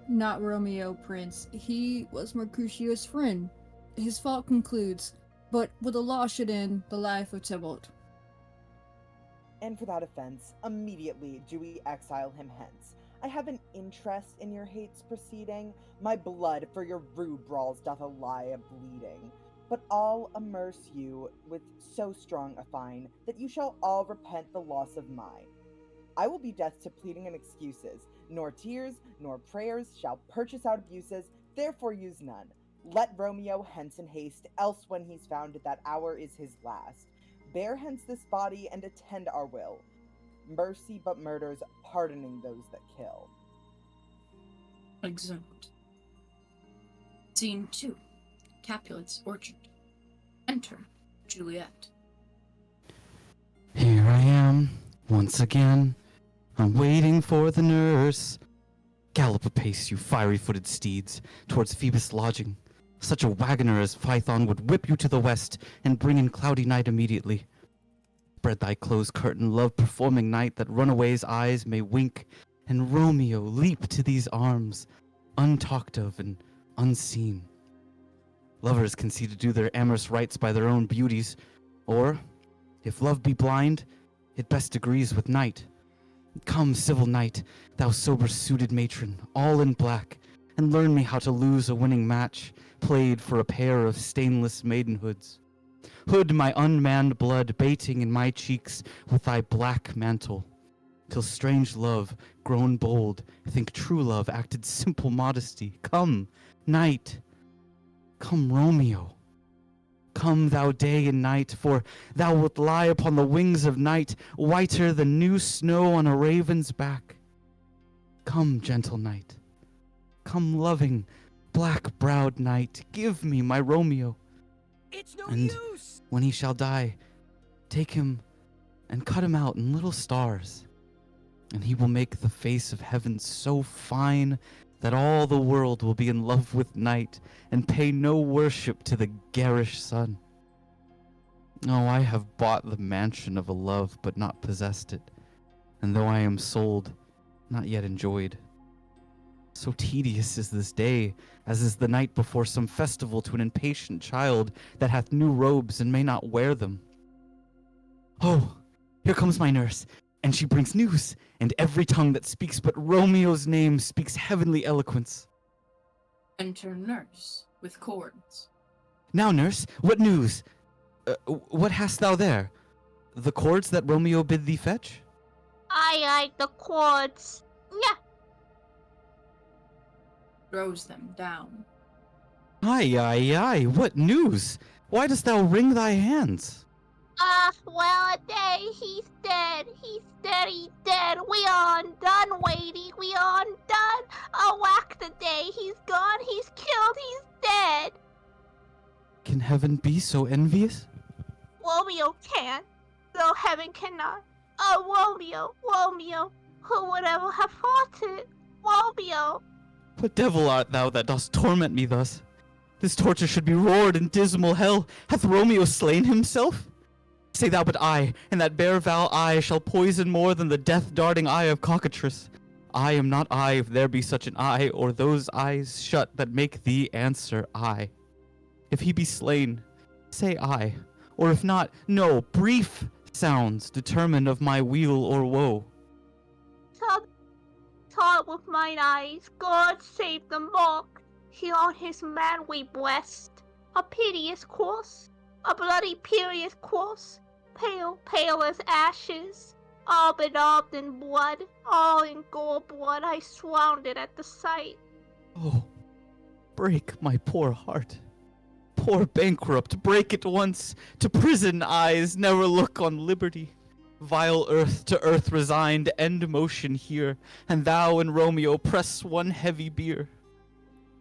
[SPEAKER 6] Not Romeo, prince. He was Mercutio's friend. His fault concludes, but will the law should end the life of Tybalt.
[SPEAKER 12] And for that offense, immediately do we exile him hence. I have an interest in your hates proceeding, my blood for your rude brawls doth lie a-bleeding. But I'll immerse you with so strong a fine, that you shall all repent the loss of mine. I will be deaf to pleading and excuses. Nor tears, nor prayers shall purchase out abuses, therefore use none. Let Romeo hence in haste, else when he's found that hour is his last. Bear hence this body and attend our will. Mercy but murders, pardoning those that kill.
[SPEAKER 3] Exeunt. Scene 2. Capulet's Orchard. Enter Juliet.
[SPEAKER 14] Here I am, once again. I'm waiting for the nurse. Gallop apace, you fiery-footed steeds, towards Phoebus' lodging. Such a wagoner as Python would whip you to the west and bring in cloudy night immediately. Spread thy closed curtain, love-performing night, that runaways' eyes may wink, and Romeo leap to these arms, untalked of and unseen. Lovers can see to do their amorous rites by their own beauties, or, if love be blind, it best agrees with night. Come, civil knight, thou sober-suited matron, all in black, and learn me how to lose a winning match, played for a pair of stainless maidenhoods. Hood my unmanned blood baiting in my cheeks with thy black mantle, till strange love, grown bold, think true love acted simple modesty. Come, night, come, Romeo. Come, thou day and night, for thou wilt lie upon the wings of night, whiter than new snow on a raven's back. Come, gentle night. Come, loving, black-browed night, give me my Romeo.
[SPEAKER 16] It's no
[SPEAKER 14] And
[SPEAKER 16] use!
[SPEAKER 14] when he shall die, take him and cut him out in little stars, and he will make the face of heaven so fine that all the world will be in love with night and pay no worship to the garish sun. Oh, I have bought the mansion of a love, but not possessed it, and though I am sold, not yet enjoyed. So tedious is this day, as is the night before some festival to an impatient child that hath new robes and may not wear them. Oh, here comes my nurse, and she brings news, and every tongue that speaks but Romeo's name speaks heavenly eloquence.
[SPEAKER 3] Enter nurse with cords.
[SPEAKER 14] Now, nurse, what news? What hast thou there? The cords that Romeo bid thee fetch?
[SPEAKER 8] Aye, the cords. Yeah.
[SPEAKER 3] Throws them down.
[SPEAKER 14] Aye, what news? Why dost thou wring thy hands?
[SPEAKER 8] Well, a day, he's dead. He's dead. We are undone, Wadey. We are undone. Oh, whack the day. He's gone. He's killed. He's dead.
[SPEAKER 14] Can heaven be so envious?
[SPEAKER 8] Romeo can, though heaven cannot. Oh, Romeo, who would ever have thought it? Romeo.
[SPEAKER 14] What devil art thou that dost torment me thus? This torture should be roared in dismal hell. Hath Romeo slain himself? Say thou but I, and that bare vow I shall poison more than the death-darting eye of cockatrice. I am not I, if there be such an eye, or those eyes shut that make thee answer I. If he be slain, say I, or if not, no, brief sounds determine of my weal or woe.
[SPEAKER 8] Saw with mine eyes, God save the monk. He on his manly breast, a piteous course, a bloody piteous course, pale as ashes, all bedaubed in blood, all in gore blood. I swounded at the sight.
[SPEAKER 14] Oh, break my poor heart. Poor bankrupt, break it once. To prison eyes never look on liberty. Vile earth to earth resigned, end motion here, and thou and Romeo press one heavy bier.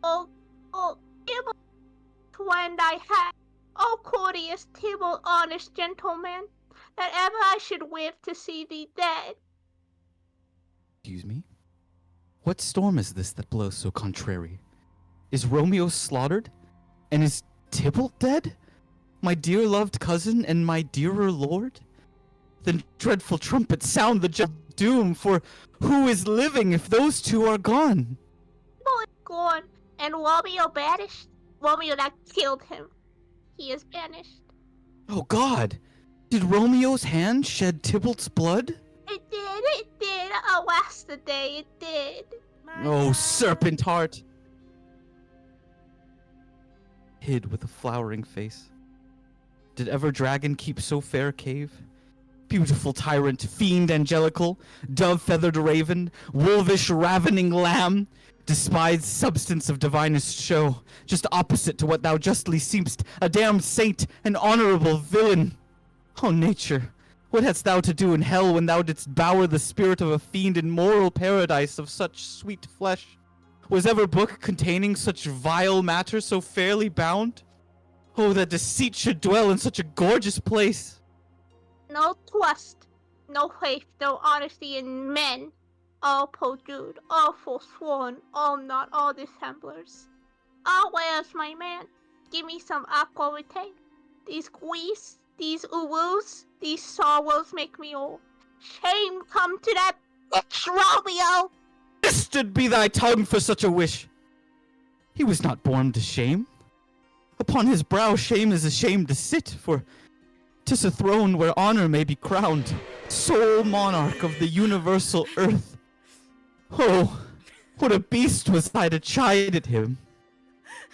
[SPEAKER 8] Oh, Tybalt, when I had, oh courteous Tybalt, honest gentleman, that ever I should live to see thee dead.
[SPEAKER 14] Excuse me? What storm is this that blows so contrary? Is Romeo slaughtered? And is Tybalt dead? My dear loved cousin and my dearer lord? Then dreadful trumpet sound the just doom, for who is living if those two are gone?
[SPEAKER 8] Tybalt is gone, and Romeo banished. Romeo that killed him. He is banished.
[SPEAKER 14] Oh God! Did Romeo's hand shed Tybalt's blood?
[SPEAKER 8] It did. Alas the day, it did.
[SPEAKER 14] Oh, serpent heart! Hid with a flowering face. Did ever dragon keep so fair cave? Beautiful tyrant, fiend angelical, dove-feathered raven, wolvish ravening lamb, despised substance of divinest show, just opposite to what thou justly seemst, a damned saint, an honorable villain. O nature, what hadst thou to do in hell when thou didst bower the spirit of a fiend in moral paradise of such sweet flesh? Was ever book containing such vile matter so fairly bound? Oh, that deceit should dwell in such a gorgeous place!
[SPEAKER 8] No trust, no faith, no honesty in men. All perjured, all forsworn, all not all dissemblers. Ah, where's my man? Give me some aqua retain. These griefs, these woes, these sorrows make me old. Shame come to that bitch Romeo!
[SPEAKER 14] Twisted be thy tongue for such a wish! He was not born to shame. Upon his brow shame is ashamed to sit, for 'tis a throne where honor may be crowned, sole monarch of the universal earth. Oh, what a beast was I to chide at him!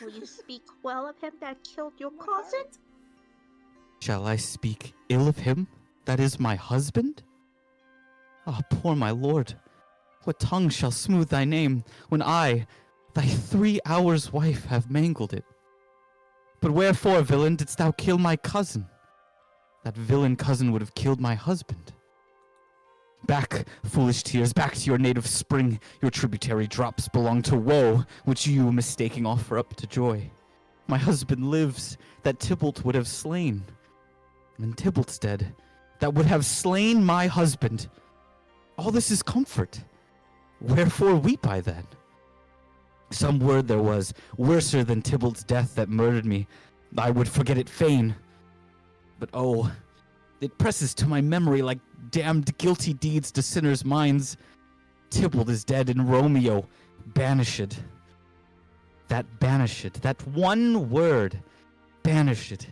[SPEAKER 8] Will you speak well of him that killed your cousin?
[SPEAKER 14] Shall I speak ill of him that is my husband? Ah, poor my lord, what tongue shall smooth thy name, when I, thy 3 hours' wife, have mangled it? But wherefore, villain, didst thou kill my cousin? That villain cousin would have killed my husband. Back, foolish tears, back to your native spring. Your tributary drops belong to woe, which you, mistaking, offer up to joy. My husband lives, that Tybalt would have slain. And Tybalt's dead, that would have slain my husband. All this is comfort. Wherefore weep I then? Some word there was, worser than Tybalt's death that murdered me. I would forget it fain. But oh, it presses to my memory like damned guilty deeds to sinners' minds. Tybalt is dead and Romeo banished. That banished, that one word, banished,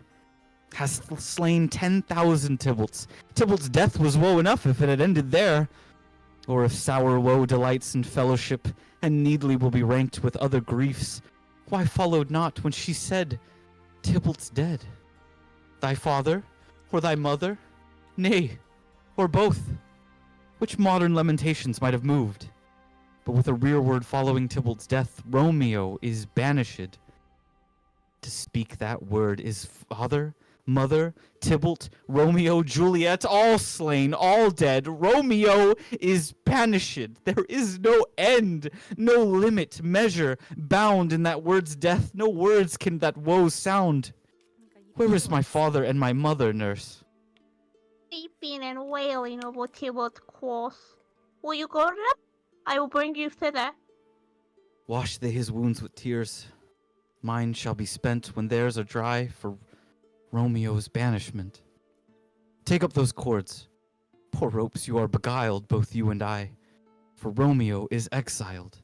[SPEAKER 14] has slain 10,000 Tybalts. Tybalt's death was woe enough if it had ended there. Or if sour woe delights in fellowship, and needly will be ranked with other griefs, why followed not when she said, Tybalt's dead? Thy father, or thy mother? Nay, or both. Which modern lamentations might have moved. But with a rearward following Tybalt's death, Romeo is banished. To speak that word is father, mother, Tybalt, Romeo, Juliet, all slain, all dead. Romeo is banished. There is no end, no limit, measure, bound in that word's death. No words can that woe sound. Where is my father and my mother, nurse?
[SPEAKER 8] Weeping and wailing over Tybalt's corpse. Will you go to them? I will bring you thither.
[SPEAKER 14] Wash they his wounds with tears. Mine shall be spent when theirs are dry for Romeo's banishment. Take up those cords. Poor ropes, you are beguiled, both you and I, for Romeo is exiled.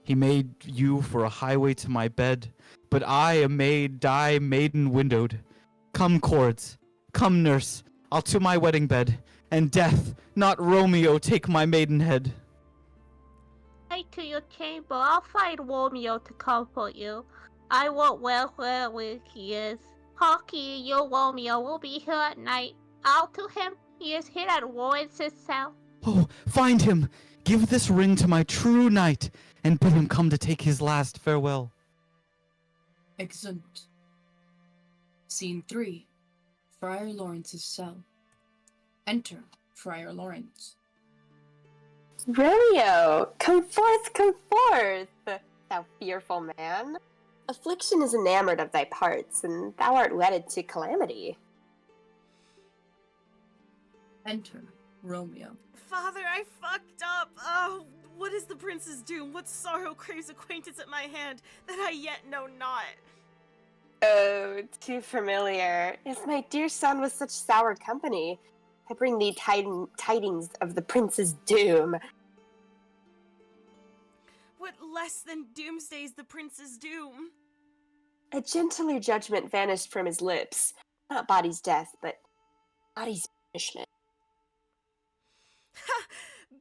[SPEAKER 14] He made you for a highway to my bed, but I, a maid, die maiden-windowed. Come, cords, come, nurse, I'll to my wedding bed, and death, not Romeo, take my maidenhead.
[SPEAKER 8] Right to your chamber, I'll find Romeo to comfort you. I won't where he is. Hawkeye, your Romeo will be here at night. Out to him, he is hid at Lawrence's cell.
[SPEAKER 14] Oh, find him! Give this ring to my true knight, and bid him come to take his last farewell.
[SPEAKER 3] Exeunt. Scene 3. Friar Lawrence's cell. Enter Friar Lawrence.
[SPEAKER 4] Romeo, come forth, thou fearful man. Affliction is enamored of thy parts, and thou art wedded to calamity.
[SPEAKER 3] Enter Romeo.
[SPEAKER 1] Father, I fucked up. Oh, what is the prince's doom? What sorrow craves acquaintance at my hand that I yet know not?
[SPEAKER 4] Oh, too familiar. Is my dear son with such sour company? I bring thee tidings of the prince's doom.
[SPEAKER 1] What less than doomsday's the prince's doom?
[SPEAKER 4] A gentler judgment vanished from his lips. Not body's death, but body's banishment.
[SPEAKER 1] Ha!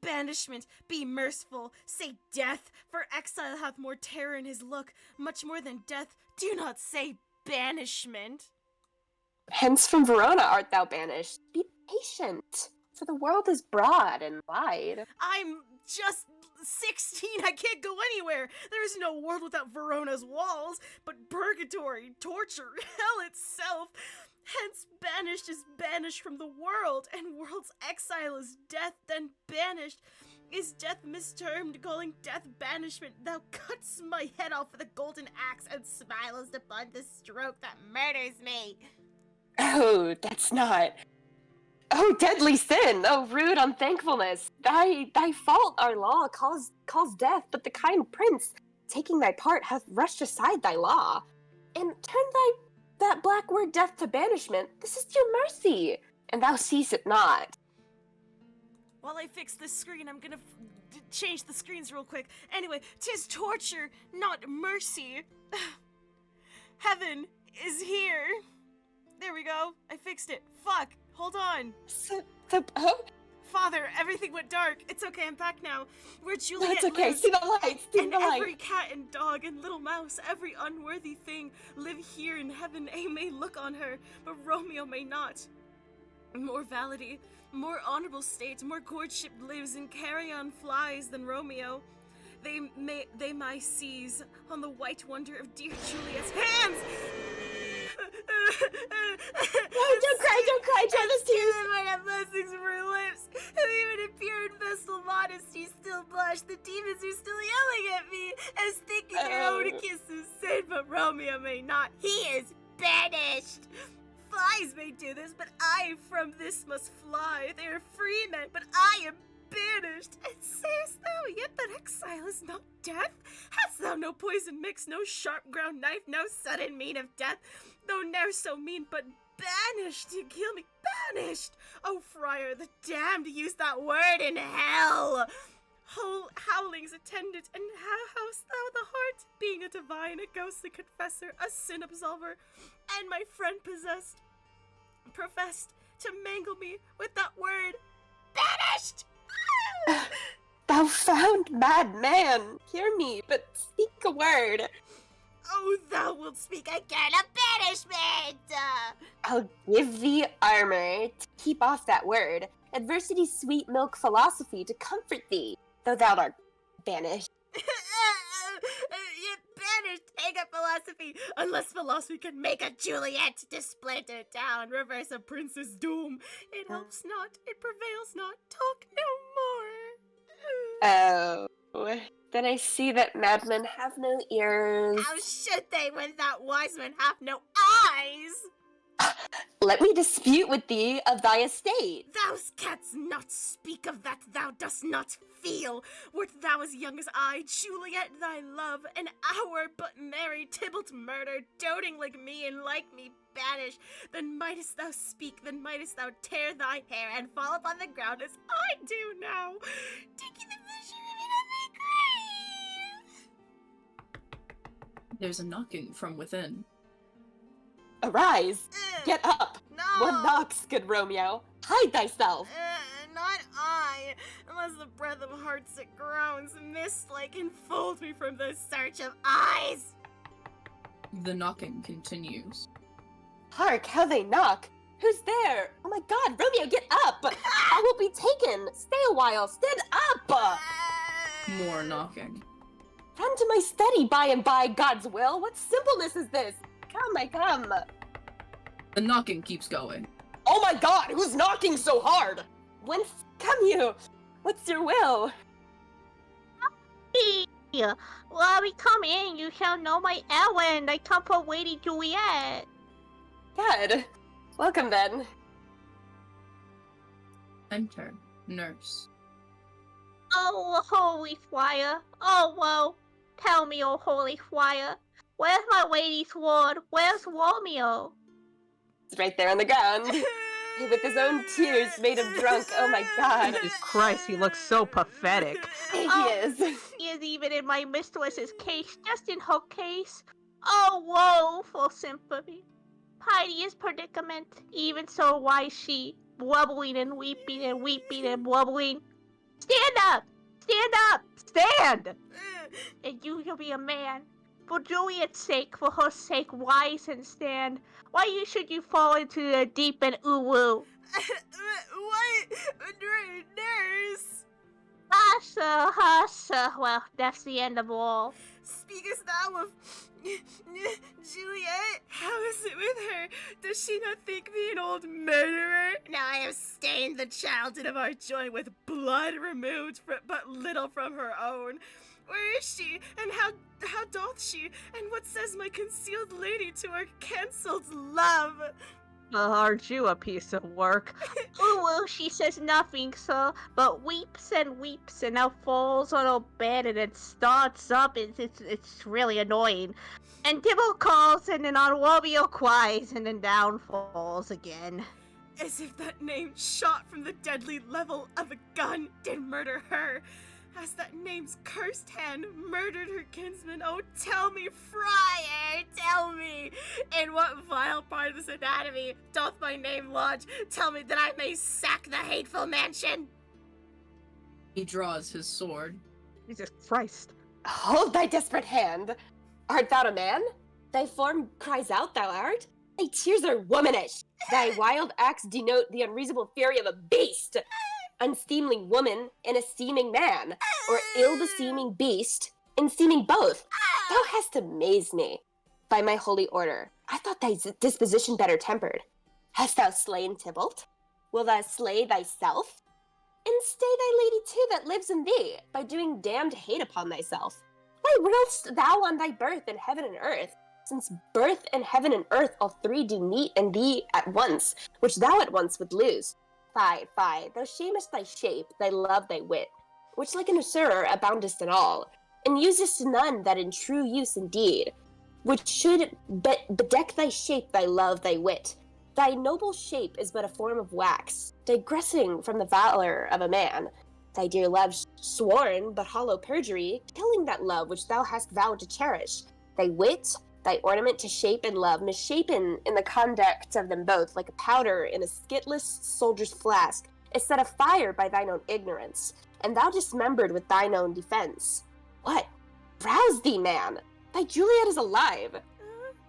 [SPEAKER 1] Banishment, be merciful, say death, for exile hath more terror in his look, much more than death. Do not say banishment.
[SPEAKER 4] Hence from Verona art thou banished. Be patient, for the world is broad and wide.
[SPEAKER 1] I'm just 16. I can't go anywhere. There is no world without Verona's walls, but purgatory, torture, hell itself. Hence, banished is banished from the world, and world's exile is death, then banished. Is death mistermed, calling death banishment? Thou cuts my head off with a golden axe and smilest upon the stroke that murders me.
[SPEAKER 4] Oh, that's not. Oh, deadly sin! Oh, rude unthankfulness! Thy fault, our law, calls death, but the kind prince, taking thy part, hath rushed aside thy law, and turned that black word death to banishment. This is your mercy, and thou seest it not.
[SPEAKER 1] While I fix this screen, I'm gonna change the screens real quick. Anyway, 'tis torture, not mercy. Heaven is here. There we go. I fixed it. Fuck. Hold on. Father, everything went dark. It's okay, I'm back now. Where Juliet
[SPEAKER 4] That's okay.
[SPEAKER 1] lives,
[SPEAKER 4] See the lights. See
[SPEAKER 1] and
[SPEAKER 4] the light.
[SPEAKER 1] every cat and dog and little mouse, every unworthy thing, live here in heaven. They may look on her, but Romeo may not. More validity, more honorable state, more courtship lives and carrion flies than Romeo. They may seize on the white wonder of dear Juliet's hands.
[SPEAKER 4] Don't cry, dry the tears.
[SPEAKER 1] Might have blessings from her lips, and even in pure and vestal modesty still blush. The demons are still yelling at me, as thinking their own kiss is sin, but Romeo may not. He is banished. Flies may do this, but I from this must fly. They are free men, but I am banished. And sayest thou yet that exile is not death? Hast thou no poison mix, no sharp ground knife, no sudden mean of death? Though ne'er so mean, but banished to kill me. Banished! Oh, friar, the damned use that word in hell. Whole howlings attendant, and how hast thou the heart? Being a divine, a ghostly confessor, a sin absolver, and my friend professed to mangle me with that word. Banished!
[SPEAKER 4] Thou found mad man, hear me, but speak a word.
[SPEAKER 1] Oh, thou wilt speak again of banishment!
[SPEAKER 4] I'll give thee armor to keep off that word, adversity's sweet milk philosophy to comfort thee, though thou art banished.
[SPEAKER 1] Yet banished, hang up philosophy, unless philosophy can make a Juliet to splinter down, reverse a prince's doom. It helps not, it prevails not, talk no more.
[SPEAKER 4] Oh, then I see that madmen have no ears.
[SPEAKER 1] How should they when that wise man have no eyes?
[SPEAKER 4] Let me dispute with thee of thy estate.
[SPEAKER 1] Thou canst not speak of that thou dost not feel. Wert thou as young as I, Juliet thy love, an hour but married, Tybalt murdered, doting like me and like me banished, then mightest thou speak, then mightest thou tear thy hair and fall upon the ground as I do now, taking the measure of an grave.
[SPEAKER 3] There's a knocking from within.
[SPEAKER 4] Arise! Get up!
[SPEAKER 1] No!
[SPEAKER 4] One knocks, good Romeo. Hide thyself!
[SPEAKER 1] Not I, unless the breath of hearts that groans, mist-like, enfolds me from the search of eyes.
[SPEAKER 3] The knocking continues.
[SPEAKER 4] Hark, how they knock! Who's there? Oh my god, Romeo, get up! I will be taken! Stay a while, stand up!
[SPEAKER 3] More knocking.
[SPEAKER 4] Run to my study by and by, God's will! What simpleness is this? Come, I come!
[SPEAKER 3] The knocking keeps going.
[SPEAKER 4] Oh my god, who's knocking so hard? Whence come you? What's your will?
[SPEAKER 8] While we come in, you shall know my errand. I come for Lady Juliet.
[SPEAKER 4] Good. Welcome then.
[SPEAKER 3] Enter nurse.
[SPEAKER 8] Oh, holy friar. Oh, woe. Tell me, oh holy friar. Where's my lady's ward? Where's Romeo?
[SPEAKER 4] It's right there on the ground. With his own tears made him drunk. Oh my god.
[SPEAKER 18] Jesus Christ, he looks so pathetic.
[SPEAKER 4] He is.
[SPEAKER 8] He is even in my mistress's case, just in her case. Oh, woeful sympathy. Piteous predicament, even so wise she, blubbering and weeping and weeping and blubbering. Stand up! Stand up! Stand! And you shall be a man. For Juliet's sake, for her sake, rise and stand. Why should you fall into the deep and uwu?
[SPEAKER 1] What? Nurse!
[SPEAKER 8] Hush. Well, that's the end of all.
[SPEAKER 1] Speakest thou of Juliet? How is it with her? Does she not think me an old murderer? Now I have stained the childhood of our joy with blood removed but little from her own. Where is she, and how doth she, and what says my concealed lady to our cancelled love?
[SPEAKER 8] Aren't you a piece of work? Well, she says nothing, sir, but weeps and now falls on her bed and then starts up. It's really annoying. And Dibble calls, and then Romeo cries, and then down falls again.
[SPEAKER 1] As if that name shot from the deadly level of a gun did murder her. As that name's cursed hand murdered her kinsman. Oh, tell me, friar, tell me, in what vile part of this anatomy doth my name lodge? Tell me that I may sack the hateful mansion.
[SPEAKER 3] He draws his sword.
[SPEAKER 8] Jesus Christ.
[SPEAKER 4] Hold thy desperate hand. Art thou a man? Thy form cries out thou art. Thy tears are womanish. Thy wild acts denote the unreasonable fury of a beast. Unseemly woman in a seeming man, or ill-beseeming beast in seeming both. Thou hast amazed me. By my holy order, I thought thy disposition better tempered. Hast thou slain Tybalt? Will thou slay thyself? And stay thy lady too that lives in thee, by doing damned hate upon thyself. Why willst thou on thy birth in heaven and earth? Since birth and heaven and earth all three do meet in thee at once, which thou at once would lose. Fie, thou shamest thy shape, thy love, thy wit, which like an usurer aboundest in all, and usest none that in true use indeed, which should bedeck thy shape, thy love, thy wit. Thy noble shape is but a form of wax, digressing from the valor of a man. Thy dear love sworn, but hollow perjury, killing that love which thou hast vowed to cherish. Thy wit, thy ornament to shape and love, misshapen in the conduct of them both, like a powder in a skitless soldier's flask, is set afire by thine own ignorance, and thou dismembered with thine own defense. What? Rouse thee, man! Thy Juliet is alive,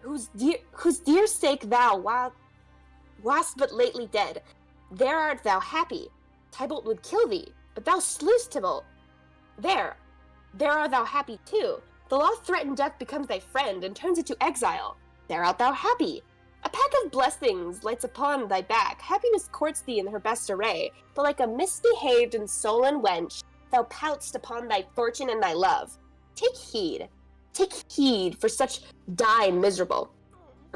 [SPEAKER 4] whose dear sake thou wast but lately dead. There art thou happy. Tybalt would kill thee, but thou slewest Tybalt. There art thou happy too. The law threatened death becomes thy friend and turns it to exile. There art thou happy. A pack of blessings lights upon thy back. Happiness courts thee in her best array, but like a misbehaved and sullen wench, thou pout'st upon thy fortune and thy love. Take heed, for such die miserable.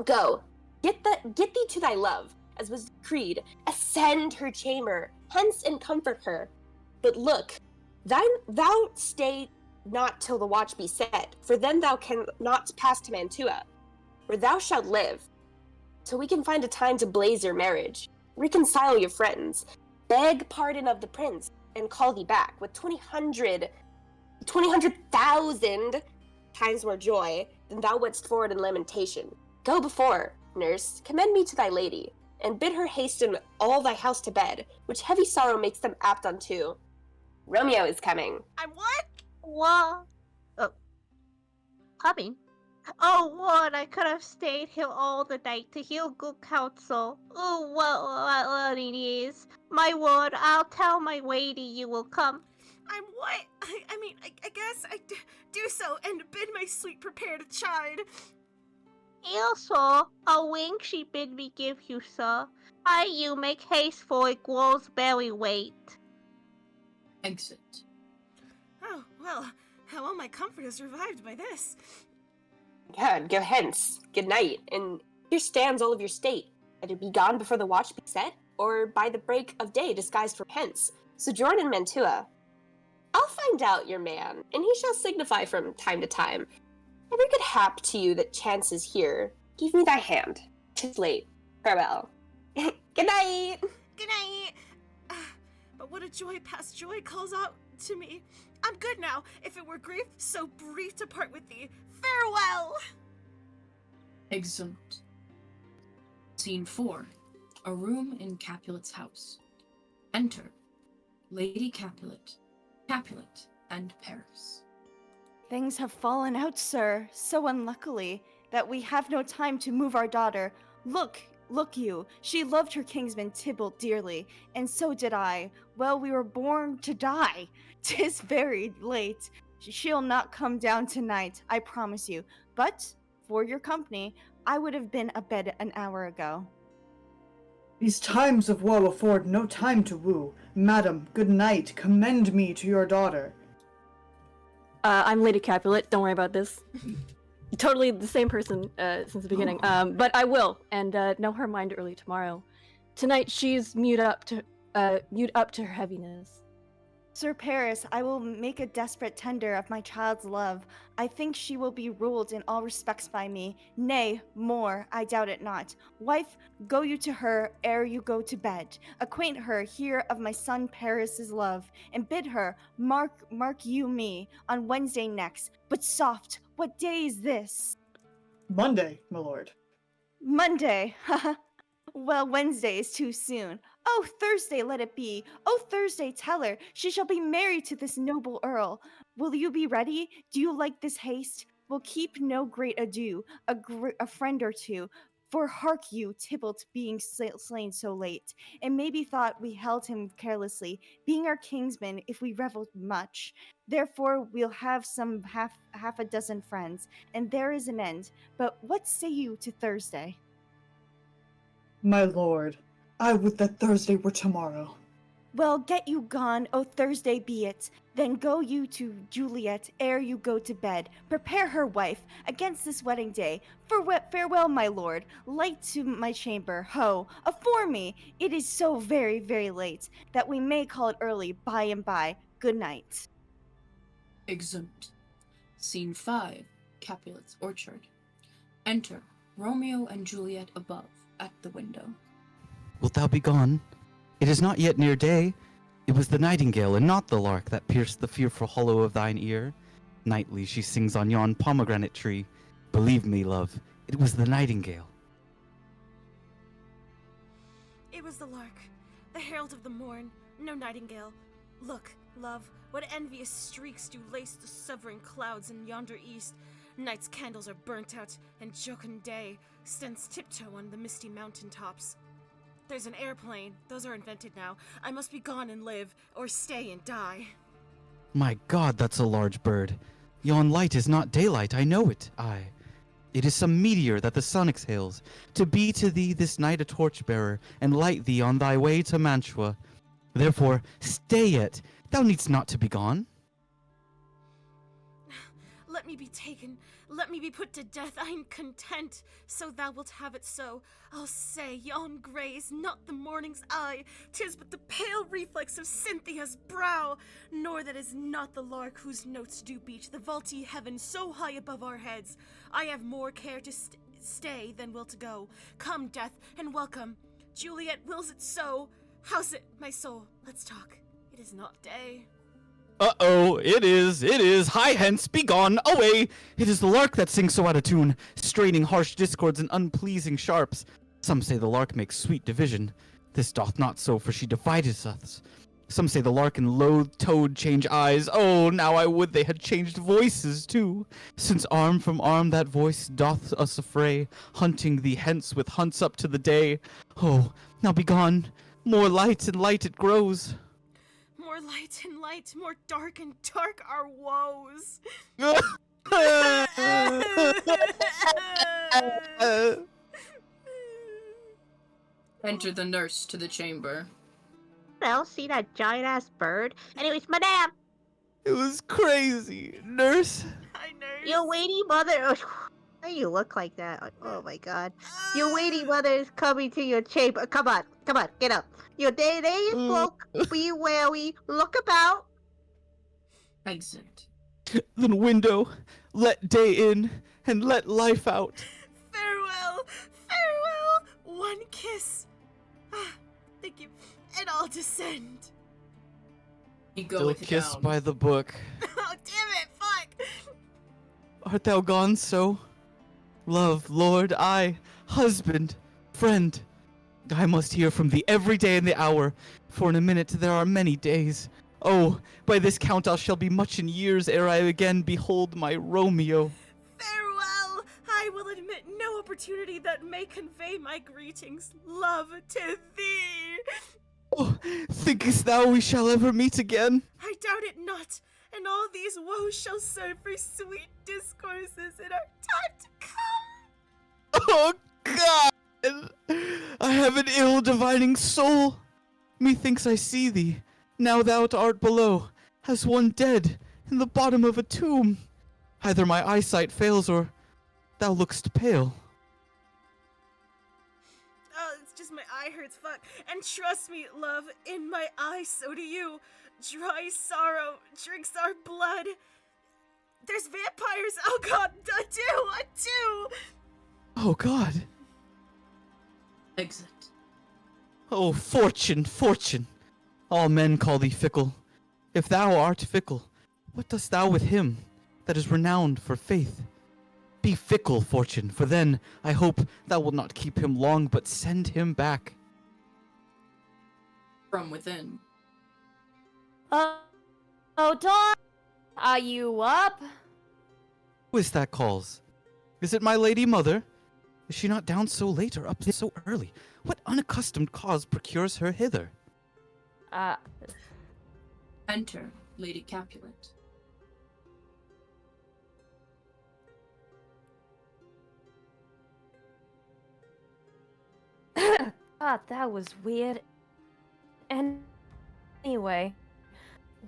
[SPEAKER 4] Go, get thee to thy love, as was decreed. Ascend her chamber, hence and comfort her. But look, thou stay not till the watch be set, for then thou cannot pass to Mantua, where thou shalt live, till we can find a time to blaze your marriage, reconcile your friends, beg pardon of the prince, and call thee back with 20,000 times more joy than thou wouldst forward in lamentation. Go before, nurse, commend me to thy lady, and bid her hasten all thy house to bed, which heavy sorrow makes them apt unto. Romeo is coming.
[SPEAKER 1] I'm what?
[SPEAKER 8] What? Coming? Oh, what? I could have stayed here all the night to hear good counsel. Oh, what it is. My word, I'll tell my lady you will come.
[SPEAKER 1] I'm what? I mean, I guess I do so and bid my sweet prepared chide.
[SPEAKER 8] Here, sir, a wink she bid me give you, sir. You make haste for it grows very late.
[SPEAKER 3] Exit.
[SPEAKER 1] Oh, well, how all my comfort is revived by this.
[SPEAKER 4] God, go hence. Good night, and here stands all of your state. Either be gone before the watch be set, or by the break of day disguised for hence. Sojourn in Mantua. I'll find out your man, and he shall signify from time to time. Every good hap to you that chances here. Give me thy hand. 'Tis late. Farewell. Good night!
[SPEAKER 1] Good night! But what a joy past joy calls out to me. I'm good now, if it were grief so brief to part with thee. Farewell!
[SPEAKER 3] Exeunt. Scene 4. A room in Capulet's house. Enter Lady Capulet, and Paris.
[SPEAKER 9] Things have fallen out, sir, so unluckily that we have no time to move our daughter. Look you, she loved her kinsman Tybalt dearly, and so did I. Well, we were born to die. 'Tis very late. She'll not come down tonight, I promise you. But, for your company, I would have been abed an hour ago.
[SPEAKER 13] These times of woe afford no time to woo. Madam, good night, commend me to your daughter.
[SPEAKER 17] I'm Lady Capulet, don't worry about this. Totally the same person since the beginning. But I will, and know her mind early tomorrow. Tonight she's mute up to her heaviness.
[SPEAKER 9] Sir Paris, I will make a desperate tender of my child's love. I think she will be ruled in all respects by me. Nay, more, I doubt it not. Wife, go you to her ere you go to bed. Acquaint her here of my son Paris's love, and bid her mark you me on Wednesday next. But soft, what day is this?
[SPEAKER 13] Monday, my lord.
[SPEAKER 9] Monday, haha. Well, Wednesday is too soon. Oh, Thursday let it be. Oh, Thursday, tell her she shall be married to this noble earl. Will you be ready? Do you like this haste? We'll keep no great ado, a friend or two. For hark you, Tybalt being slain so late, and maybe thought we held him carelessly, being our kingsman if we revelled much. Therefore we'll have some half a dozen friends, and there is an end. But what say you to Thursday?
[SPEAKER 13] My lord, I would that Thursday were tomorrow.
[SPEAKER 9] Well, get you gone, oh Thursday be it. Then go you to Juliet ere you go to bed. Prepare her, wife, against this wedding day. Farewell, my lord. Light to my chamber, ho, afore me. It is so very, very late, that we may call it early by and by. Good night.
[SPEAKER 3] Exeunt. Scene 5, Capulet's Orchard. Enter Romeo and Juliet above, at the window.
[SPEAKER 14] Wilt thou be gone? It is not yet near day. It was the nightingale and not the lark that pierced the fearful hollow of thine ear. Nightly she sings on yon pomegranate tree. Believe me, love, it was the nightingale.
[SPEAKER 1] It was the lark, the herald of the morn, no nightingale. Look, love, what envious streaks do lace the sovereign clouds in yonder east. Night's candles are burnt out, and jocund day stands tiptoe on the misty mountain tops. There's an airplane. Those are invented now. I must be gone and live, or stay and die.
[SPEAKER 14] My God, that's a large bird. Yon light is not daylight, I know it, aye. It is some meteor that the sun exhales, to be to thee this night a torch-bearer, and light thee on thy way to Mantua. Therefore, stay yet. Thou needst not to be gone.
[SPEAKER 1] Let me be taken. Let me be put to death. I am content, so thou wilt have it so. I'll say yon grey is not the morning's eye, 'tis but the pale reflex of Cynthia's brow, nor that is not the lark whose notes do beat the vaulty heaven so high above our heads. I have more care to stay than will to go. Come, death, and welcome. Juliet wills it so. How's it, my soul? Let's talk. It is not day.
[SPEAKER 14] Uh-oh, it is. Hie hence, be gone, away! It is the lark that sings so out of tune, straining harsh discords and unpleasing sharps. Some say the lark makes sweet division. This doth not so, for she divideth us. Some say the lark and loathed toad change eyes. Oh, now I would they had changed voices, too. Since arm from arm that voice doth us affray, hunting thee hence with hunts up to the day. Oh, now be gone. More light and light it grows.
[SPEAKER 1] More light and light, more dark and dark our woes.
[SPEAKER 3] Enter the nurse to the chamber.
[SPEAKER 8] Well, see that giant-ass bird? Anyways, madame!
[SPEAKER 14] It was crazy. Nurse?
[SPEAKER 1] Hi, nurse.
[SPEAKER 8] Your waiting mother... Why you look like that? Oh my god. Your waiting mother is coming to your chamber. Come on, get up. Your day is woke. Be wary. Look about.
[SPEAKER 3] Exit.
[SPEAKER 14] Then window, let day in, and let life out.
[SPEAKER 1] Farewell. One kiss. Thank you. And I'll descend.
[SPEAKER 3] You
[SPEAKER 14] Still kissed by the book.
[SPEAKER 1] Oh, damn it, fuck.
[SPEAKER 14] Art thou gone so? Love, lord, I, husband, friend. I must hear from thee every day in the hour, for in a minute there are many days. Oh, by this count I shall be much in years ere I again behold my Romeo.
[SPEAKER 1] Farewell! I will admit no opportunity that may convey my greetings, love, to thee!
[SPEAKER 14] Oh, thinkest thou we shall ever meet again?
[SPEAKER 1] I doubt it not, and all these woes shall serve for sweet discourses in our time to come!
[SPEAKER 14] Oh, God! I have an ill divining soul. Methinks I see thee, now thou art below, as one dead in the bottom of a tomb. Either my eyesight fails, or thou look'st pale.
[SPEAKER 1] Oh, it's just my eye hurts, fuck. And trust me, love, in my eyes, so do you. Dry sorrow drinks our blood. There's vampires! Oh god, adieu!
[SPEAKER 14] Oh, God.
[SPEAKER 3] Exit.
[SPEAKER 14] Oh, fortune, fortune! All men call thee fickle. If thou art fickle, what dost thou with him that is renowned for faith? Be fickle, fortune, for then I hope thou wilt not keep him long, but send him back.
[SPEAKER 3] From within.
[SPEAKER 10] Oh, Dawn, are you up?
[SPEAKER 14] Who is that calls? Is it my lady mother? Is she not down so late or up so early? What unaccustomed cause procures her hither?
[SPEAKER 3] Enter Lady Capulet.
[SPEAKER 10] God, that was weird. And anyway,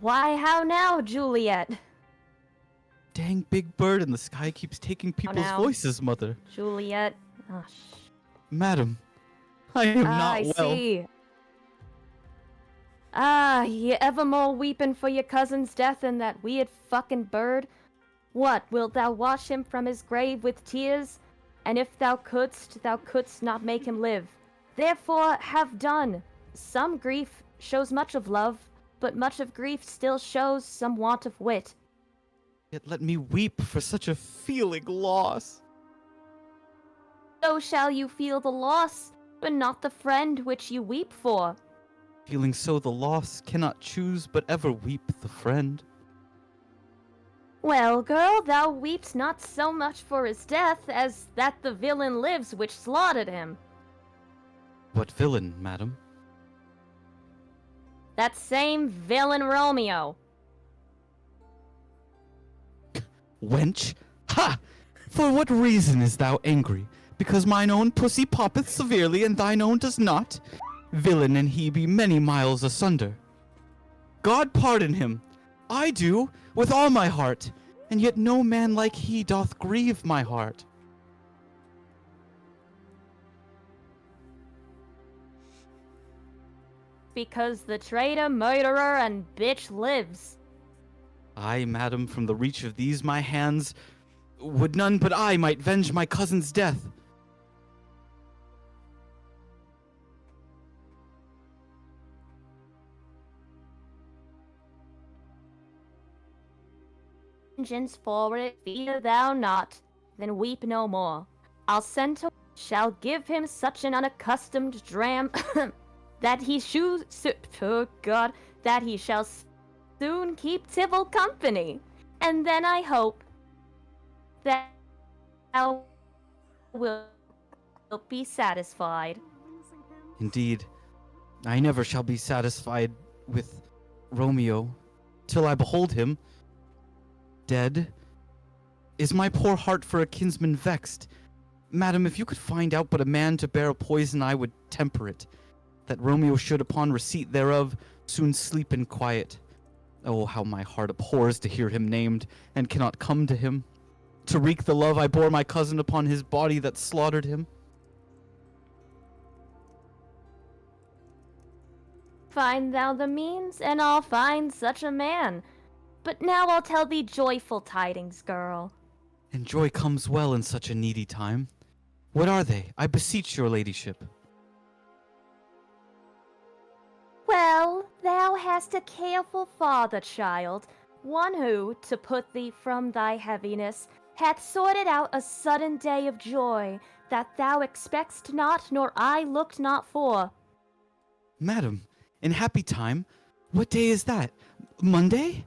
[SPEAKER 10] why, how now, Juliet?
[SPEAKER 14] Dang big bird in the sky keeps taking people's
[SPEAKER 10] now?
[SPEAKER 14] voices, mother.
[SPEAKER 10] Juliet. Oh,
[SPEAKER 14] Madam, I am not
[SPEAKER 10] I
[SPEAKER 14] well.
[SPEAKER 10] see. You evermore weeping for your cousin's death and that weird fucking bird? What, wilt thou wash him from his grave with tears? And if thou couldst not make him live. Therefore, have done. Some grief shows much of love, but much of grief still shows some want of wit.
[SPEAKER 14] Yet let me weep for such a feeling loss.
[SPEAKER 10] So shall you feel the loss, but not the friend which you weep for.
[SPEAKER 14] Feeling so the loss, cannot choose but ever weep the friend.
[SPEAKER 10] Well, girl, thou weeps not so much for his death as that the villain lives which slaughtered him.
[SPEAKER 14] What villain, madam?
[SPEAKER 10] That same villain Romeo.
[SPEAKER 14] Wench? Ha! For what reason is thou angry? Because mine own pussy poppeth severely, and thine own does not? Villain and he be many miles asunder. God pardon him! I do, with all my heart, and yet no man like he doth grieve my heart.
[SPEAKER 10] Because the traitor, murderer, and bitch lives.
[SPEAKER 14] I, madam, from the reach of these my hands, would none but I might venge my cousin's death.
[SPEAKER 10] Vengeance for it, fear thou not, then weep no more. I'll send to shall give him such an unaccustomed dram that he that he shall soon keep Tybalt company, and then I hope that thou wilt be satisfied.
[SPEAKER 14] Indeed, I never shall be satisfied with Romeo till I behold him dead. Is my poor heart for a kinsman vexed? Madam, if you could find out but a man to bear a poison, I would temper it, that Romeo should, upon receipt thereof, soon sleep in quiet. Oh, how my heart abhors to hear him named, and cannot come to him, to wreak the love I bore my cousin upon his body that slaughtered him.
[SPEAKER 10] Find thou the means, and I'll find such a man. But now I'll tell thee joyful tidings, girl.
[SPEAKER 14] And joy comes well in such a needy time. What are they? I beseech your ladyship.
[SPEAKER 10] Well, thou hast a careful father, child, one who, to put thee from thy heaviness, hath sorted out a sudden day of joy, that thou expect'st not, nor I looked not for.
[SPEAKER 14] Madam, in happy time, What day is that? Monday?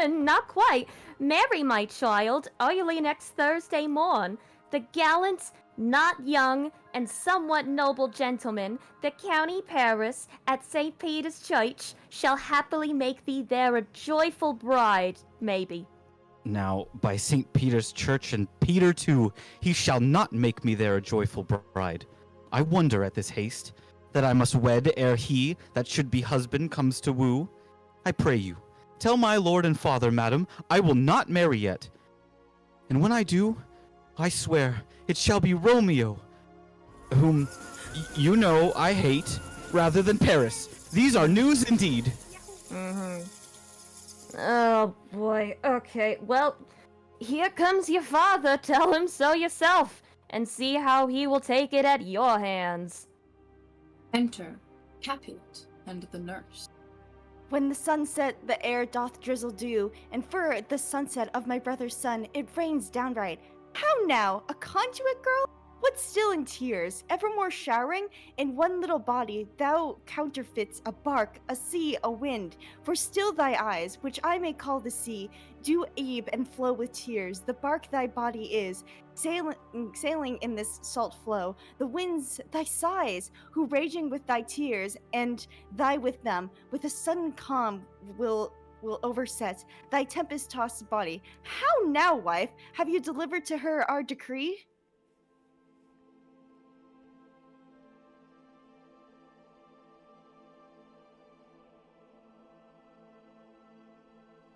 [SPEAKER 10] Not quite. Marry, my child, early next Thursday morn. The gallant, not young, and somewhat noble gentleman, the County Paris, at St. Peter's Church, shall happily make thee there a joyful bride, maybe.
[SPEAKER 14] Now, by St. Peter's Church and Peter too, he shall not make me there a joyful bride. I wonder at this haste, that I must wed ere he that should be husband comes to woo. I pray you, tell my lord and father, madam, I will not marry yet. And when I do, I swear it shall be Romeo, whom you know I hate, rather than Paris. These are news indeed.
[SPEAKER 10] Oh boy, okay, well, here comes your father, tell him so yourself, and see how he will take it at your hands.
[SPEAKER 3] Enter Capulet and the nurse.
[SPEAKER 9] When the sun set, the air doth drizzle dew, and for the sunset of my brother's son, it rains downright. How now, a conduit girl? What still in tears, evermore showering? In one little body thou counterfeits a bark, a sea, a wind. For still thy eyes, which I may call the sea, do ebb and flow with tears. The bark thy body is, sailing in this salt flow. The winds thy sighs, who raging with thy tears, and thy with them, with a sudden calm will overset thy tempest-tossed body. How now, wife? Have you delivered to her our decree?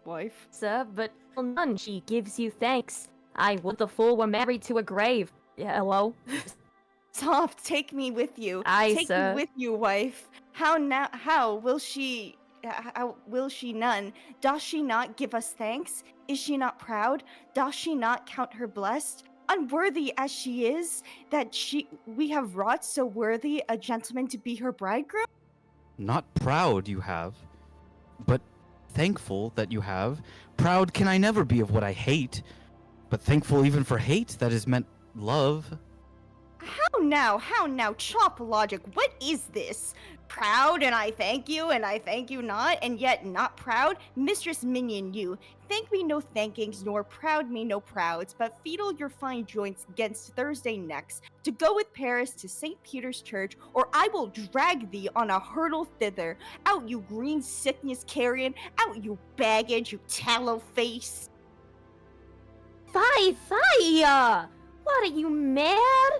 [SPEAKER 9] Wife?
[SPEAKER 10] Sir, but none she gives you thanks. I would the fool were married to a grave. Hello?
[SPEAKER 9] Soft, take me with you.
[SPEAKER 10] Aye,
[SPEAKER 9] take
[SPEAKER 10] sir.
[SPEAKER 9] me with you, wife. How will she none? Does she not give us thanks? Is she not proud? Does she not count her blessed? Unworthy as she is, that we have wrought so worthy a gentleman to be her bridegroom?
[SPEAKER 14] Not proud you have, but thankful that you have. Proud can I never be of what I hate, but thankful even for hate that is meant love.
[SPEAKER 9] How now, chop logic, what is this? Proud, and I thank you not, and yet not proud? Mistress Minion you, thank me no thankings, nor proud me no prouds, but feedle your fine joints against Thursday next, to go with Paris to St. Peter's Church, or I will drag thee on a hurdle thither. Out you green sickness carrion, out you baggage, you tallow face.
[SPEAKER 10] Fie! What are you, mad?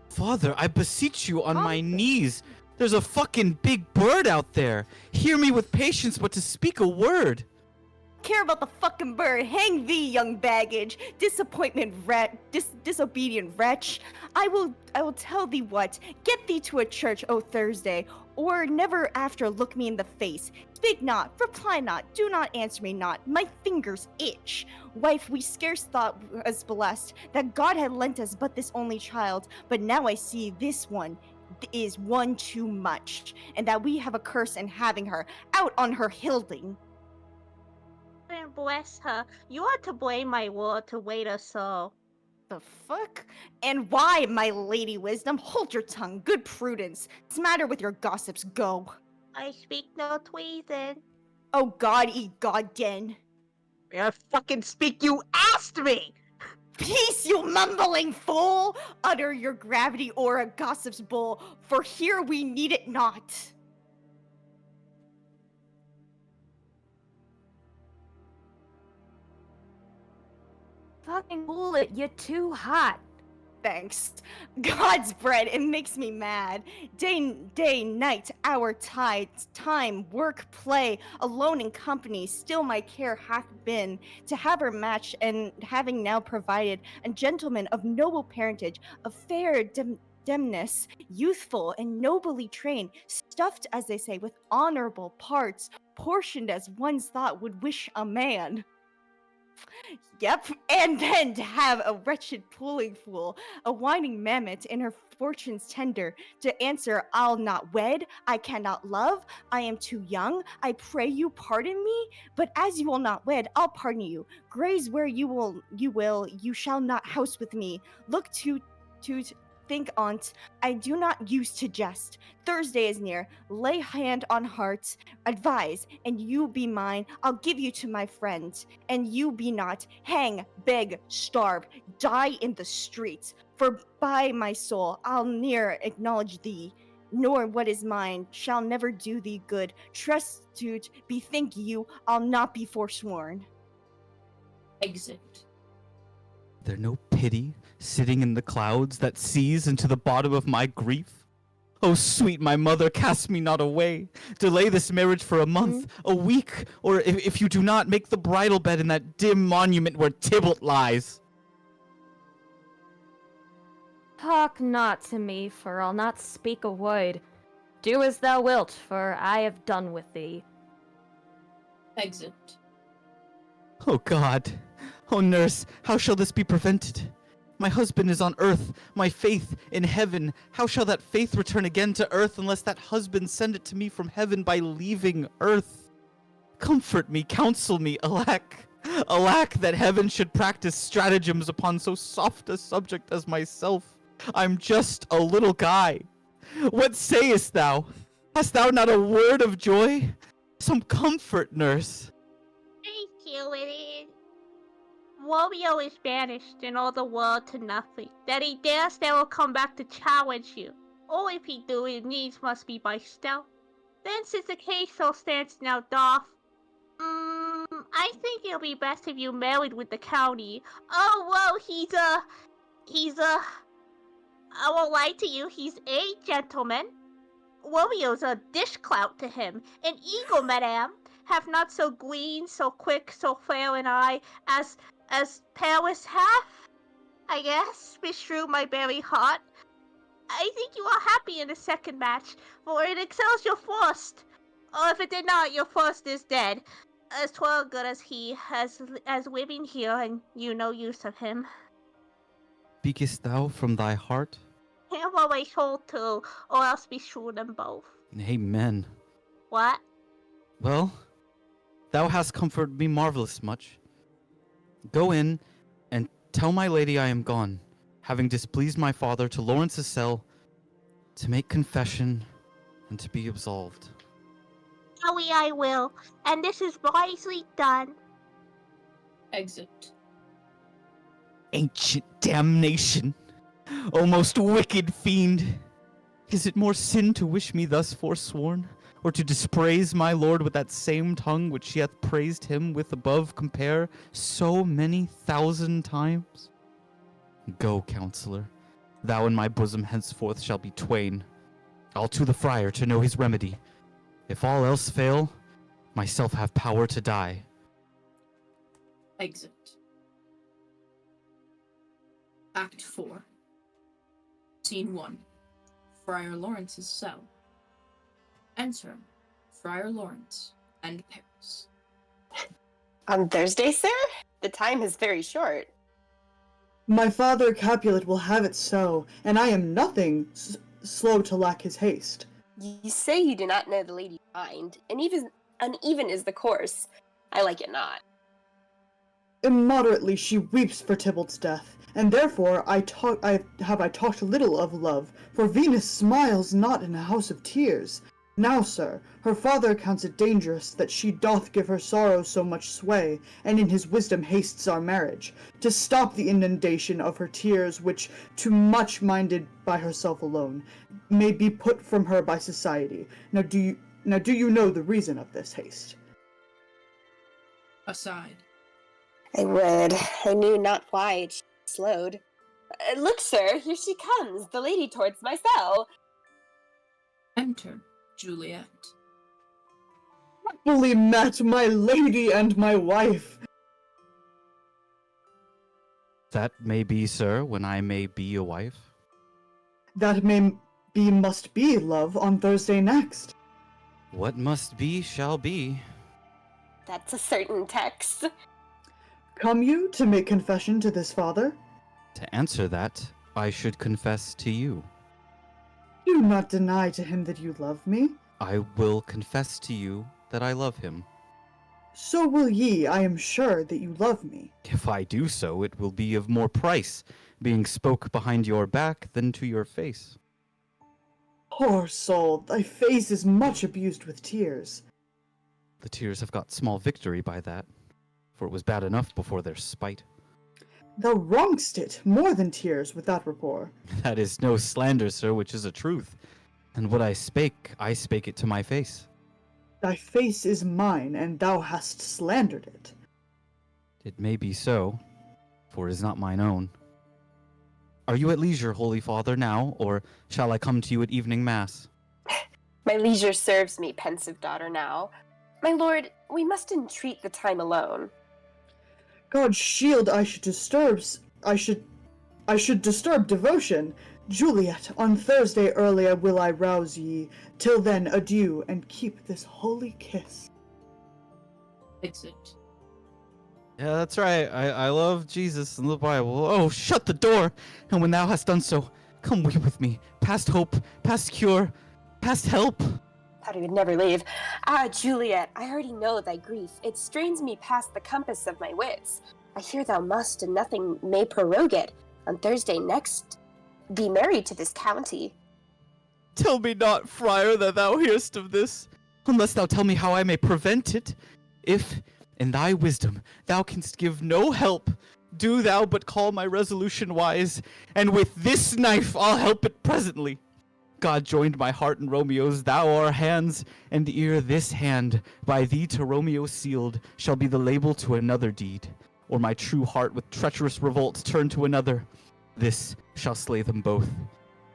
[SPEAKER 14] Father, I beseech you on my knees. There's a fucking big bird out there. Hear me with patience, but to speak a word.
[SPEAKER 9] Care about the fucking bird. Hang thee, young baggage, disobedient wretch. I will tell thee what. Get thee to a church, O Thursday, or never after look me in the face. Speak not, reply not, do not answer me not. My fingers itch. Wife, we scarce thought us blessed that God had lent us but this only child, but now I see this one is one too much, and that we have a curse in having her out on her hilding.
[SPEAKER 8] And bless her. You are to blame, my lord, to wait us so.
[SPEAKER 9] The fuck? And why, my lady wisdom? Hold your tongue, good prudence. What's the matter with your gossips? Go.
[SPEAKER 8] I speak no treason.
[SPEAKER 9] Oh God, eat God den.
[SPEAKER 8] I fucking speak, you asked me!
[SPEAKER 9] Peace, you mumbling fool! Utter your gravity or a gossip's bull, for here we need it not.
[SPEAKER 10] Fucking bullet, you're too hot.
[SPEAKER 9] Thanks. God's bread, it makes me mad. Day, night, hour, tide, time, work, play, alone in company, still my care hath been to have her match, and having now provided a gentleman of noble parentage, of fair demness, youthful and nobly trained, stuffed, as they say, with honorable parts, portioned as one's thought would wish a man. Yep, and then to have a wretched pulling fool, a whining mammoth in her fortune's tender, to answer, I'll not wed, I cannot love, I am too young, I pray you pardon me, but as you will not wed, I'll pardon you. Graze where you shall not house with me. Look to think on't. I do not use to jest. Thursday is near. Lay hand on heart, advise, and you be mine. I'll give you to my friend, and you be not. Hang, beg, starve, die in the streets. For by my soul, I'll ne'er acknowledge thee, nor what is mine shall never do thee good. Trust to bethink you, I'll not be forsworn.
[SPEAKER 3] Exit.
[SPEAKER 14] There no pity sitting in the clouds that sees into the bottom of my grief? Oh, sweet my mother, cast me not away. Delay this marriage for a month, a week, or if you do not, make the bridal bed in that dim monument where Tybalt lies.
[SPEAKER 17] Talk not to me, for I'll not speak a word. Do as thou wilt, for I have done with thee.
[SPEAKER 3] Exit.
[SPEAKER 14] Oh God! Oh nurse, how shall this be prevented? My husband is on earth, my faith in heaven. How shall that faith return again to earth unless that husband send it to me from heaven by leaving earth? Comfort me, counsel me, alack! Alack, that heaven should practice stratagems upon so soft a subject as myself. I'm just a little guy. What sayest thou? Hast thou not a word of joy? Some comfort, nurse.
[SPEAKER 8] Thank you, it is. Romeo is banished in all the world to nothing. That he dares never come back to challenge you. Or if he do, it needs must be by stealth. Then since the case so stands now doth, I think it'll be best if you married with the county. Oh, well, I won't lie to you, he's a gentleman. Romeo's a dish-clout to him. An eagle, madame, have not so green, so quick, so fair an eye as Paris hath, I guess, bestrew my very heart. I think you are happy in the second match, for it excels your first. Or if it did not, your first is dead. As 'twere good as he, as living here, and you no use of him.
[SPEAKER 14] Speakest thou from thy heart?
[SPEAKER 8] Him or my soul too, or else beshrew them both.
[SPEAKER 14] Amen.
[SPEAKER 8] What?
[SPEAKER 14] Well, thou hast comforted me marvelous much. Go in and tell my lady I am gone, having displeased my father, to Lawrence's cell, to make confession and to be absolved.
[SPEAKER 8] Zoe, I will, and this is wisely done.
[SPEAKER 3] Exit.
[SPEAKER 14] Ancient damnation! O most wicked fiend! Is it more sin to wish me thus forsworn, or to dispraise my lord with that same tongue which she hath praised him with above compare so many thousand times? Go, counselor, thou and my bosom henceforth shall be twain. I'll to the friar to know his remedy. If all else fail, myself have power to die.
[SPEAKER 3] Exit. Act 4. Scene 1. Friar Lawrence's cell. Enter Friar Lawrence and Paris.
[SPEAKER 4] On Thursday, sir? The time is very short.
[SPEAKER 13] My father Capulet will have it so, and I am nothing slow to lack his haste.
[SPEAKER 4] You say you do not know the lady's mind, and even uneven is the course. I like it not.
[SPEAKER 13] Immoderately she weeps for Tybalt's death, and therefore I talked little of love, for Venus smiles not in a house of tears. Now, sir, her father counts it dangerous that she doth give her sorrow so much sway, and in his wisdom hastes our marriage, to stop the inundation of her tears, which, too much minded by herself alone, may be put from her by society. Now do you know the reason of this haste?
[SPEAKER 3] Aside.
[SPEAKER 4] I would. I knew not why she slowed. Look, sir, here she comes, the lady towards my cell.
[SPEAKER 3] Enter Juliet.
[SPEAKER 13] Happily met, my lady and my wife.
[SPEAKER 14] That may be, sir, when I may be a wife.
[SPEAKER 13] That must be, love, on Thursday next.
[SPEAKER 14] What must be shall be.
[SPEAKER 4] That's a certain text.
[SPEAKER 13] Come you to make confession to this father?
[SPEAKER 14] To answer that, I should confess to you.
[SPEAKER 13] Do not deny to him that you love me.
[SPEAKER 14] I will confess to you that I love him.
[SPEAKER 13] So will ye, I am sure that you love me.
[SPEAKER 14] If I do so, it will be of more price, being spoke behind your back than to your face.
[SPEAKER 13] Poor soul, thy face is much abused with tears.
[SPEAKER 14] The tears have got small victory by that, for it was bad enough before their spite.
[SPEAKER 13] Thou wrong'st it more than tears with that rapport.
[SPEAKER 14] That is no slander, sir, which is a truth. And what I spake it to my face.
[SPEAKER 13] Thy face is mine, and thou hast slandered it.
[SPEAKER 14] It may be so, for it is not mine own. Are you at leisure, Holy Father, now, or shall I come to you at evening mass?
[SPEAKER 4] My leisure serves me, pensive daughter, now. My lord, we must entreat the time alone.
[SPEAKER 13] God's shield, I should disturb devotion. Juliet, on Thursday earlier will I rouse ye. Till then, adieu, and keep this holy kiss.
[SPEAKER 3] Exit.
[SPEAKER 14] Yeah, that's right. I love Jesus and the Bible. Oh, shut the door! And when thou hast done so, come weep with me. Past hope, past cure, past help.
[SPEAKER 4] Thought he would never leave. Ah, Juliet, I already know thy grief. It strains me past the compass of my wits. I hear thou must, and nothing may prorogue it. On Thursday next, be married to this county.
[SPEAKER 14] Tell me not, friar, that thou hearest of this, unless thou tell me how I may prevent it. If, in thy wisdom, thou canst give no help, do thou but call my resolution wise, and with this knife I'll help it presently. God joined my heart and Romeo's, thou our hands, and ere this hand, by thee to Romeo sealed, shall be the label to another deed, or my true heart with treacherous revolt turn to another, this shall slay them both.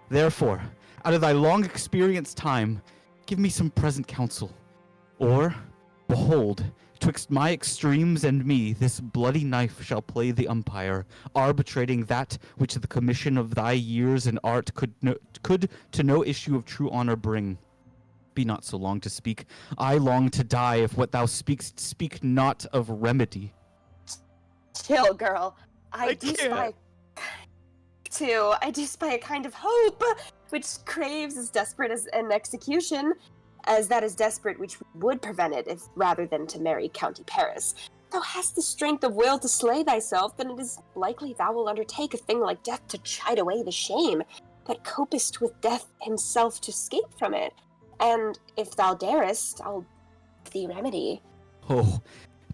[SPEAKER 14] Therefore, out of thy long experienced time, give me some present counsel. Or, behold, twixt my extremes and me, this bloody knife shall play the umpire, arbitrating that which the commission of thy years and art could to no issue of true honor bring. Be not so long to speak. I long to die if what thou speakst speak not of remedy.
[SPEAKER 4] Chill, girl. I do
[SPEAKER 14] can't.
[SPEAKER 4] spy a kind of hope, which craves as desperate as an execution, as that is desperate which would prevent it, if rather than to marry County Paris. Thou hast the strength of will to slay thyself, then it is likely thou will undertake a thing like death to chide away the shame, that copest with death himself to escape from it. And if thou darest, I'll give thee remedy.
[SPEAKER 14] Oh,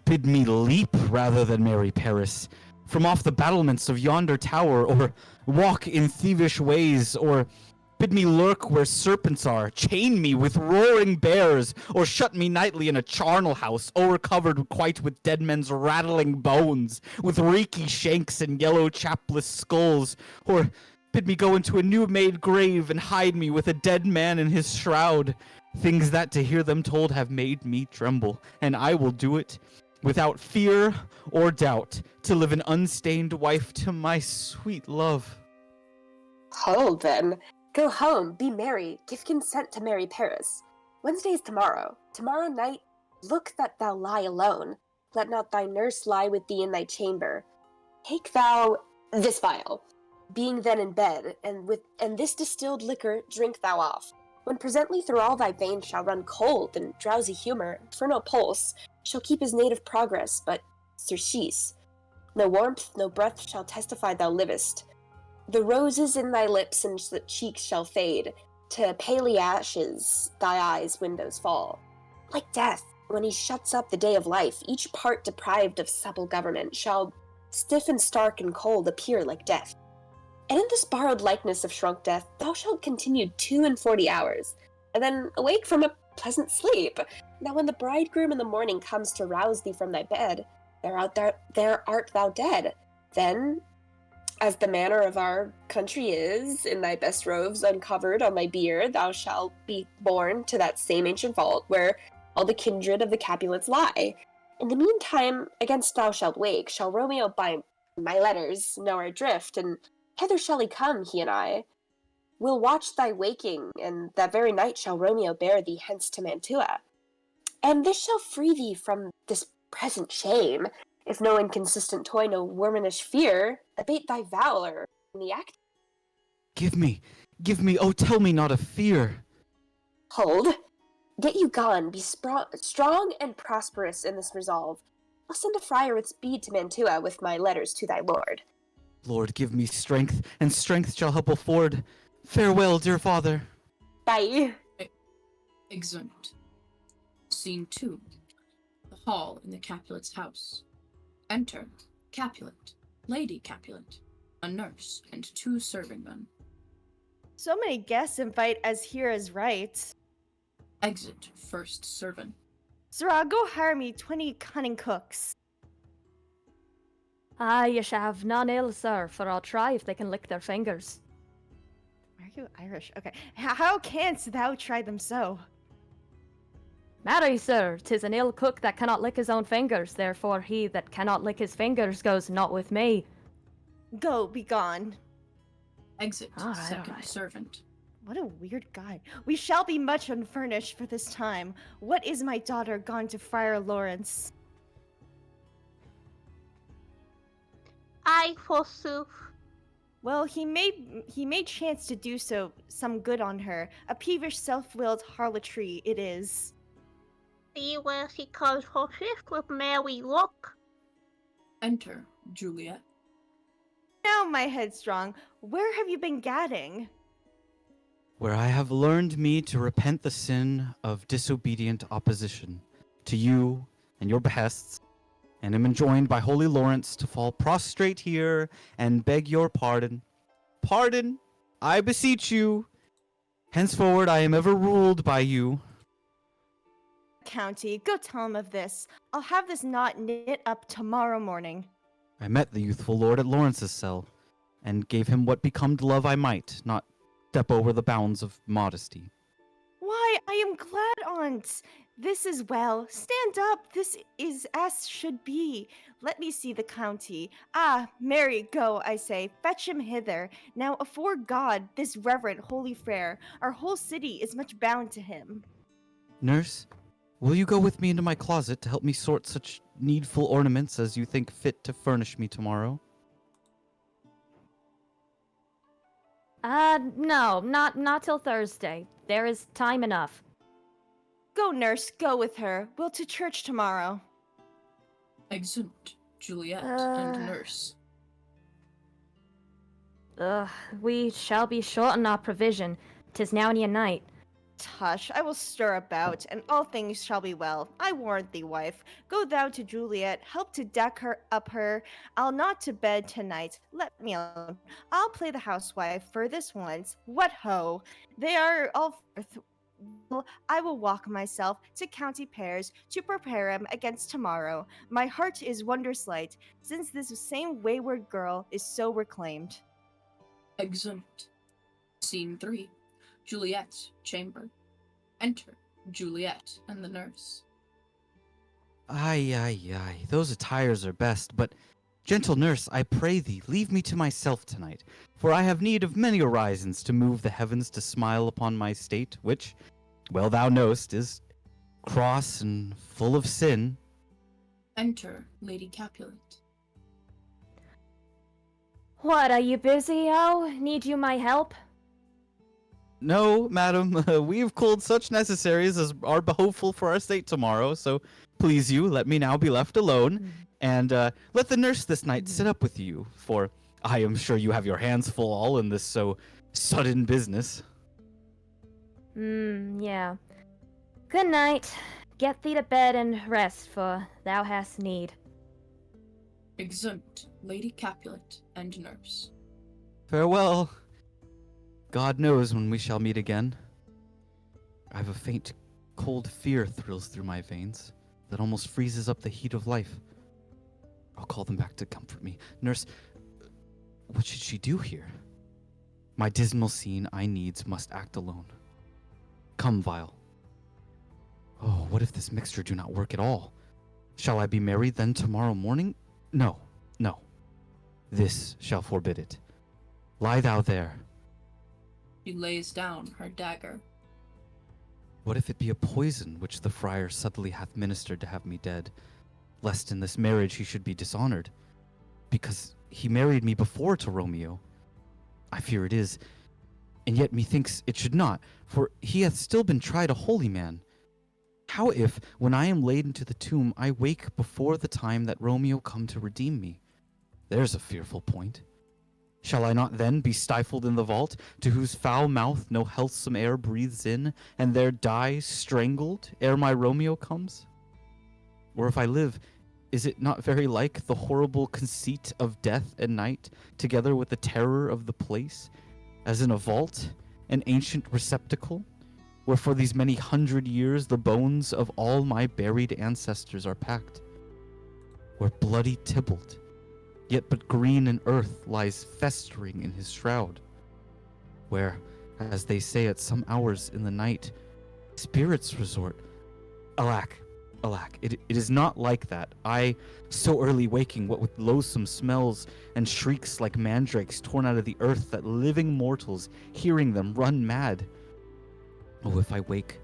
[SPEAKER 14] bid me leap rather than marry Paris, from off the battlements of yonder tower, or walk in thievish ways, or bid me lurk where serpents are, chain me with roaring bears, or shut me nightly in a charnel house, o'ercovered quite with dead men's rattling bones, with reeky shanks and yellow chapless skulls, or bid me go into a new-made grave and hide me with a dead man in his shroud. Things that, to hear them told, have made me tremble, and I will do it, without fear or doubt, to live an unstained wife to my sweet love.
[SPEAKER 4] Hold then. Go home, be merry, give consent to marry Paris. Wednesday is tomorrow. Tomorrow night, look that thou lie alone. Let not thy nurse lie with thee in thy chamber. Take thou this vial, being then in bed, and this distilled liquor drink thou off. When presently through all thy veins shall run cold and drowsy humor, for no pulse shall keep his native progress, but surcease. No warmth, no breath shall testify thou livest. The roses in thy lips and cheeks shall fade, to paly ashes thy eyes' windows fall. Like death, when he shuts up the day of life, each part deprived of supple government shall, stiff and stark and cold, appear like death. And in this borrowed likeness of shrunk death, thou shalt continue 42 hours, and then awake from a pleasant sleep. Now when the bridegroom in the morning comes to rouse thee from thy bed, there art thou dead. Then, as the manner of our country is, in thy best robes uncovered on thy bier, thou shalt be borne to that same ancient vault where all the kindred of the Capulets lie. In the meantime, against thou shalt wake, shall Romeo by my letters know our drift, and hither shall he come, he and I. We'll watch thy waking, and that very night shall Romeo bear thee hence to Mantua. And this shall free thee from this present shame, if no inconsistent toy, no womanish fear, abate thy valor in the act.
[SPEAKER 14] Give me, oh tell me not of fear.
[SPEAKER 4] Hold, Get you gone, be strong and prosperous in this resolve. I'll send a friar with speed to Mantua with my letters to thy lord.
[SPEAKER 14] Lord, give me strength, and strength shall help afford. Farewell, dear father.
[SPEAKER 4] Bye.
[SPEAKER 3] Exeunt. Scene 2. The hall in the Capulet's house. Enter Capulet, Lady Capulet, a nurse, and 2 serving men.
[SPEAKER 9] So many guests invite as here is right.
[SPEAKER 3] Exit first servant.
[SPEAKER 9] Sirrah, go hire me 20 cunning cooks.
[SPEAKER 17] Ye shall have none ill, sir, for I'll try if they can lick their fingers.
[SPEAKER 9] Are you Irish? Okay. How canst thou try them so?
[SPEAKER 17] Marry, sir, 'tis an ill cook that cannot lick his own fingers, therefore he that cannot lick his fingers goes not with me.
[SPEAKER 9] Go, be gone.
[SPEAKER 3] Exit second
[SPEAKER 17] alright.
[SPEAKER 3] servant.
[SPEAKER 9] What a weird guy. We shall be much unfurnished for this time. What is my daughter gone to Friar Lawrence?
[SPEAKER 8] I forsooth.
[SPEAKER 9] Well, he may chance to do so some good on her. A peevish, self-willed harlotry it is.
[SPEAKER 8] See where she comes forth with merry look.
[SPEAKER 3] Enter Juliet.
[SPEAKER 9] Now, my headstrong, where have you been gadding?
[SPEAKER 14] Where I have learned me to repent the sin of disobedient opposition to you and your behests, and am enjoined by Holy Lawrence to fall prostrate here and beg your pardon. Pardon, I beseech you. Henceforward I am ever ruled by you.
[SPEAKER 9] County, go tell him of this. I'll have this knot knit up tomorrow morning.
[SPEAKER 14] I met the youthful lord at Lawrence's cell, and gave him what becomed love I might, not step over the bounds of modesty.
[SPEAKER 9] Why, I am glad on't. This is well. Stand up. This is as should be. Let me see the county. Ah, Mary, go, I say. Fetch him hither. Now, afore God, this reverend holy frere, our whole city is much bound to him.
[SPEAKER 14] Nurse, will you go with me into my closet to help me sort such needful ornaments as you think fit to furnish me tomorrow?
[SPEAKER 17] No, not till Thursday. There is time enough.
[SPEAKER 9] Go, nurse, go with her. We'll to church tomorrow.
[SPEAKER 3] Exeunt Juliet and nurse.
[SPEAKER 17] We shall be short on our provision. 'Tis now near night.
[SPEAKER 9] Tush, I will stir about, and all things shall be well. I warrant thee, wife. Go thou to Juliet, help to deck her up her. I'll not to bed tonight. Let me alone. I'll play the housewife for this once. What ho! They are all forth. Well, I will walk myself to County Pears to prepare him against tomorrow. My heart is wondrous light, since this same wayward girl is so reclaimed.
[SPEAKER 3] Exeunt. Scene 3. Juliet's chamber. Enter Juliet and the nurse.
[SPEAKER 14] Ay, those attires are best, but, gentle nurse, I pray thee, leave me to myself tonight, for I have need of many orisons to move the heavens to smile upon my state, which, well thou knowst, is cross and full of sin.
[SPEAKER 3] Enter Lady Capulet.
[SPEAKER 17] What, are you busy, Need you my help?
[SPEAKER 14] No, madam, we have culled such necessaries as are behoveful for our state tomorrow, so please you, let me now be left alone, and let the nurse this night sit up with you, for I am sure you have your hands full all in this so sudden business.
[SPEAKER 17] Yeah. Good night. Get thee to bed and rest, for thou hast need.
[SPEAKER 3] Exeunt Lady Capulet and nurse.
[SPEAKER 14] Farewell. God knows when we shall meet again. I have a faint, cold fear thrills through my veins that almost freezes up the heat of life. I'll call them back to comfort me. Nurse, what should she do here? My dismal scene I needs must act alone. Come, Vial. Oh, what if this mixture do not work at all? Shall I be married then tomorrow morning? No. This shall forbid it. Lie thou there.
[SPEAKER 3] She lays down her dagger.
[SPEAKER 14] What if it be a poison which the friar subtly hath ministered to have me dead, lest in this marriage he should be dishonored, because he married me before to Romeo? I fear it is, and yet methinks it should not, for he hath still been tried a holy man, How if, when I am laid into the tomb, I wake before the time that Romeo come to redeem me? There's a fearful point. Shall I not then be stifled in the vault, to whose foul mouth no healthsome air breathes in, and there die strangled ere my Romeo comes? Or if I live, is it not very like the horrible conceit of death and night, together with the terror of the place, as in a vault, an ancient receptacle, where for these many 100 years the bones of all my buried ancestors are packed, where bloody Tybalt, yet but green in earth, lies festering in his shroud, where, as they say at some hours in the night, spirits resort. Alack, alack, it is not like that. I, so early waking, what with loathsome smells and shrieks like mandrakes torn out of the earth, that living mortals, hearing them, run mad. Oh, if I wake,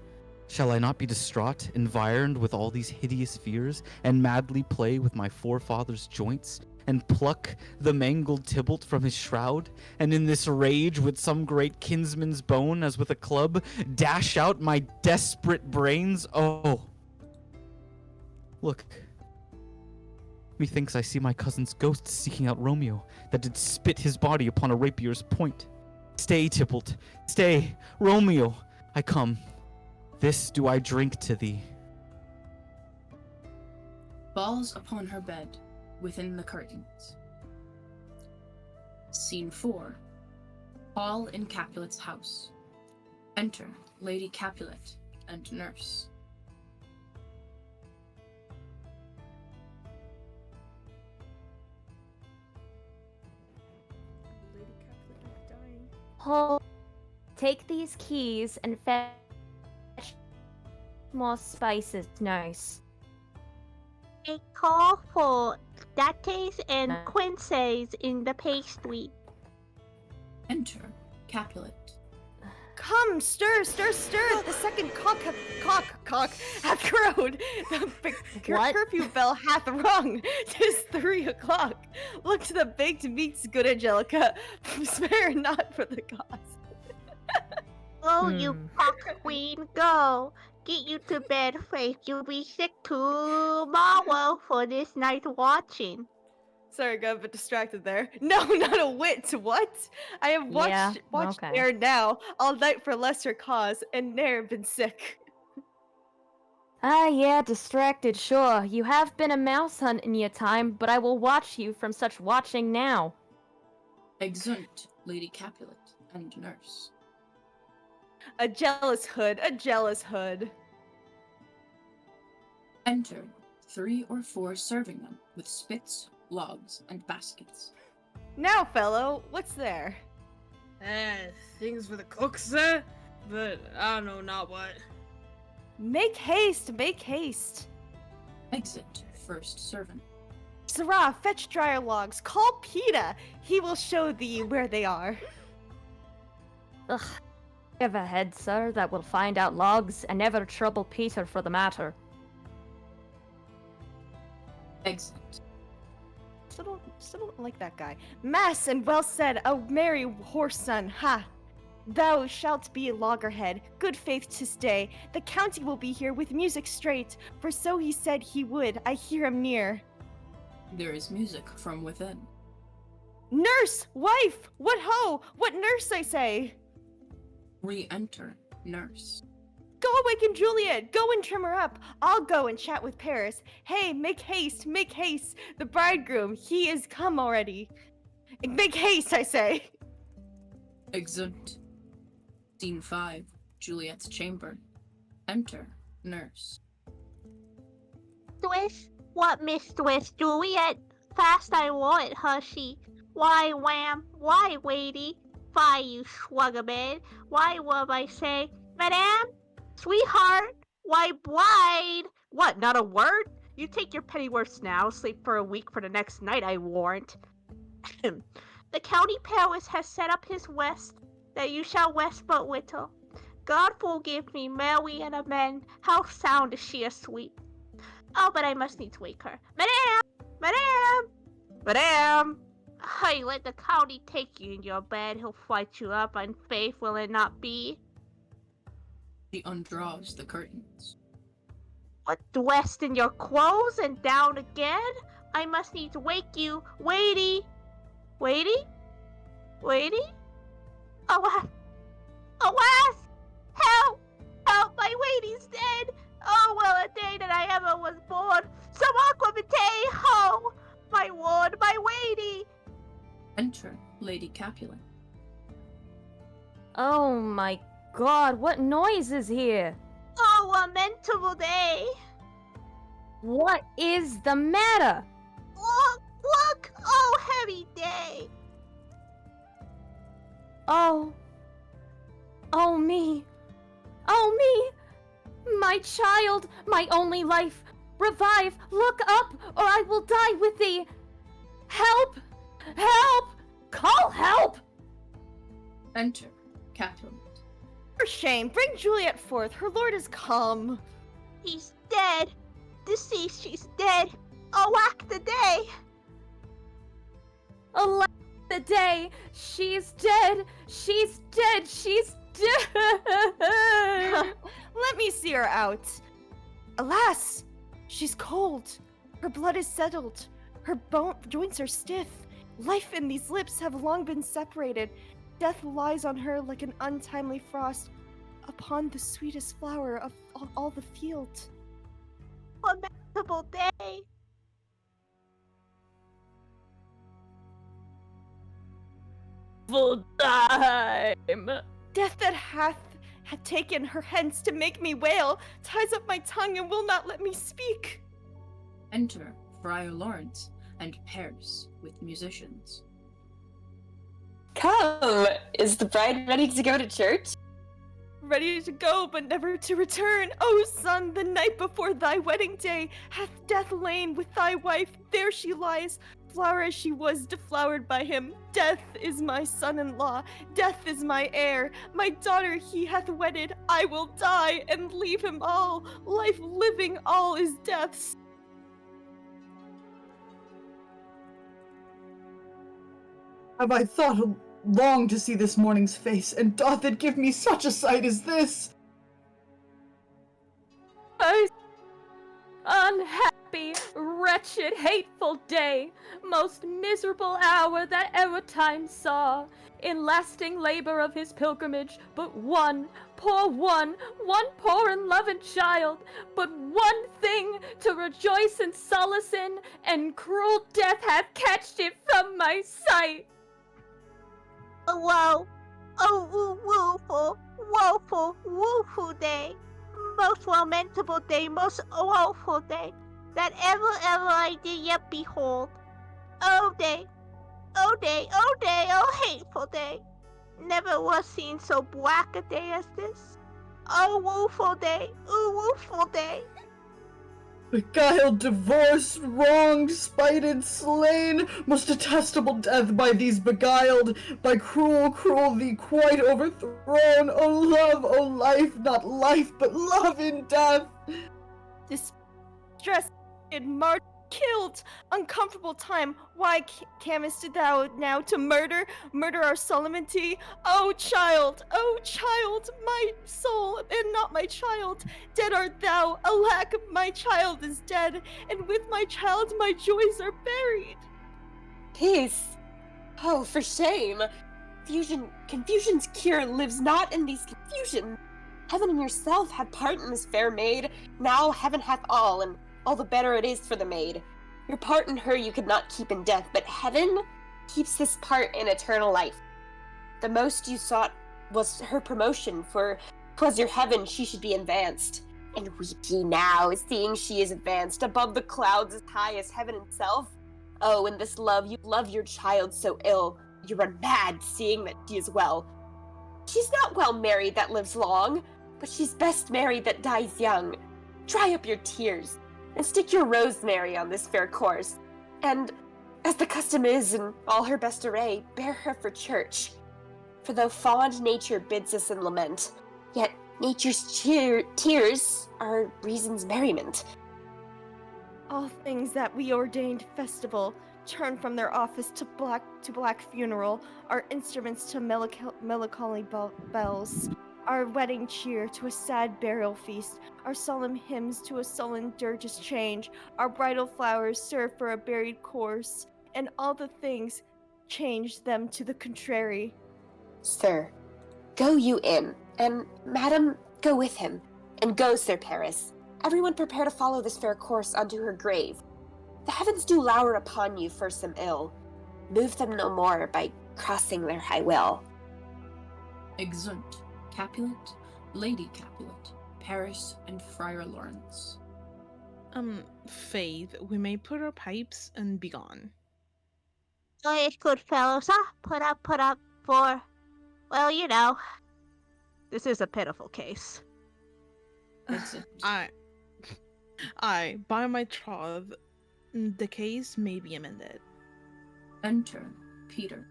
[SPEAKER 14] shall I not be distraught, environed with all these hideous fears, and madly play with my forefathers' joints, and pluck the mangled Tybalt from his shroud, and in this rage with some great kinsman's bone, as with a club, dash out my desperate brains? Oh! Look. Methinks I see my cousin's ghost seeking out Romeo, that did spit his body upon a rapier's point. Stay, Tybalt, stay, Romeo, I come. This do I drink to thee.
[SPEAKER 3] Falls upon her bed, within the curtains. Scene 4. Hall in Capulet's house. Enter Lady Capulet and nurse.
[SPEAKER 5] Lady Capulet is dying.
[SPEAKER 10] Paul, take these keys and fetch more spices, nurse.
[SPEAKER 8] A call for lattes and quinces in the pastry.
[SPEAKER 3] Enter Capulet.
[SPEAKER 9] Come, stir, stir, stir! The second cock hath crowed. The curfew bell hath rung. 'Tis 3 o'clock. Look to the baked meats, good Angelica. Spare not for the cause.
[SPEAKER 8] Go, you cock queen, go. Get you to bed, Faith. You'll be sick tomorrow for this night watching.
[SPEAKER 9] Sorry, got a bit distracted there. No, not a whit. What? I have watched
[SPEAKER 10] okay.
[SPEAKER 9] ere now all night for lesser cause, and ne'er been sick.
[SPEAKER 10] Ah, yeah, distracted, sure. You have been a mouse hunt in your time, but I will watch you from such watching now.
[SPEAKER 3] Exeunt Lady Capulet and nurse.
[SPEAKER 9] A jealous hood, a jealous hood.
[SPEAKER 3] Enter 3 or 4 serving them with spits, logs, and baskets.
[SPEAKER 9] Now, fellow, what's there?
[SPEAKER 11] Things for the cook, sir? But I don't know not what.
[SPEAKER 9] Make haste, make haste.
[SPEAKER 3] Exit first servant.
[SPEAKER 9] Sarah, fetch dryer logs. Call Peta. He will show thee where they are.
[SPEAKER 10] Ugh. Give ahead, sir, that will find out logs and never trouble Peter for the matter.
[SPEAKER 3] Exit.
[SPEAKER 9] Still don't like that guy. Mass and well said, a merry horse son, ha! Thou shalt be a loggerhead, good faith to stay. The county will be here with music straight, for so he said he would, I hear him near.
[SPEAKER 3] There is music from within.
[SPEAKER 9] Nurse! Wife! What ho! What nurse, I say?
[SPEAKER 3] Re-enter nurse.
[SPEAKER 9] Go awaken Juliet! Go and trim her up! I'll go and chat with Paris. Hey, make haste, make haste! The bridegroom, he is come already. Make haste, I say!
[SPEAKER 3] Exeunt. Scene 5. Juliet's chamber. Enter nurse.
[SPEAKER 8] Mistress? What mistress, Juliet? Fast I want her, she. Why, wham? Why, weighty? Fie, you swugabed. Why, what I say? Madame? Sweetheart? Why, bride? What, not a word? You take your pennyworths now, sleep for a week for the next night, I warrant. The county palace has set up his west, that you shall west but whittle. God forgive me, Mary and amen, how sound is she asleep. Oh, but I must needs wake her. Madame! Madame! Madame! Hey, let the county take you in your bed, he'll fight you up, and faith will it not be?
[SPEAKER 3] She undraws the curtains.
[SPEAKER 8] But dressed in your clothes and down again? I must needs wake you. Waity! Waity? Waity? Alas! Alas! Help! Help! My Waity's dead! Oh, well, a day that I ever was born! Some aquavitae! Ho! My ward, my Waity!
[SPEAKER 3] Enter Lady Capulet.
[SPEAKER 17] Oh my god, what noise is here?
[SPEAKER 8] Oh, lamentable day!
[SPEAKER 17] What is the matter?
[SPEAKER 8] Look! Look! Oh, heavy day!
[SPEAKER 17] Oh. Oh me. Oh me! My child, my only life! Revive! Look up, or I will die with thee! Help! Help! Call help!
[SPEAKER 3] Enter Capulet.
[SPEAKER 9] For shame, bring Juliet forth. Her lord is come.
[SPEAKER 8] He's dead! Deceased, she's dead! Alack the day!
[SPEAKER 17] Alack the day! She's dead! She's dead! She's dead!
[SPEAKER 9] Let me see her out. Alas, she's cold. Her blood is settled. Her joints are stiff. Life and these lips have long been separated. Death lies on her like an untimely frost upon the sweetest flower of all the field.
[SPEAKER 8] Lamentable day!
[SPEAKER 17] Full time!
[SPEAKER 9] Death that had taken her hence to make me wail, ties up my tongue and will not let me speak.
[SPEAKER 3] Enter Friar Lawrence and pairs with musicians.
[SPEAKER 4] Come! Is the bride ready to go to church?
[SPEAKER 9] Ready to go, but never to return. O son, the night before thy wedding day, hath death lain with thy wife. There she lies, flower as she was, deflowered by him. Death is my son-in-law. Death is my heir. My daughter he hath wedded. I will die and leave him all. Life living, all is death's.
[SPEAKER 13] Have I thought long to see this morning's face, and doth it give me such a sight as this?
[SPEAKER 17] Unhappy, wretched, hateful day, most miserable hour that ever time saw, in lasting labor of his pilgrimage, but one poor and loving child, but one thing to rejoice and solace in, and cruel death hath catched it from my sight.
[SPEAKER 8] Woe! Oh, woeful day! Most lamentable day, most woeful day, that ever I did yet behold. Oh day, oh hateful day! Never was seen so black a day as this. Oh woeful day,
[SPEAKER 13] Beguiled, divorced, wronged, spited, slain, most detestable death by these beguiled, by cruel thee quite overthrown, O love, O life, not life, but love in death!
[SPEAKER 9] Distressed, martyred, killed, uncomfortable time, why camest thou now to murder our solemnity? Oh child, my soul, and not my child, dead art thou, alack, my child is dead, and with my child my joys are buried.
[SPEAKER 4] Peace! Oh, for shame! Confusion's cure lives not in these confusions. Heaven and yourself had part in this fair maid, now heaven hath all, and all the better it is for the maid. Your part in her you could not keep in death, but heaven keeps this part in eternal life. The most you sought was her promotion, for 'twas your heaven she should be advanced. And weep ye now, seeing she is advanced above the clouds as high as heaven itself. Oh, in this love you love your child so ill, you run mad, seeing that she is well. She's not well married that lives long, but she's best married that dies young. Dry up your tears, and stick your rosemary on this fair corse, and, as the custom is in all her best array, bear her for church. For though fond nature bids us in lament, yet nature's tears are reason's merriment.
[SPEAKER 9] All things that we ordained festival turn from their office to black funeral, our instruments to melancholy bells, our wedding cheer to a sad burial feast, our solemn hymns to a sullen dirgeous change, our bridal flowers serve for a buried corse, and all the things change them to the contrary.
[SPEAKER 4] Sir, go you in, and madam, go with him. And go, Sir Paris. Everyone prepare to follow this fair course unto her grave. The heavens do lower upon you for some ill. Move them no more by crossing their high will.
[SPEAKER 3] Exeunt Capulet, Lady Capulet, Paris, and Friar Lawrence.
[SPEAKER 5] Faith, we may put our pipes and be gone.
[SPEAKER 8] It's good fellows, huh? Put up for, well, you know. This is a pitiful case.
[SPEAKER 5] I, by my troth, the case may be amended.
[SPEAKER 3] Enter Peter.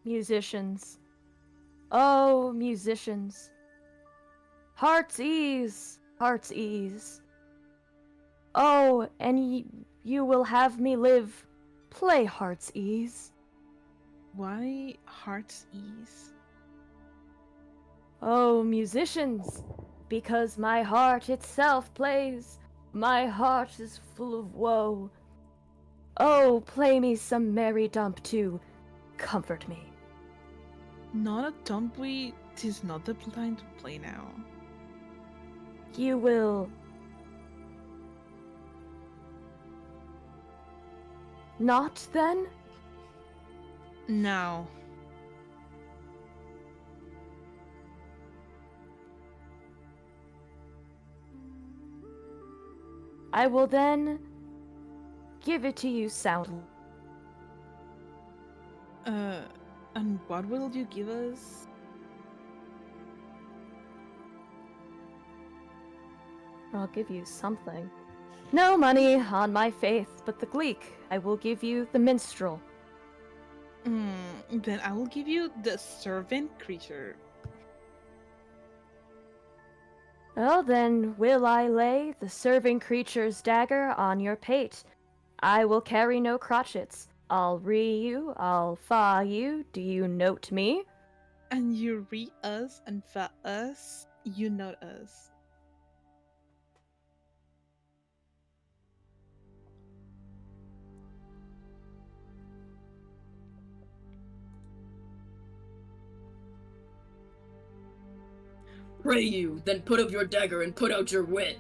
[SPEAKER 17] Musicians. Oh, musicians. Heart's ease, heart's ease. Oh, and you will have me live. Play heart's ease.
[SPEAKER 5] Why heart's ease?
[SPEAKER 17] Oh, musicians, because my heart itself plays. My heart is full of woe. Oh, play me some merry dump to comfort me.
[SPEAKER 5] Not a dumpweed, 'tis not the time to play now.
[SPEAKER 17] You will not then?
[SPEAKER 5] Now.
[SPEAKER 17] I will then give it to you soundly.
[SPEAKER 5] And what will you give us?
[SPEAKER 17] I'll give you something. No money, on my faith, but the Gleek. I will give you the minstrel.
[SPEAKER 5] Then I will give you the servant creature.
[SPEAKER 17] Well, then will I lay the serving creature's dagger on your pate. I will carry no crotchets. I'll ree you, I'll fa you. Do you note me?
[SPEAKER 5] And you ree us and fa us, you note us.
[SPEAKER 3] Pray you, then put up your dagger and put out your wit.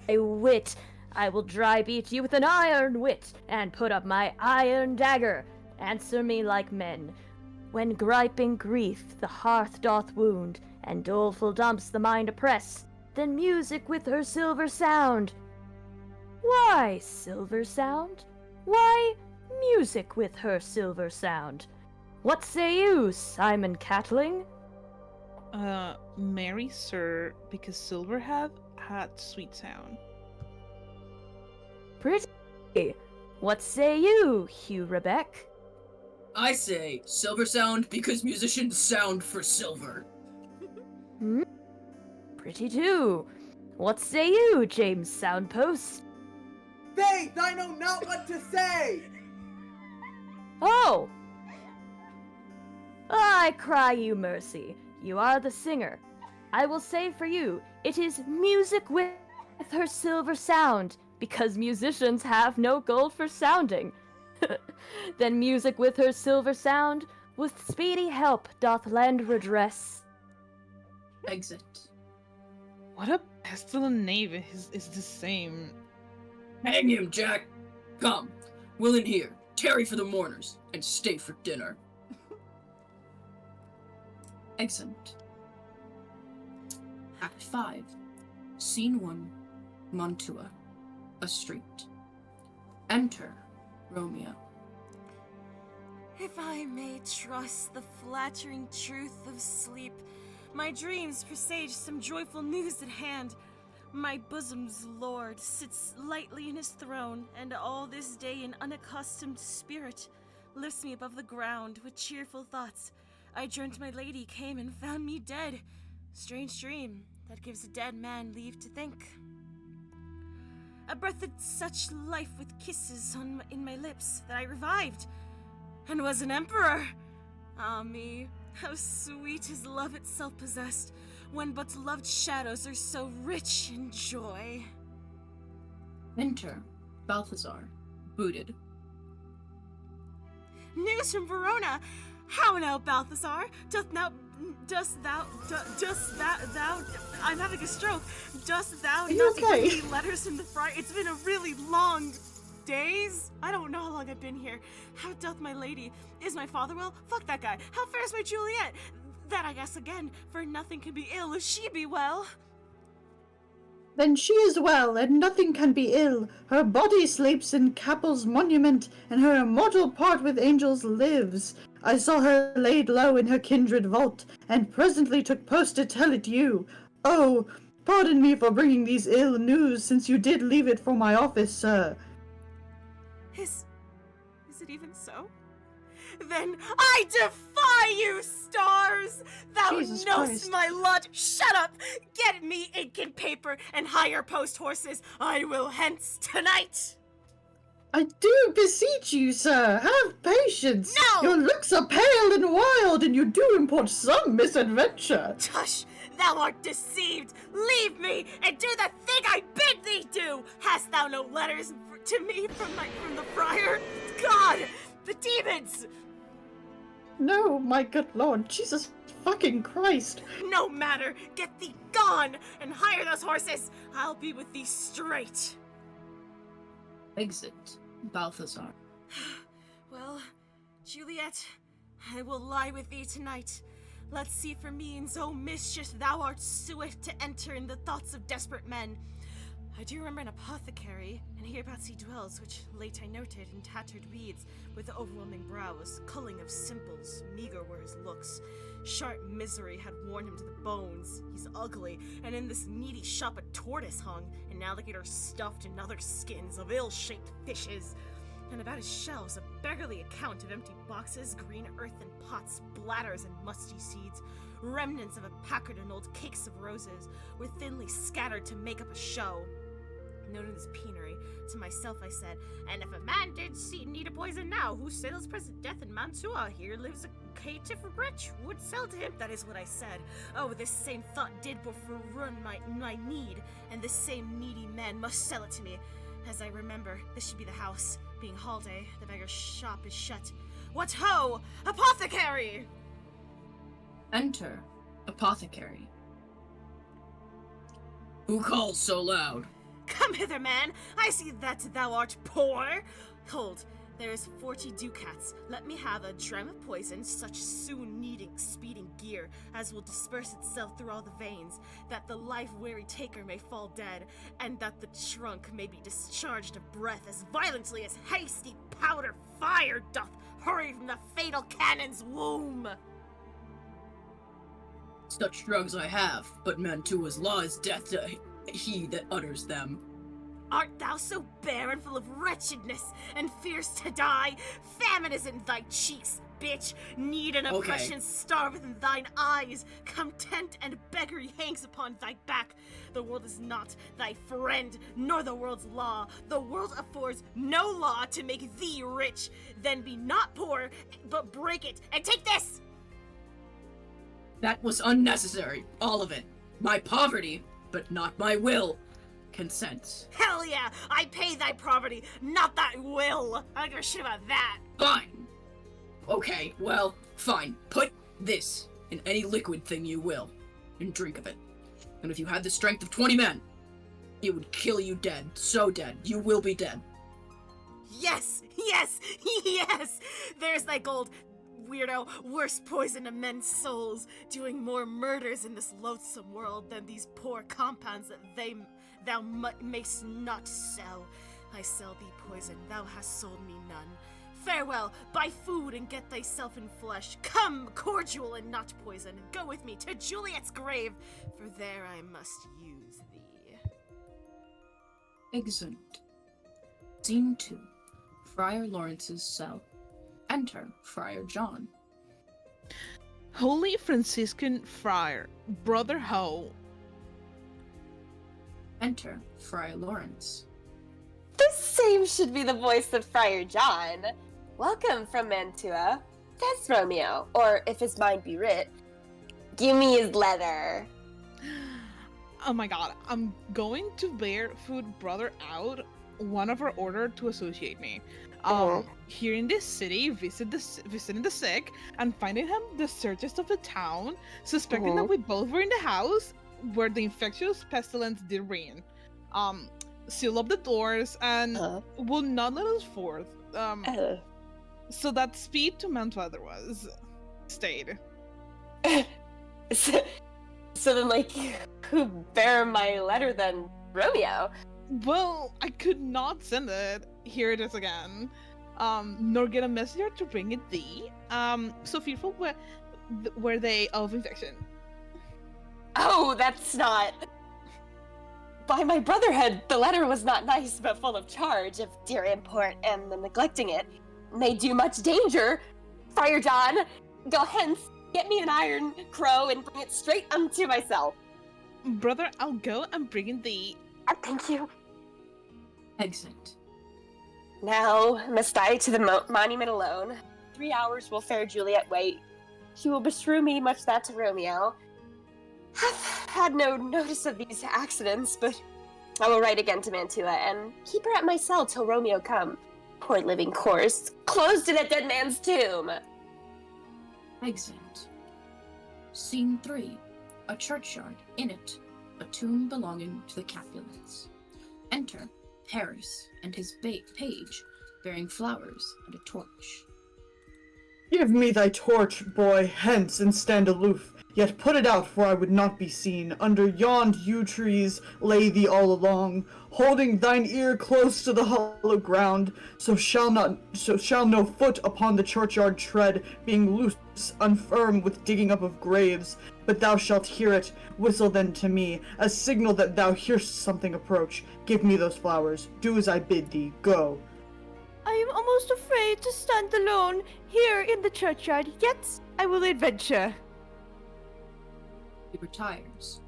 [SPEAKER 17] A wit. I will dry beat you with an iron wit, and put up my iron dagger. Answer me like men. When griping grief the hearth doth wound, and doleful dumps the mind oppress, then music with her silver sound. Why silver sound? Why music with her silver sound? What say you, Simon Catling?
[SPEAKER 5] Marry sir, because silver had sweet sound.
[SPEAKER 17] Pretty. What say you, Hugh Rebeck?
[SPEAKER 3] I say silver sound because musicians sound for silver.
[SPEAKER 17] Pretty too. What say you, James Soundpost?
[SPEAKER 12] Faith, I know not what to say!
[SPEAKER 17] Oh! I cry you mercy. You are the singer. I will say for you, it is music with her silver sound, because musicians have no gold for sounding. Then music with her silver sound, with speedy help doth lend redress.
[SPEAKER 3] Exit.
[SPEAKER 5] What a pestilent knave is the same.
[SPEAKER 3] Hang him, Jack! Come, we'll in here, tarry for the mourners, and stay for dinner. Exit. Act 5. Scene 1. Montua. A street. Enter Romeo.
[SPEAKER 1] If I may trust the flattering truth of sleep, my dreams presage some joyful news at hand. My bosom's lord sits lightly in his throne, and all this day an unaccustomed spirit lifts me above the ground with cheerful thoughts. I dreamt my lady came and found me dead. Strange dream that gives a dead man leave to think. a breathed such life with kisses in my lips that I revived, and was an emperor. Ah me, how sweet is love itself possessed, when but loved shadows are so rich in joy.
[SPEAKER 3] Enter Balthazar, booted.
[SPEAKER 1] News from Verona! How now, Balthazar? I'm having a stroke. Dost thou not bring me letters from the friar? It's been a really long days? I don't know how long I've been here. How doth my lady? Is my father well? Fuck that guy. How fares my Juliet? That I guess again, for nothing can be ill if she be well.
[SPEAKER 13] Then she is well, and nothing can be ill. Her body sleeps in Capel's monument, and her immortal part with angels lives. I saw her laid low in her kindred vault, and presently took post to tell it you. Oh, pardon me for bringing these ill news, since you did leave it for my office, sir.
[SPEAKER 1] Is it even so? Then I defy you, stars! Thou
[SPEAKER 13] Jesus
[SPEAKER 1] knowst
[SPEAKER 13] Christ.
[SPEAKER 1] my lot! Shut up! Get me ink and paper and hire post horses. I will hence tonight!
[SPEAKER 13] I do beseech you, sir, have patience.
[SPEAKER 1] No!
[SPEAKER 13] Your looks are pale and wild, and you do import some misadventure.
[SPEAKER 1] Tush! Thou art deceived! Leave me, and do the thing I bid thee do! Hast thou no letters to me from the friar? God! The demons!
[SPEAKER 13] No, my good lord, Jesus fucking Christ.
[SPEAKER 1] No matter! Get thee gone! And hire those horses! I'll be with thee straight!
[SPEAKER 3] Exit Balthazar.
[SPEAKER 1] Well, Juliet, I will lie with thee tonight. Let's see for means, oh mischief, thou art swift to enter in the thoughts of desperate men. I do remember an apothecary, and hereabouts he dwells, which late I noted in tattered weeds, with overwhelming brows, culling of simples, meager were his looks. Sharp misery had worn him to the bones. He's ugly, and in this needy shop a tortoise hung, an alligator stuffed in other skins of ill-shaped fishes. And about his shelves a beggarly account of empty boxes, green earthen pots, bladders, and musty seeds. Remnants of a packard and old cakes of roses were thinly scattered to make up a show. Noting this penury, to myself I said, and if a man did need a poison now, who settles present death in Mantua, here lives a caitiff rich, would sell to him. That is what I said. Oh, this same thought did before run my need, and this same needy man must sell it to me. As I remember, this should be the house. Being holiday, the beggar's shop is shut. What ho! Apothecary!
[SPEAKER 3] Enter Apothecary. Who calls so loud?
[SPEAKER 1] Come hither, man! I see that thou art poor! Hold, there is 40 ducats. Let me have a dram of poison, such soon needing speeding gear, as will disperse itself through all the veins, that the life-weary taker may fall dead, and that the trunk may be discharged of breath as violently as hasty powder fire doth hurry from the fatal cannon's womb!
[SPEAKER 3] Such drugs I have, but Mantua's law is death to he that utters them.
[SPEAKER 1] Art thou so barren, full of wretchedness, and fears to die? Famine is in thy cheeks, bitch. Need and oppression starve within thine eyes. Content and beggary hangs upon thy back. The world is not thy friend, nor the world's law. The world affords no law to make thee rich. Then be not poor, but break it, and take this!
[SPEAKER 3] That was unnecessary, all of it. My poverty, but not my will, consents.
[SPEAKER 1] Hell yeah! I pay thy poverty, not thy will! I don't give a shit about that!
[SPEAKER 3] Fine! Okay, well, fine. Put this in any liquid thing you will, and drink of it. And if you had the strength of 20 men, it would kill you dead. So dead. You will be dead.
[SPEAKER 1] Yes! Yes! Yes! There's thy gold, weirdo. Worst poison to men's souls, doing more murders in this loathsome world than these poor compounds that thou mayst not sell. I sell thee poison, thou hast sold me none. Farewell, buy food and get thyself in flesh. Come, cordial and not poison, and go with me to Juliet's grave, for there I must use thee.
[SPEAKER 3] Exeunt. Scene 2. Friar Lawrence's cell. Enter Friar John.
[SPEAKER 5] Holy Franciscan Friar, Brother Ho.
[SPEAKER 3] Enter Friar Lawrence.
[SPEAKER 4] This same should be the voice of Friar John. Welcome from Mantua. That's Romeo, or if his mind be writ, give me his letter.
[SPEAKER 5] Oh my god, I'm going to barefoot brother out one of our order to associate me. Here in this city, visiting the sick, and finding him the searches of the town, suspecting that we both were in the house where the infectious pestilence did reign. Seal up the doors and will not let us forth. So that speed to Mantua there was stayed.
[SPEAKER 4] So then, like, who bear my letter then? Romeo?
[SPEAKER 5] Well, I could not send it. Here it is again. Nor get a messenger to bring it thee. So fearful were they of infection.
[SPEAKER 4] Oh, that's not... By my brotherhood, the letter was not nice, but full of charge of dear import, and the neglecting it may do much danger. Friar John, go hence, get me an iron crow, and bring it straight unto myself.
[SPEAKER 5] Brother, I'll go and bring in thee.
[SPEAKER 4] Thank you.
[SPEAKER 3] Exit.
[SPEAKER 4] Now must I to the monument alone. 3 hours will fair Juliet wait. She will beshrew me much that to Romeo. I've had no notice of these accidents, but I will write again to Mantua and keep her at my cell till Romeo come. Poor living corse, closed in a dead man's tomb.
[SPEAKER 3] Exit. Scene 3. A churchyard. In it, a tomb belonging to the Capulets. Enter Paris and his page, bearing flowers and a torch.
[SPEAKER 13] Give me thy torch, boy, hence, and stand aloof. Yet put it out, for I would not be seen. Under yond yew trees lay thee all along, holding thine ear close to the hollow ground, so shall no foot upon the churchyard tread, being loose, unfirm with digging up of graves. But thou shalt hear it. Whistle then to me, a signal that thou hear'st something approach. Give me those flowers. Do as I bid thee. Go.
[SPEAKER 9] I am almost afraid to stand alone here in the churchyard, yet I will adventure.
[SPEAKER 3] He retires.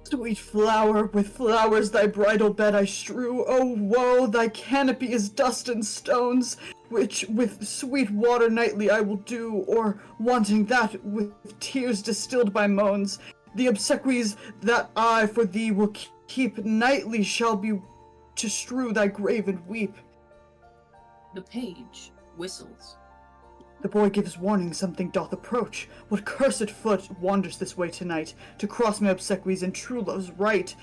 [SPEAKER 13] Sweet flower, with flowers thy bridal bed I strew. Oh woe, thy canopy is dust and stones, which with sweet water nightly I will do, or wanting that, with tears distilled by moans. The obsequies that I for thee will keep nightly shall be to strew thy grave and weep.
[SPEAKER 3] The page whistles.
[SPEAKER 13] The boy gives warning something doth approach. What cursed foot wanders this way tonight, to cross my obsequies and true love's right?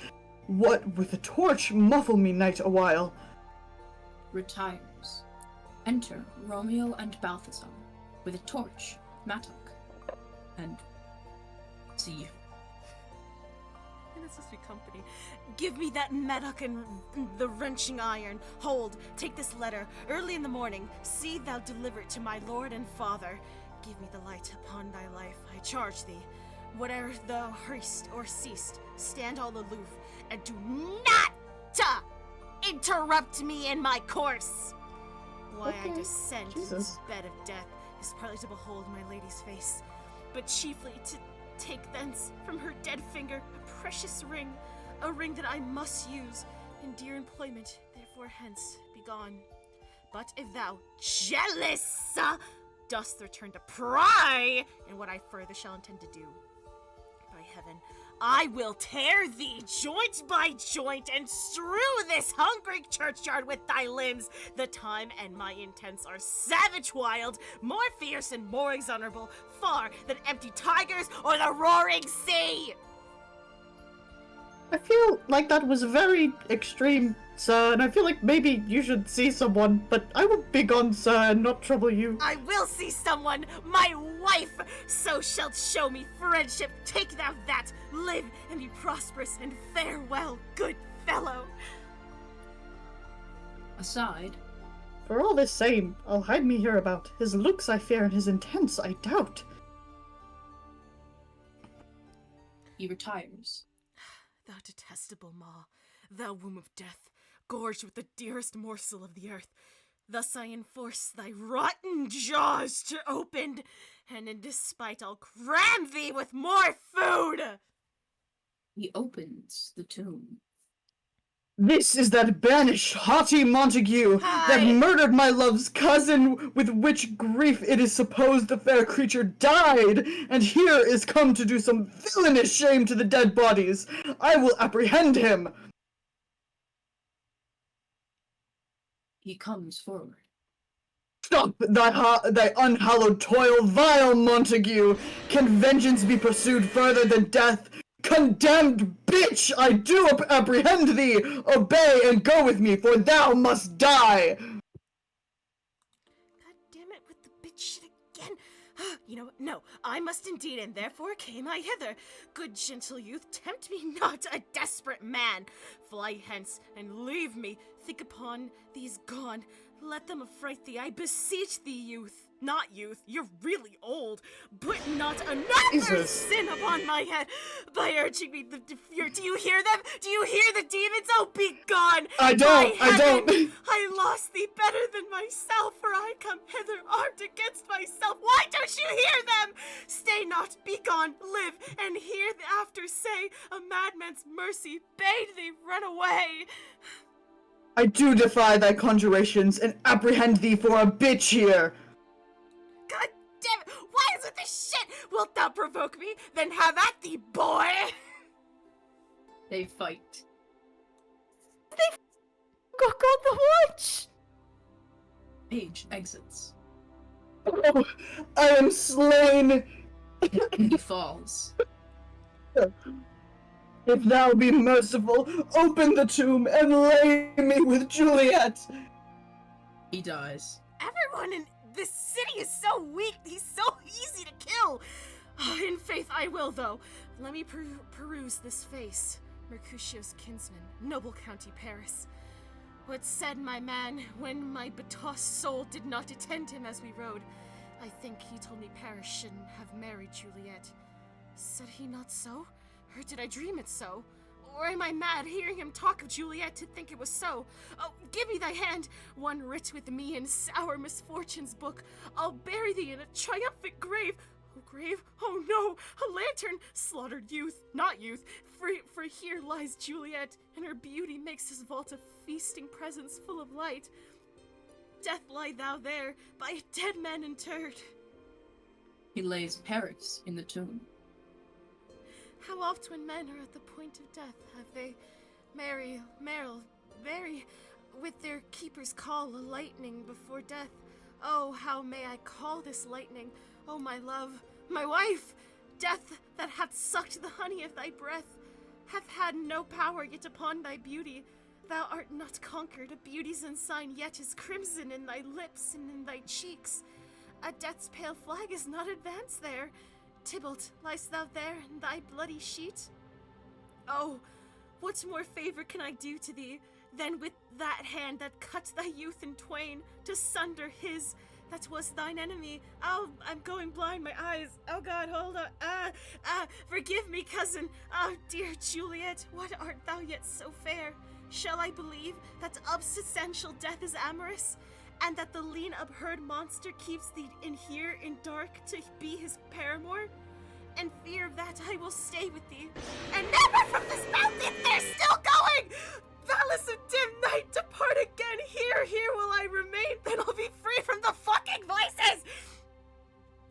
[SPEAKER 13] What with a torch muffle me night awhile?
[SPEAKER 3] Retires. Enter Romeo and Balthazar, with a torch, mattock, and see you.
[SPEAKER 1] This is sweet company. Give me that mattock and the wrenching iron. Hold, take this letter. Early in the morning, see thou deliver it to my lord and father. Give me the light upon thy life, I charge thee. Whate'er thou hearst or seest, stand all aloof, and do not interrupt me in my course. Why I descend to this bed of death is partly to behold my lady's face, but chiefly to take thence from her dead finger a precious ring, a ring that I must use in dear employment, therefore hence be gone. But if thou, jealous, dost return to pry in what I further shall intend to do, by heaven, I will tear thee joint by joint and strew this hungry churchyard with thy limbs. The time and my intents are savage wild, more fierce and more exhonorable, far than empty tigers or the roaring sea.
[SPEAKER 13] I feel like that was very extreme, sir, and I feel like maybe you should see someone, but I will be gone, sir, and not trouble you.
[SPEAKER 1] I will see someone, my wife, so shalt show me friendship. Take thou that, live and be prosperous, and farewell, good fellow.
[SPEAKER 3] Aside.
[SPEAKER 13] For all this same, I'll hide me hereabout. His looks I fear, and his intents I doubt.
[SPEAKER 3] He retires.
[SPEAKER 1] Thou detestable maw, thou womb of death, gorged with the dearest morsel of the earth, thus I enforce thy rotten jaws to open, and in despite I'll cram thee with more food!
[SPEAKER 3] He opens the tomb.
[SPEAKER 13] This is that banished, haughty Montague that murdered my love's cousin, with which grief it is supposed the fair creature died, and here is come to do some villainous shame to the dead bodies. I will apprehend him.
[SPEAKER 3] He comes forward.
[SPEAKER 13] Stop thy unhallowed toil, vile Montague! Can vengeance be pursued further than death? Condemned bitch! I do apprehend thee! Obey and go with me, for thou must die!
[SPEAKER 1] God damn it with the bitch shit again. You know what? No, I must indeed, and therefore came I hither. Good gentle youth, tempt me not, a desperate man. Fly hence, and leave me. Think upon these gone. Let them affright thee, I beseech thee, youth. Not youth, you're really old. Put not another sin upon my head by urging me to fear. Do you hear them? Do you hear the demons? Oh, be gone!
[SPEAKER 13] I don't.
[SPEAKER 1] I lost thee better than myself, for I come hither armed against myself. Why don't you hear them? Stay not, be gone, live, and hear the after say, a madman's mercy bade thee run away.
[SPEAKER 13] I do defy thy conjurations and apprehend thee for a bitch here.
[SPEAKER 1] God damn it! Why is it this shit? Wilt thou provoke me? Then have at thee, boy!
[SPEAKER 3] They fight.
[SPEAKER 10] They got the watch!
[SPEAKER 3] Page exits.
[SPEAKER 13] Oh, I am slain!
[SPEAKER 3] He falls.
[SPEAKER 13] If thou be merciful, open the tomb and lay me with Juliet!
[SPEAKER 3] He dies.
[SPEAKER 1] Everyone in this city is so weak. He's so easy to kill. In faith I will, though. Let me peruse this face. Mercutio's kinsman, noble County Paris. What said my man when my betossed soul did not attend him as we rode? I think he told me Paris shouldn't have married Juliet. Said he not so? Or did I dream it so? Or am I mad hearing him talk of Juliet to think it was so? Oh, give me thy hand, one writ with me in sour misfortune's book. I'll bury thee in a triumphant grave. Oh, grave? Oh no, a lantern! Slaughtered youth, not youth, for here lies Juliet, and her beauty makes his vault a feasting presence full of light. Death lie thou there, by a dead man interred.
[SPEAKER 3] He lays Paris in the tomb.
[SPEAKER 1] How oft when men are at the point of death have they marry, with their keeper's call a lightning before death. Oh, how may I call this lightning? Oh, my love, my wife! Death that hath sucked the honey of thy breath, hath had no power yet upon thy beauty. Thou art not conquered, a beauty's ensign yet is crimson in thy lips and in thy cheeks. A death's pale flag is not advanced there. Tybalt, liest thou there in thy bloody sheet? Oh, what more favor can I do to thee than with that hand that cut thy youth in twain, to sunder his that was thine enemy? Oh, I'm going blind, my eyes. Oh God, hold on. Forgive me, cousin. Oh, dear Juliet, what art thou yet so fair? Shall I believe that substantial death is amorous? And that the lean upheard monster keeps thee in here in dark to be his paramour? In fear of that I will stay with thee, and never from this mountain they're still going! Palace of dim night, depart again, here will I remain, then I'll be free from the fucking voices!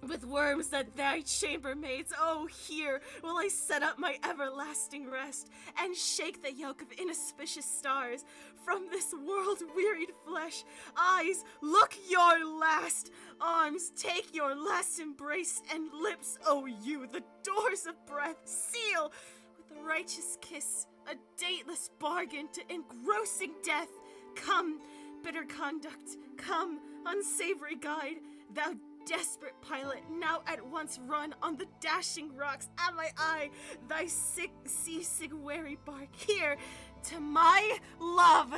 [SPEAKER 1] With worms that thy chambermaids, oh, here will I set up my everlasting rest, and shake the yoke of inauspicious stars from this world-wearied flesh. Eyes, look your last! Arms, take your last embrace, and lips, oh you, the doors of breath, seal with a righteous kiss, a dateless bargain to engrossing death. Come, bitter conduct, come, unsavory guide, thou desperate pilot, now at once run on the dashing rocks at my eye, thy seasick wary bark here to my love.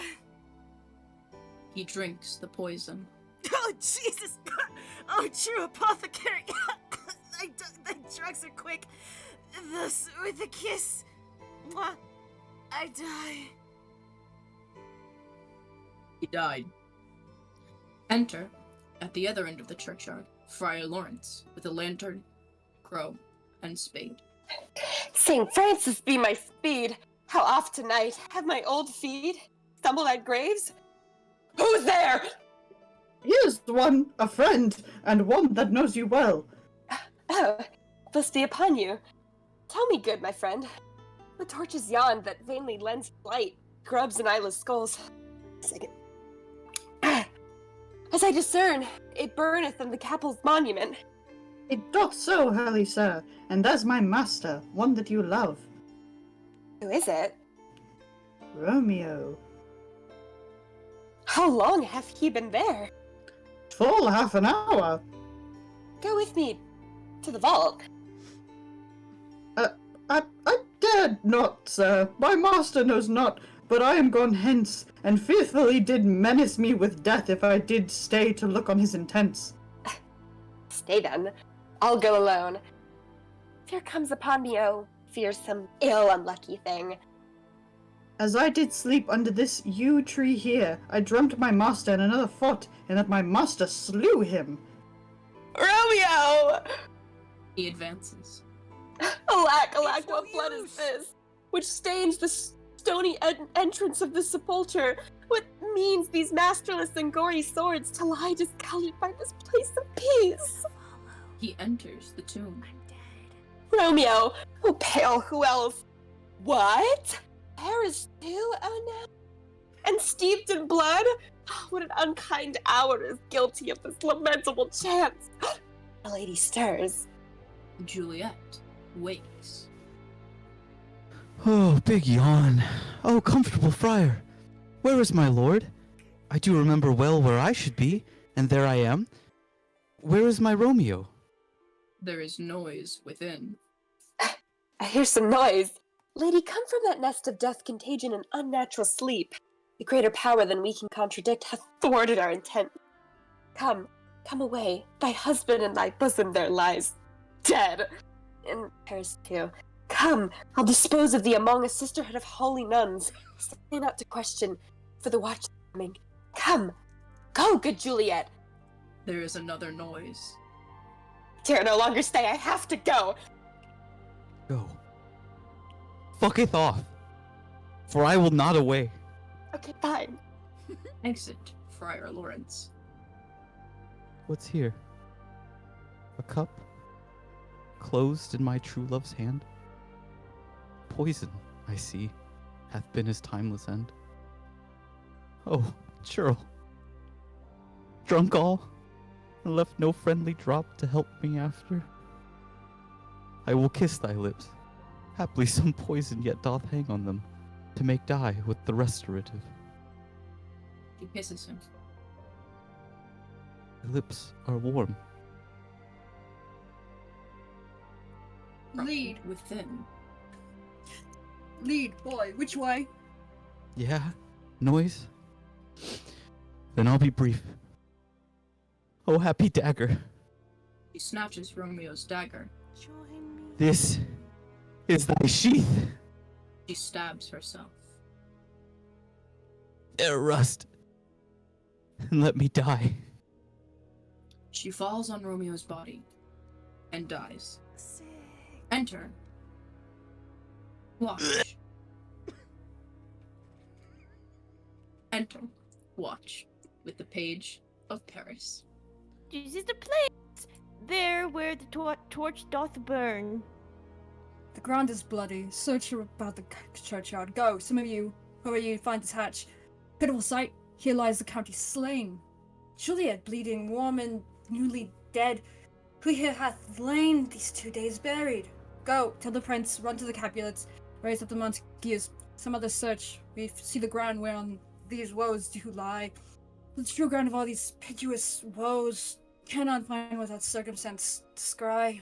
[SPEAKER 3] He drinks the poison.
[SPEAKER 1] Oh, Jesus! Oh, true apothecary! The drugs are quick. Thus, with a kiss, mwah, I die.
[SPEAKER 3] He died. Enter, at the other end of the churchyard, Friar Lawrence, with a lantern, crow, and spade.
[SPEAKER 4] St. Francis be my speed! How oft tonight have my old feet stumbled at graves? Who's there?
[SPEAKER 13] Here's one, a friend, and one that knows you well.
[SPEAKER 4] Oh, peace be upon you. Tell me, good my friend, what torch is yon that vainly lends light, grubs and eyeless skulls? Second. As I discern, it burneth in the Capel's monument.
[SPEAKER 13] It doth so, holy sir, and as my master, one that you love.
[SPEAKER 4] Who is it?
[SPEAKER 13] Romeo.
[SPEAKER 4] How long hath he been there?
[SPEAKER 13] Full half an hour.
[SPEAKER 4] Go with me to the vault.
[SPEAKER 13] I dared not, sir. My master knows not, but I am gone hence, and fearfully did menace me with death if I did stay to look on his intents.
[SPEAKER 4] Stay then. I'll go alone. Fear comes upon me, oh, fearsome, ill, unlucky thing.
[SPEAKER 13] As I did sleep under this yew tree here, I dreamt my master and another fought, and that my master slew him.
[SPEAKER 4] Romeo!
[SPEAKER 3] He advances.
[SPEAKER 4] Alack, alack, what blood is this? Which stains the stony entrance of the sepulchre? What means these masterless and gory swords to lie discolored by this place of peace?
[SPEAKER 3] He enters the tomb.
[SPEAKER 4] Romeo! Oh, pale, who else? What? Paris too, oh no? And steeped in blood? Oh, what an unkind hour is guilty of this lamentable chance. The lady stirs.
[SPEAKER 3] Juliet wakes.
[SPEAKER 14] Oh, big yawn. Oh, comfortable friar. Where is my lord? I do remember well where I should be, and there I am. Where is my Romeo?
[SPEAKER 3] There is noise within.
[SPEAKER 4] I hear some noise. Lady, come from that nest of death, contagion, and unnatural sleep. The greater power than we can contradict hath thwarted our intent. Come away. Thy husband in thy bosom there lies, dead. In Paris too. Come, I'll dispose of thee among a sisterhood of holy nuns. Stay not to question, for the watch is coming. Come, go, good Juliet.
[SPEAKER 3] There is another noise.
[SPEAKER 4] Dare no longer stay, I have to go.
[SPEAKER 14] Go. Fucketh off, for I will not away.
[SPEAKER 4] Okay, fine.
[SPEAKER 3] Exit, Friar Lawrence.
[SPEAKER 14] What's here? A cup? Closed in my true love's hand? Poison, I see, hath been his timeless end. Oh, churl. Drunk all, and left no friendly drop to help me after. I will kiss thy lips. Haply some poison yet doth hang on them, to make dye with the restorative.
[SPEAKER 3] He kisses him.
[SPEAKER 14] Thy lips are warm.
[SPEAKER 6] Lead.
[SPEAKER 3] Within.
[SPEAKER 6] Lead, boy. Which way?
[SPEAKER 14] Yeah? Noise? Then I'll be brief. Oh, happy dagger.
[SPEAKER 3] He snatches Romeo's dagger.
[SPEAKER 14] This is thy sheath.
[SPEAKER 3] She stabs herself.
[SPEAKER 14] There rust. And let me die.
[SPEAKER 3] She falls on Romeo's body and dies. Enter. Watch. Enter. Watch. With the page of Paris.
[SPEAKER 10] This is the place there where the torch doth burn.
[SPEAKER 6] The ground is bloody. Search about the churchyard. Go, some of you. Who are you? Find this hatch. Pitiful sight. Here lies the county slain. Juliet bleeding, warm and newly dead. Who here hath lain these 2 days buried? Go, tell the prince, run to the Capulets, raise up the Montagues, some other search. We see the ground whereon these woes do lie. The true ground of all these piteous woes cannot find without circumstance scry.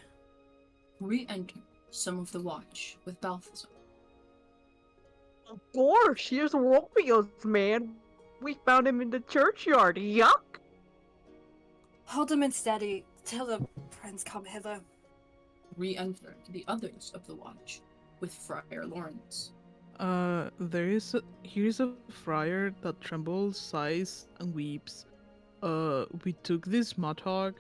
[SPEAKER 3] Re-enter some of the watch with Balthazar.
[SPEAKER 18] Of course, here's Romeo's man. We found him in the churchyard. Yuck!
[SPEAKER 6] Hold him in steady till the prince come hither.
[SPEAKER 3] Re-enter the others of the watch with Friar Lawrence.
[SPEAKER 5] Here's a friar that trembles, sighs, and weeps. We took this mattock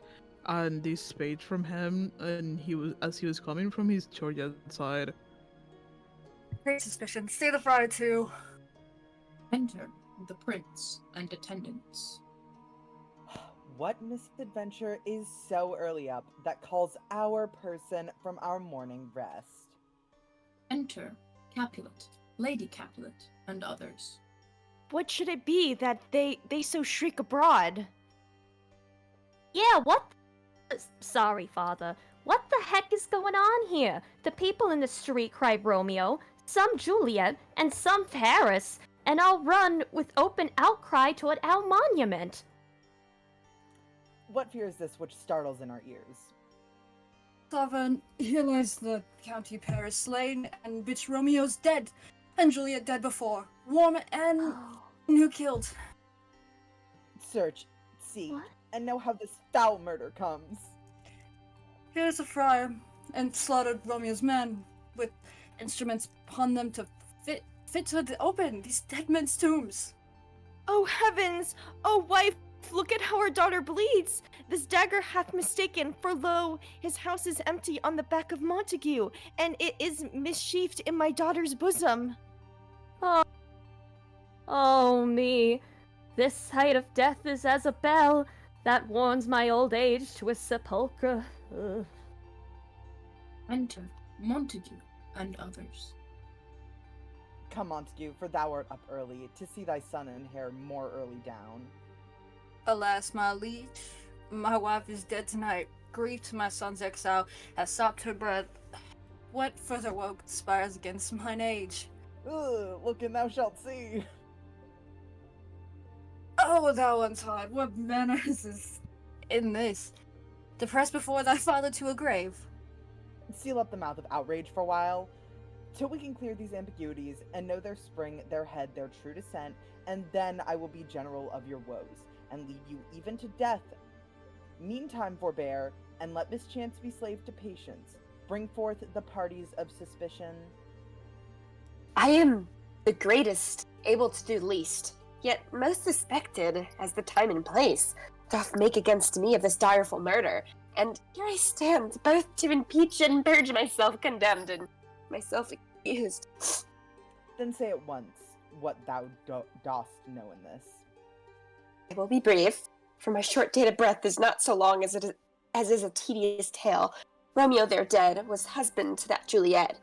[SPEAKER 5] and this spade from him, and as he was coming from his church outside.
[SPEAKER 6] Great suspicion. Stay the friar too.
[SPEAKER 3] Enter the prince and attendants.
[SPEAKER 12] What misadventure is so early up that calls our person from our morning rest?
[SPEAKER 3] Enter Capulet, Lady Capulet, and others.
[SPEAKER 9] What should it be that they so shriek abroad?
[SPEAKER 10] Yeah, what? Sorry, father. What the heck is going on here? The people in the street cry Romeo, some Juliet, and some Paris, and all run with open outcry toward our monument.
[SPEAKER 12] What fear is this which startles in our ears?
[SPEAKER 6] Sovereign, here lies the county Paris slain, and bitch Romeo's dead, and Juliet dead before. Warm and who killed.
[SPEAKER 12] Search, seek, and know how this foul murder comes.
[SPEAKER 6] Here's a friar, and slaughtered Romeo's men, with instruments upon them to fit to open these dead men's tombs.
[SPEAKER 9] Oh heavens! Oh wife, look at how our daughter bleeds! This dagger hath mistaken, for lo, his house is empty on the back of Montague, and it is missheathed in my daughter's bosom.
[SPEAKER 10] Oh me. This sight of death is as a bell that warns my old age to a sepulchre. Ugh.
[SPEAKER 3] Enter Montague and others.
[SPEAKER 12] Come, Montague, for thou art up early, to see thy son and heir more early down.
[SPEAKER 6] Alas, my liege, my wife is dead tonight. Grief to my son's exile has stopped her breath. What further woe conspires against mine age?
[SPEAKER 12] Ugh, look and thou shalt see.
[SPEAKER 6] Oh, thou untaught, what manners is in this? To press before thy father to a grave.
[SPEAKER 12] Seal up the mouth of outrage for a while, till we can clear these ambiguities and know their spring, their head, their true descent, and then I will be general of your woes, and lead you even to death. Meantime forbear, and let mischance be slave to patience. Bring forth the parties of suspicion.
[SPEAKER 4] I am the greatest, able to do least, yet most suspected, as the time and place doth make against me of this direful murder. And here I stand, both to impeach and purge myself condemned, and myself accused.
[SPEAKER 12] Then say at once what thou dost know in this.
[SPEAKER 4] I will be brief, for my short date of breath is not so long as is a tedious tale. Romeo, there dead, was husband to that Juliet,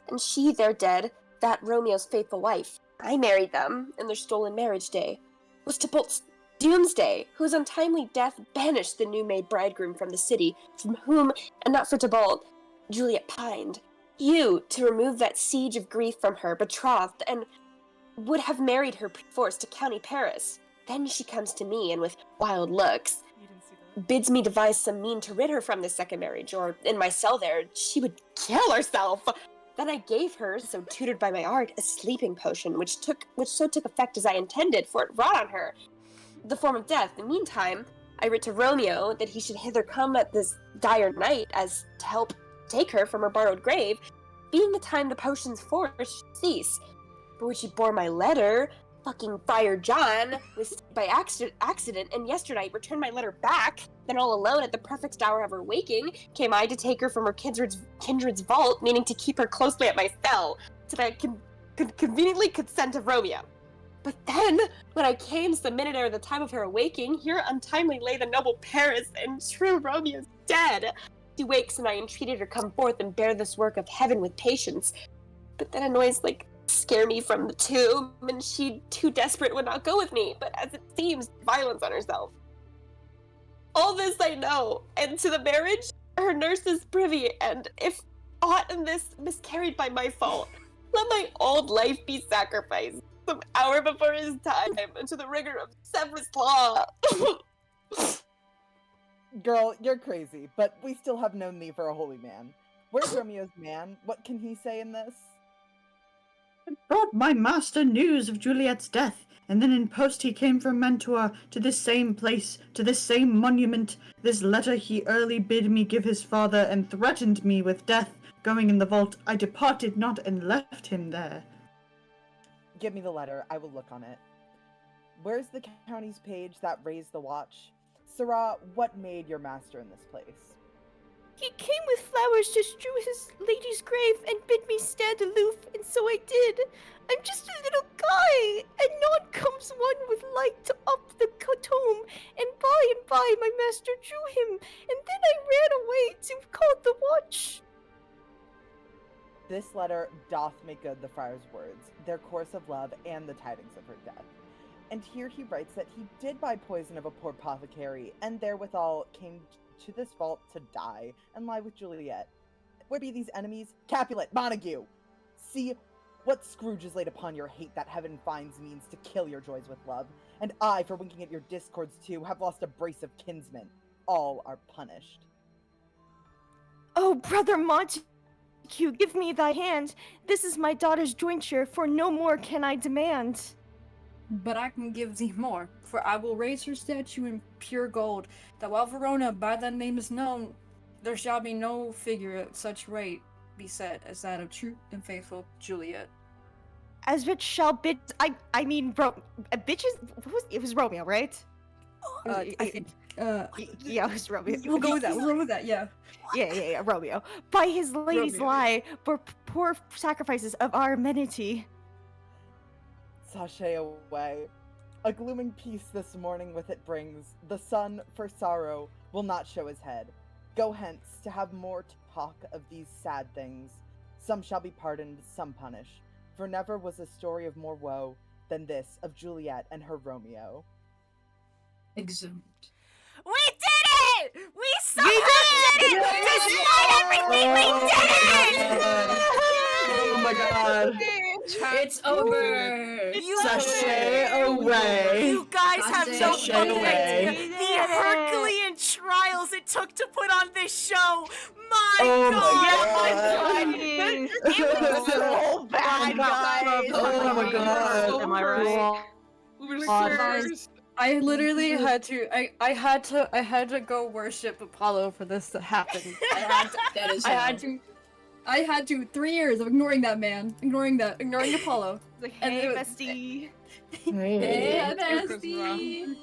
[SPEAKER 4] and she, there dead, that Romeo's faithful wife. I married them, in their stolen marriage day. Was Tybalt's doomsday, whose untimely death banished the new-made bridegroom from the city, from whom, and not for Tybalt, Juliet pined. You, to remove that siege of grief from her, betrothed, and would have married her perforce to county Paris. Then she comes to me, and with wild looks, bids me devise some mean to rid her from this second marriage, or in my cell there, she would kill herself. Then I gave her, so tutored by my art, a sleeping potion, which so took effect as I intended, for it wrought on her the form of death. In the meantime, I writ to Romeo that he should hither come at this dire night, as to help take her from her borrowed grave, being the time the potion's force should cease. But when she bore my letter, fucking Friar John was by accident, and yesterday returned my letter back. Then all alone at the perfect hour of her waking, came I to take her from her kindred's vault, meaning to keep her closely at my cell, so that I could conveniently consent of Romeo. But then, when I came the minute ere the time of her awaking, here untimely lay the noble Paris, and true Romeo's dead. She wakes, and I entreated her come forth and bear this work of heaven with patience. But then a noise scare me from the tomb, and she, too desperate, would not go with me, but as it seems, violence on herself. All this I know, and to the marriage, her nurse is privy, and if aught in this miscarried by my fault, let my old life be sacrificed, some hour before his time, into the rigor of Severus' law.
[SPEAKER 12] Girl, you're crazy, but we still have known thee for a holy man. Where's Romeo's man? What can he say in this?
[SPEAKER 20] Brought my master news of Juliet's death, and then in post he came from Mantua to this same place, to this same monument. This letter he early bid me give his father, and threatened me with death. Going in the vault, I departed not and left him there.
[SPEAKER 12] Give me the letter, I will look on it. Where's the county's page that raised the watch? Sirrah, what made your master in this place?
[SPEAKER 9] He came with flowers to strew his lady's grave and bid me stand aloof, and so I did. I'm just a little guy, and on comes one with light to up the tomb, and by my master drew him, and then I ran away to call the watch.
[SPEAKER 12] This letter doth make good the friar's words, their course of love, and the tidings of her death. And here he writes that he did buy poison of a poor apothecary, and therewithal came to this vault to die, and lie with Juliet. Where be these enemies? Capulet, Montague! See what Scrooge is laid upon your hate that heaven finds means to kill your joys with love, and I, for winking at your discords too, have lost a brace of kinsmen. All are punished.
[SPEAKER 9] Oh, brother Montague, give me thy hand. This is my daughter's jointure, for no more can I demand.
[SPEAKER 6] But I can give thee more, for I will raise her statue in pure gold, that while Verona by that name is known, there shall be no figure at such rate be set as that of true and faithful Juliet.
[SPEAKER 9] As rich shall bitches, it was Romeo, right?
[SPEAKER 6] I think,
[SPEAKER 9] yeah, it was Romeo.
[SPEAKER 6] We'll go with that, we'll go with that, yeah.
[SPEAKER 9] Yeah, Romeo. By his lady's
[SPEAKER 6] Romeo.
[SPEAKER 9] lie, for poor sacrifices of our amenity.
[SPEAKER 12] Sashay away. A glooming peace this morning with it brings. The sun, for sorrow, will not show his head. Go hence, to have more talk of these sad things. Some shall be pardoned, some punished. For never was a story of more woe than this of Juliet and her Romeo.
[SPEAKER 15] Exempt.
[SPEAKER 1] We did it! We somehow did it! Despite everything, we did it!
[SPEAKER 13] Oh my god.
[SPEAKER 15] It's over.
[SPEAKER 13] Sashay away.
[SPEAKER 1] You guys have no
[SPEAKER 13] Sashay
[SPEAKER 1] fucking
[SPEAKER 13] away.
[SPEAKER 1] idea. The Herculean trials it took to put on this show. My
[SPEAKER 13] Oh
[SPEAKER 1] god!
[SPEAKER 13] my
[SPEAKER 1] It
[SPEAKER 13] god.
[SPEAKER 1] was so bad, guys.
[SPEAKER 13] Oh my god.
[SPEAKER 11] Am I right?
[SPEAKER 15] We were
[SPEAKER 6] Guys, I literally had to. I had to go worship Apollo for this to happen.
[SPEAKER 15] That is
[SPEAKER 6] I had to 3 years of ignoring that man, ignoring Apollo.
[SPEAKER 9] Like,
[SPEAKER 6] And
[SPEAKER 9] hey,
[SPEAKER 6] it-
[SPEAKER 9] bestie.
[SPEAKER 6] Hey,
[SPEAKER 15] bestie.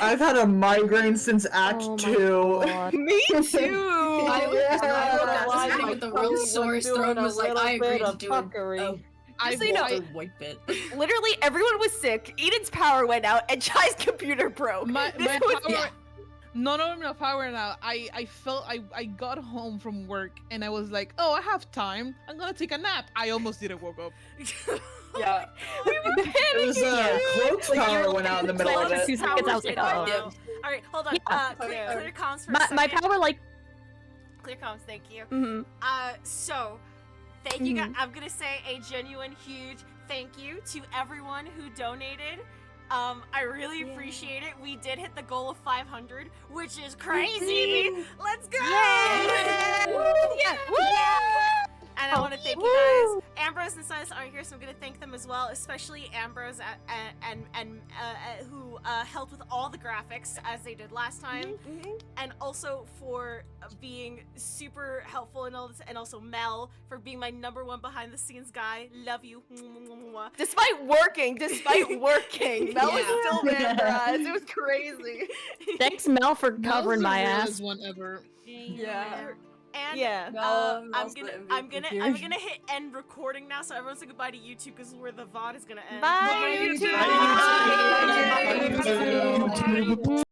[SPEAKER 13] I've had a migraine since Act 2.
[SPEAKER 9] Me too.
[SPEAKER 15] I was
[SPEAKER 18] Yeah.
[SPEAKER 15] with the real sore throat and was like, I agreed to do it.
[SPEAKER 9] Just so you know,
[SPEAKER 15] White bit.
[SPEAKER 9] literally everyone was sick. Eden's power went out, and Chai's computer broke.
[SPEAKER 5] My
[SPEAKER 9] This
[SPEAKER 5] power,
[SPEAKER 9] was-
[SPEAKER 5] none of my power now. I felt I got home from work and I was like, oh, I have time. I'm gonna take a nap. I almost didn't woke up.
[SPEAKER 6] Yeah.
[SPEAKER 9] We were
[SPEAKER 13] It was
[SPEAKER 9] panicking.
[SPEAKER 13] Cloak's power went out in the middle of it.
[SPEAKER 17] 2 seconds, I was like,
[SPEAKER 1] Power
[SPEAKER 17] oh.
[SPEAKER 1] did. All right, hold on.
[SPEAKER 17] Yeah.
[SPEAKER 1] Clear comms for a
[SPEAKER 17] My
[SPEAKER 1] second.
[SPEAKER 17] power, like,
[SPEAKER 1] Clear comms, thank you.
[SPEAKER 9] Mhm.
[SPEAKER 1] So, thank you guys. I'm gonna say a genuine, huge thank you to everyone who donated. I really appreciate it. We did hit the goal of 500, which is crazy. Let's go!
[SPEAKER 9] Yeah.
[SPEAKER 1] And I want to thank you guys. Ambrose and Silas aren't here, so I'm going to thank them as well, especially Ambrose and who helped with all the graphics as they did last time, and also for being super helpful and all this, and also Mel for being my #1 behind the scenes guy. Love you.
[SPEAKER 9] Despite working, Mel was still there for us. It was crazy.
[SPEAKER 17] thanks, Mel, for covering my ass.
[SPEAKER 5] One ever.
[SPEAKER 9] Yeah.
[SPEAKER 1] And
[SPEAKER 9] Yeah.
[SPEAKER 1] I'm gonna hit end recording now, so everyone say goodbye to YouTube because where the VOD is gonna end.
[SPEAKER 9] Bye,
[SPEAKER 1] Bye,
[SPEAKER 9] YouTube.
[SPEAKER 1] YouTube.